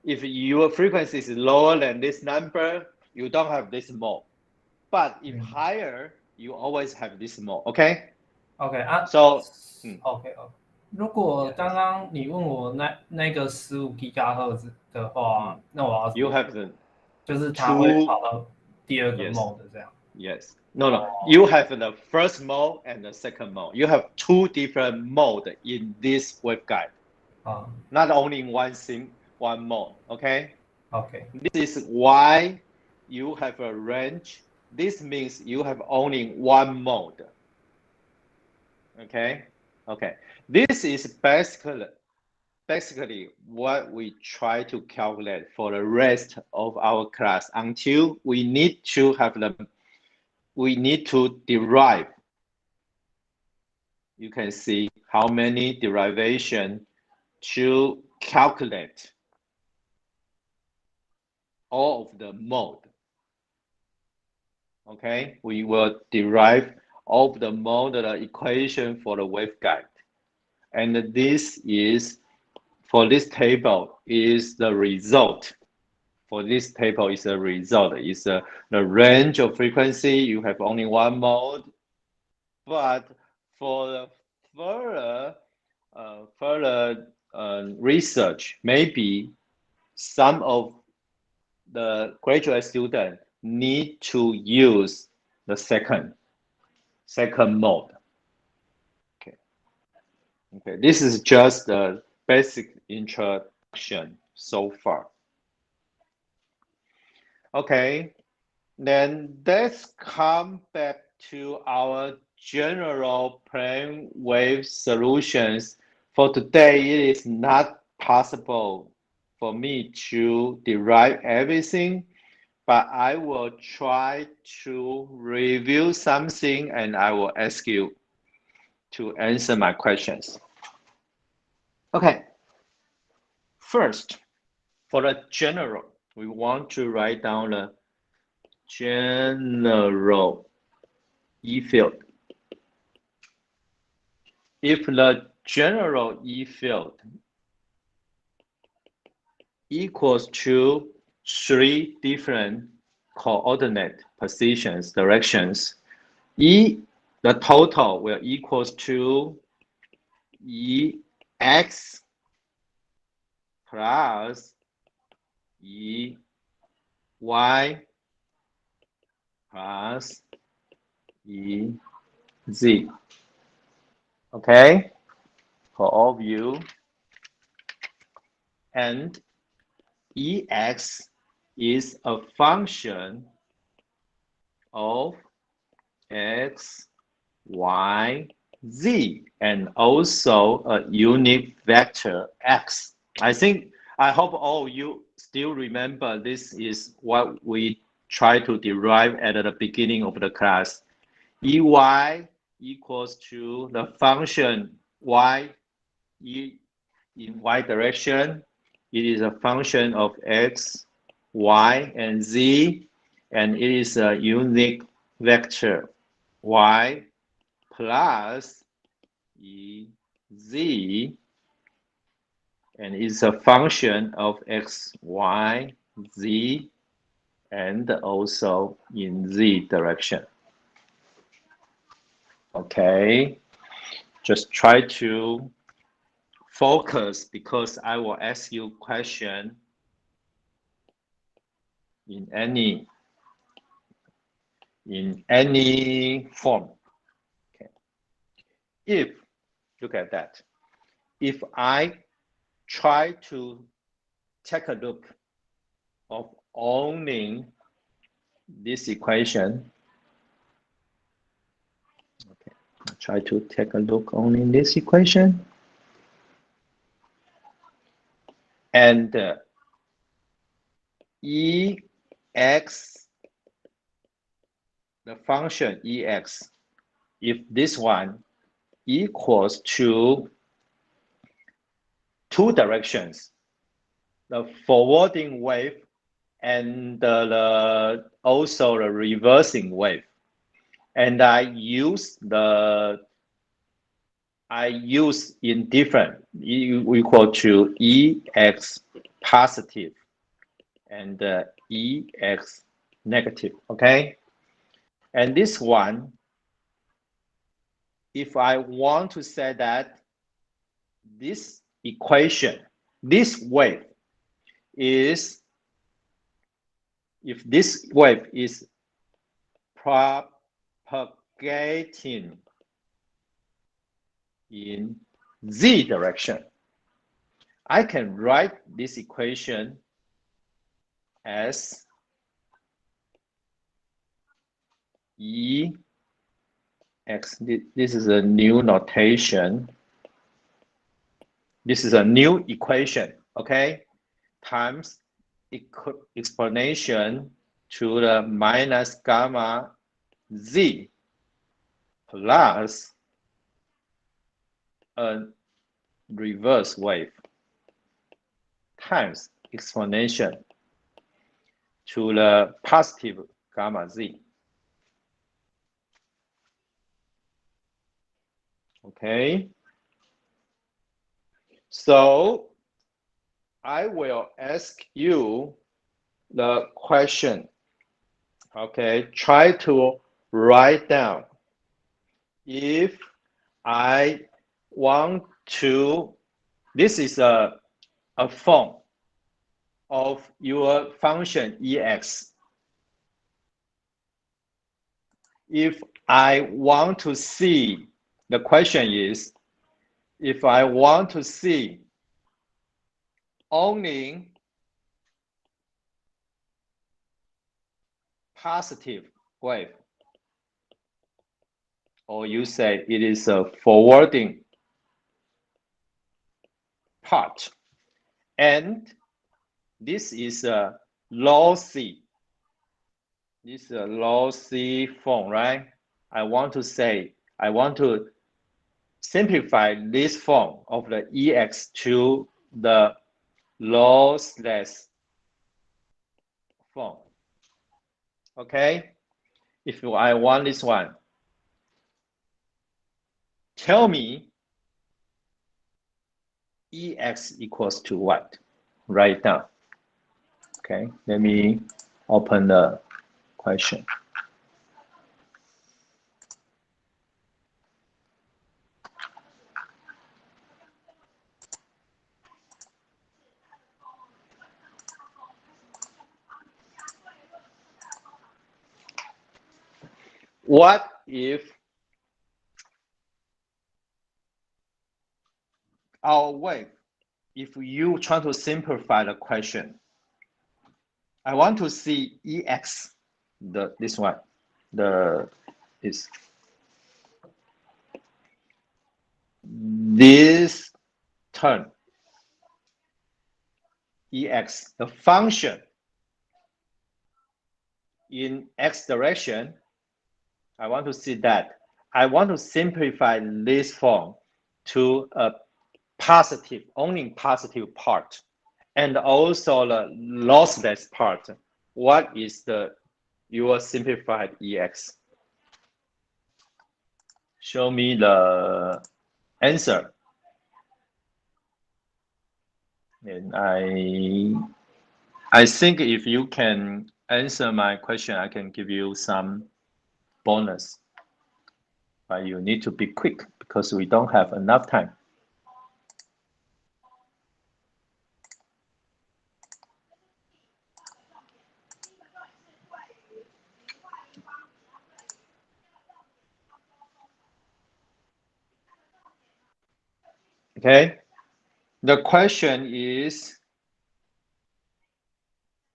[SPEAKER 1] if your frequency is lower than this number, you don't have this mode. But if higher, you always have this mode. Okay?
[SPEAKER 10] OK 啊
[SPEAKER 1] So
[SPEAKER 10] OK。如果刚刚你问我那个15 GHz 的话，那我要
[SPEAKER 1] you have the
[SPEAKER 10] 就是它会跑到第二个
[SPEAKER 1] yes.
[SPEAKER 10] mode 这样。
[SPEAKER 1] Yes. No. You have the first mode and the second mode. You have two different modes in this waveguide. Not only one mode. Okay?
[SPEAKER 10] OK.
[SPEAKER 1] This is why you have a range. This means you have only one mode. Okay? Okay. This is basically what we try to calculate for the rest of our class until we need to derive. You can see how many derivation to calculate all of the mode. Okay, we will derive all of the mode the equation for the waveguide. And this is, for this table, is the result. For this table is the result. It's the range of frequency. You have only one mode. But for the further research, maybe some of the graduate students need to use the second mode. Okay, this is just the basic introduction so far. Okay, then let's come back to our general plane wave solutions. For today, it is not possible for me to derive everything, but I will try to review something and I will ask you to answer my questions. Okay, first, for the general, we want to write down the general E field. If the general E field equals to 3 different coordinate positions, directions, the total will equals to EX plus EY plus EZ. Okay, for all of you. And EX is a function of X, Y, Z, and also a unit vector X. I hope all of you still remember this is what we try to derive at the beginning of the class. EY equals to the function Y in Y direction. It is a function of X, Y, and Z, and it is a unit vector Y plus EZ, and it's a function of X, Y, Z, and also in Z direction. Okay, just try to focus because I will ask you question in any form. Okay. Look at that. If I try to take a look of only this equation. Okay, I'll try to take a look only in this equation. And Ex, the function Ex, if this one equals to two directions, the forwarding wave and also the reversing wave. And I use indifferent equal to Ex positive and Ex negative, okay? And this one, if I want to say that this equation, this wave is, if this wave is propagating in z direction, I can write this equation as Ex, this is a new notation. This is a new equation, okay? Times explanation to the minus gamma z plus a reverse wave times explanation to the positive gamma z. Okay. So I will ask you the question. Okay, try to write down. If I want to, this is a form of your function Ex. If I want to see, the question is, if I want to see only positive wave, or you say it is a forwarding part, and this is a lossy, this is a lossy form, right? I want to simplify this form of the Ex to the lossless form. Okay, if I want this one, tell me Ex equals to what? Write down. Okay, let me open the question. What if our wave, if you try to simplify the question, I want to see Ex, this one, this term, Ex, the function in X direction, I want to see that. I want to simplify this form to a positive, only positive part, and also the lossless part. What is your simplified Ex? Show me the answer. And I think if you can answer my question, I can give you some bonus. But you need to be quick because we don't have enough time. Okay, the question is,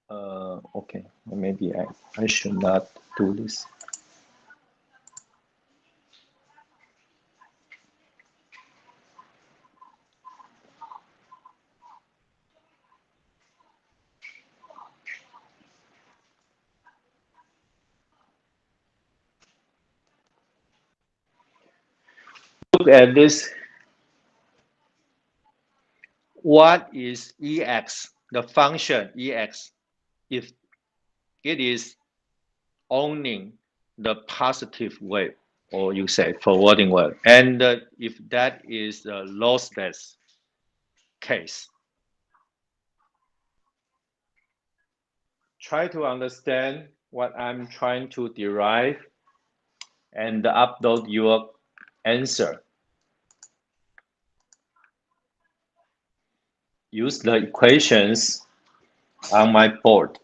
[SPEAKER 1] Okay, maybe I should not do this. Look at this. What is EX? The function EX, if it is owning the positive wave, or you say forwarding wave, and if that is a lossless case. Try to understand what I'm trying to derive and upload your answer. Use the equations on my board.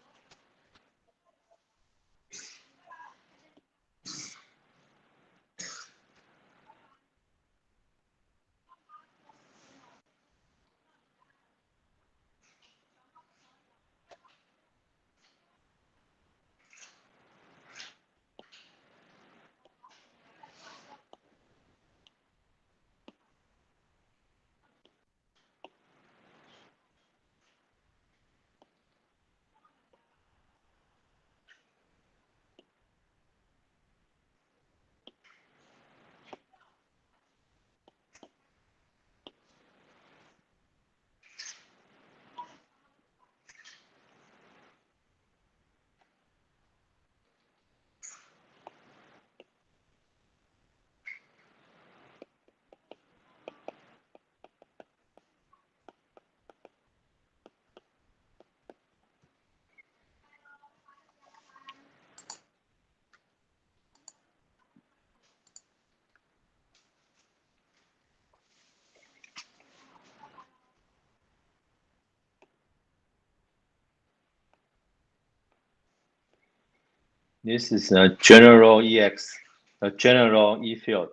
[SPEAKER 1] This is a general EX, a general E field.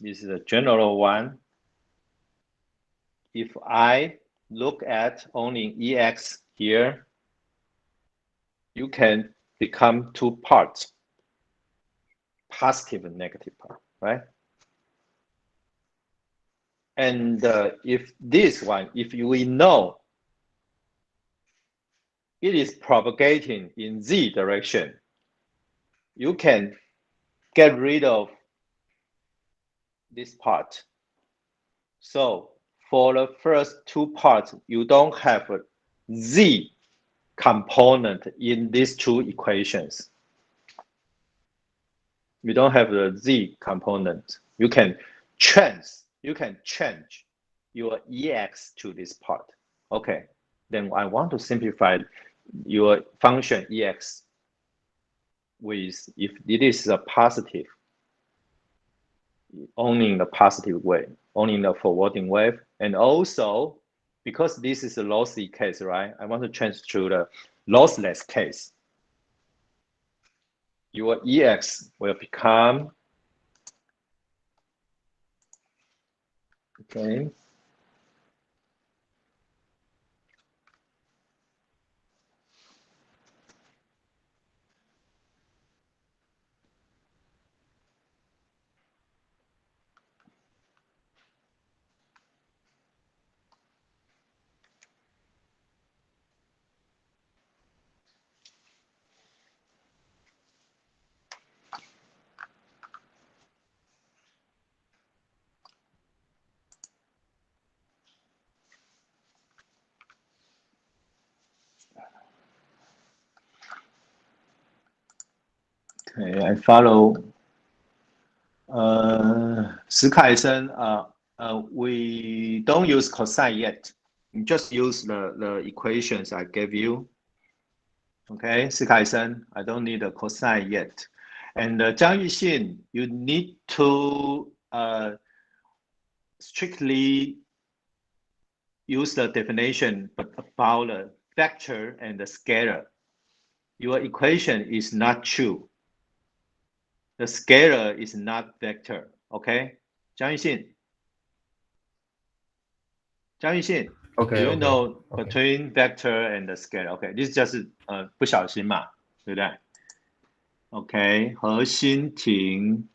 [SPEAKER 1] This is a general one. If I look at only EX here, you can become two parts, positive and negative part, right? And if this one, if we know it is propagating in Z direction, you can get rid of this part. So for the first two parts, you don't have a Z component in these two equations. You don't have the Z component. You can change your EX to this part. Okay, then I want to simplify your function EX with, if it is a positive, owning the positive wave, owning the forwarding wave, and also because this is a lossy case, right? I want to change to the lossless case. Your EX will become, okay, okay, I follow. Skyson, we don't use cosine yet. We just use the equations I gave you. Okay, Skyson, I don't need a cosine yet. And Zhang Yuxin, you need to strictly use the definition about the vector and the scalar. Your equation is not true. The scalar is not vector. Okay, Zhang Yuxin.
[SPEAKER 6] OK
[SPEAKER 1] Do you
[SPEAKER 6] OK
[SPEAKER 1] know
[SPEAKER 6] OK，
[SPEAKER 1] between vector and the scalar? Okay, this just 不小心嘛，对不对 ？OK， 核心停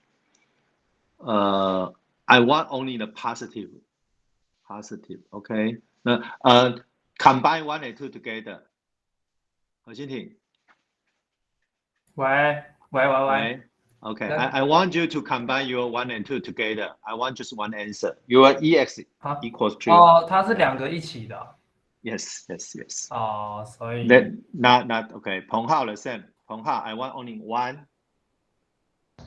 [SPEAKER 1] I want only the positive. OK， 那combine 1 and 2 together. 核心停。
[SPEAKER 10] 喂，
[SPEAKER 1] Okay,
[SPEAKER 10] 那
[SPEAKER 1] I want you to combine your 1 and 2 together. I want just one answer. Your EX
[SPEAKER 10] 啊
[SPEAKER 1] equals to
[SPEAKER 10] 哦，它是2个一起的。
[SPEAKER 1] yes.
[SPEAKER 10] 哦，所以
[SPEAKER 1] That not okay. 彭浩的 same. 彭浩 I want only one.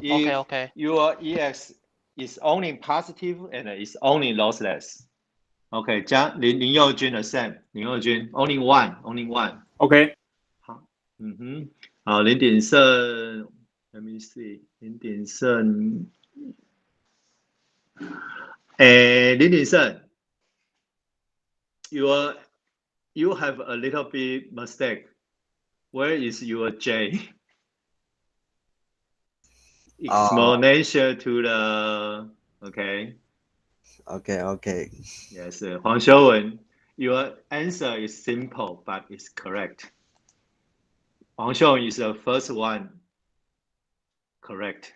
[SPEAKER 1] If
[SPEAKER 9] OK
[SPEAKER 1] your EX is only positive and is only lossless. Okay, 江林佑君的 same. 林佑君 only one.
[SPEAKER 2] OK，
[SPEAKER 1] 好，好，林鼎盛 ，Let me see， 林鼎盛，林鼎盛 ，you have a little bit mistake. Where is your J? Explanation to the okay.
[SPEAKER 7] OK，
[SPEAKER 1] Yes, 黄修文 your answer is simple but it's correct. 黄修文 is the first one correct.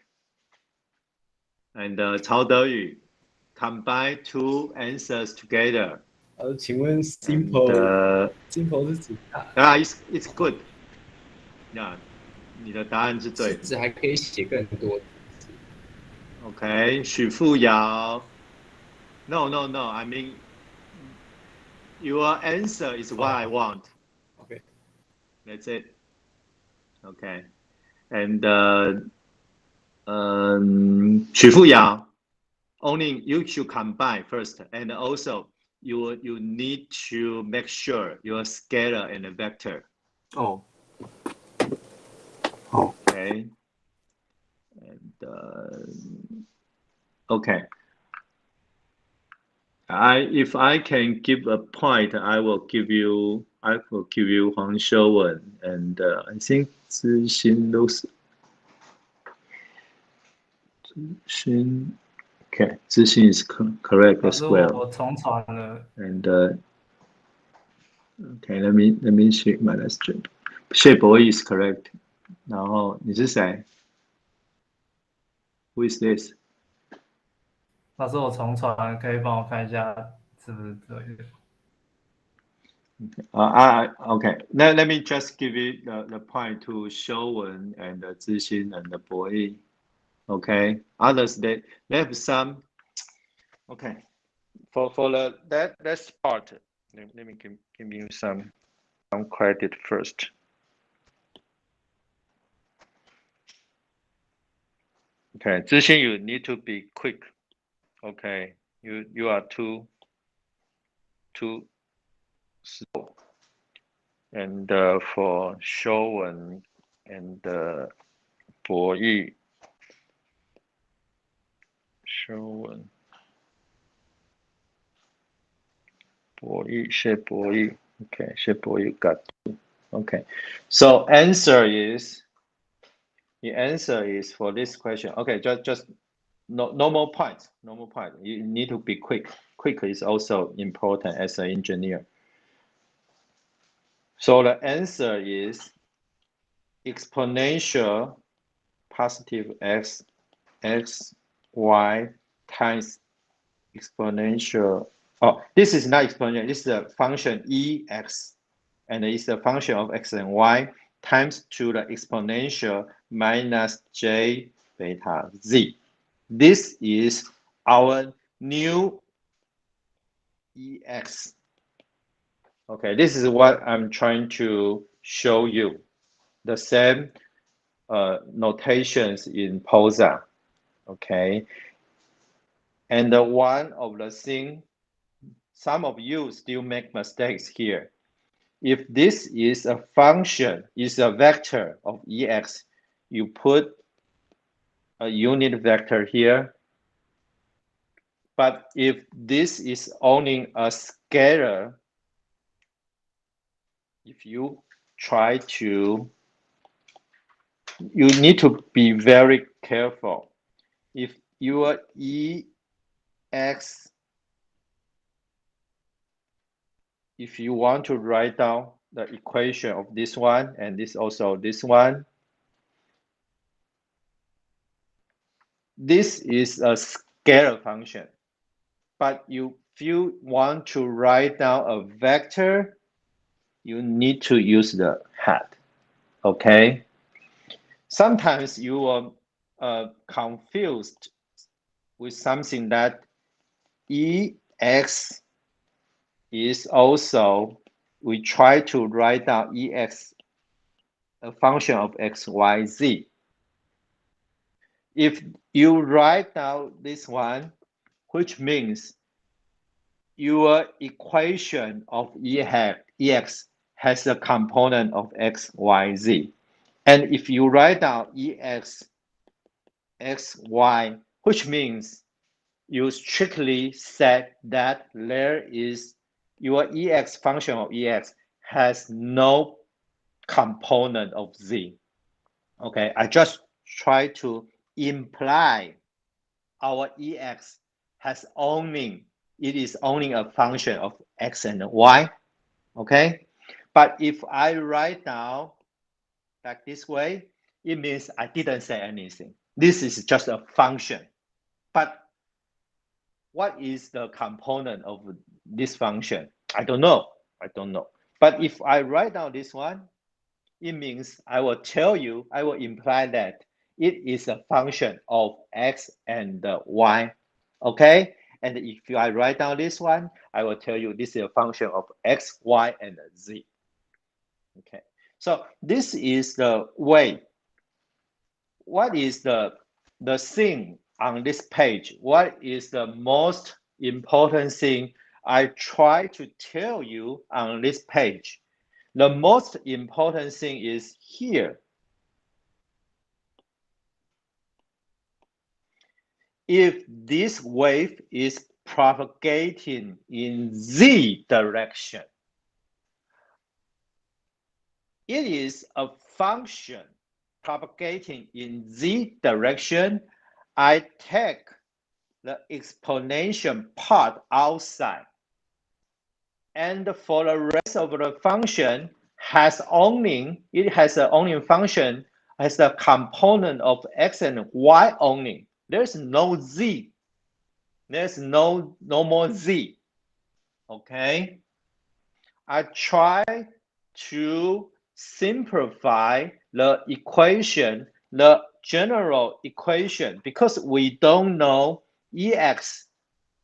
[SPEAKER 1] And 曹德宇 combine two answers together.
[SPEAKER 6] 请问
[SPEAKER 1] And,
[SPEAKER 6] simple 是指
[SPEAKER 1] it's good. Yeah, 你的答案是对的。
[SPEAKER 6] 是指还可以写更多。
[SPEAKER 1] Okay, 许富瑶 No. I mean, your answer is what I want.
[SPEAKER 6] OK，
[SPEAKER 1] That's it. Okay. And 许富瑶 only you should combine first, and also you need to make sure your scalar and the vector.
[SPEAKER 3] 哦，好，
[SPEAKER 1] Okay. And okay. If I can give a point, I will give you Huang Shouwen, and I think Zixin looks. Okay, Zixin is correct
[SPEAKER 10] 可
[SPEAKER 1] as
[SPEAKER 10] 是
[SPEAKER 1] well.
[SPEAKER 10] 我重传了。
[SPEAKER 1] And okay, let me check my last check. 谢博义 is correct. 然后你是谁 ？Who is this?
[SPEAKER 10] 老师，我重传，可以帮我看一下是不是对的？
[SPEAKER 1] Okay. Let me just give you the point to Shouwen and Zixin and Boyi. Okay. Others they have some. Okay. For that part, let me give you some credit first. Okay. Zixin, you need to be quick. Okay. You are too slow. And for Shouwen and Boyi, Shouwen, Boyi, 谢博义 Okay, 谢博义 got two. Okay. So the answer is for this question. Okay, just no more points. No more point. You need to be quick. Quick is also important as an engineer. So the answer is exponential positive x y times exponential. Oh, this is not exponential. This is a function ex, and it's a function of x and y times to the exponential minus j beta z. This is our new ex. Okay, this is what I'm trying to show you. The same notations in POSA. Okay, and one of the things, some of you still make mistakes here. If this is a function, is a vector of ex, you put a unit vector here. But if this is only a scalar, if you try to, you need to be very careful. If your ex if you want to write down the equation of this one and this also this one, this is a scalar function. But if you want to write down a vector, you need to use the hat. Okay? Sometimes you are confused with something that EX is also, we try to write down EX, a function of X, Y, Z. If you write down this one, which means your equation of EX has a component of X, Y, Z. And if you write down EX, X, Y, which means you strictly said that there is your EX function of EX has no component of Z. Okay, I just try to imply our EX has only, it is only a function of X and Y. Okay, but if I write down like this way, it means I didn't say anything. This is just a function. But what is the component of this function? I don't know. I don't know. But if I write down this one, it means I will tell you, I will imply that it is a function of X and Y. Okay? And if I write down this one, I will tell you this is a function of X, Y, and Z. Okay. So this is the way. What is the thing on this page? What is the most important thing I try to tell you on this page? The most important thing is here. If this wave is propagating in Z direction, it is a function propagating in Z direction. I take the exponential part outside. And for the rest of the function, it has a only function, has a component of X and Y only. There's no Z. There's no more Z. Okay? I try to simplify the equation, the general equation, because we don't know EX.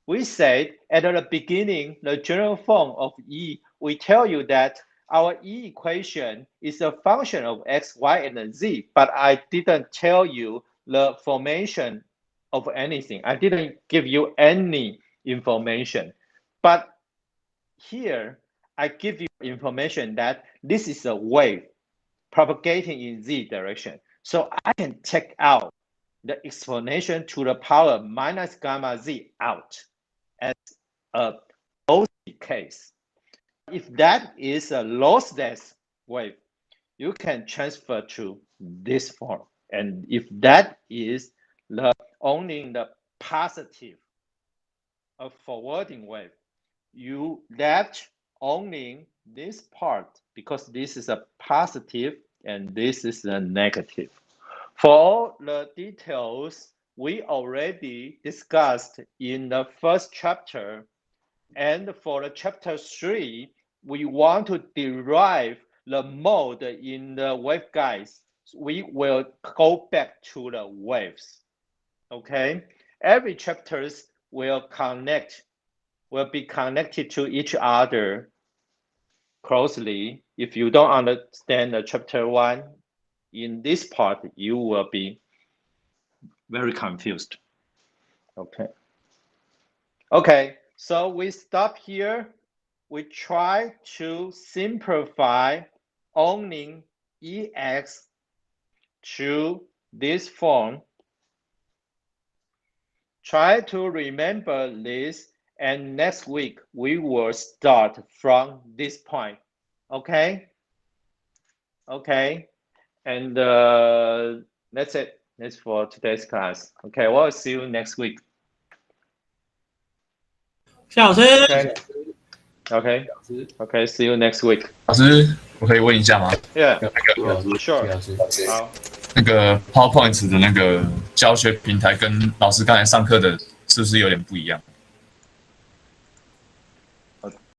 [SPEAKER 1] We said at the beginning, the general form of E, we tell you that our E equation is a function of X, Y, and Z, but I didn't tell you the formation of anything. I didn't give you any information. But here, I give you information that this is a wave propagating in Z direction. So I can take out the explanation to the power minus gamma Z out as a lossy case. If that is a lossless wave, you can transfer to this form. And if that is only the positive of forwarding wave, you left only this part because this is a positive and this is a negative. For all the details we already discussed in the first chapter, and for the chapter 3, we want to derive the mode in the waveguides. We will go back to the waves. Okay? Every chapters will be connected to each other closely. If you don't understand the chapter 1, in this part, you will be very confused. Okay. Okay, so we stop here. We try to simplify owning EX to this form. Try to remember this, and next week we will start from this point. Okay? Okay, and that's it. That's for today's class. Okay, we'll see you next week.
[SPEAKER 10] 夏老师，Okay.
[SPEAKER 1] Okay. Okay. See you next week.
[SPEAKER 2] 老师，我可以问一下吗？
[SPEAKER 1] Yeah.
[SPEAKER 2] 那个
[SPEAKER 1] Sure.
[SPEAKER 6] 老师，
[SPEAKER 1] 好。
[SPEAKER 2] 那个 PowerPoint 的那个教学平台跟老师刚才上课的是不是有点不一样？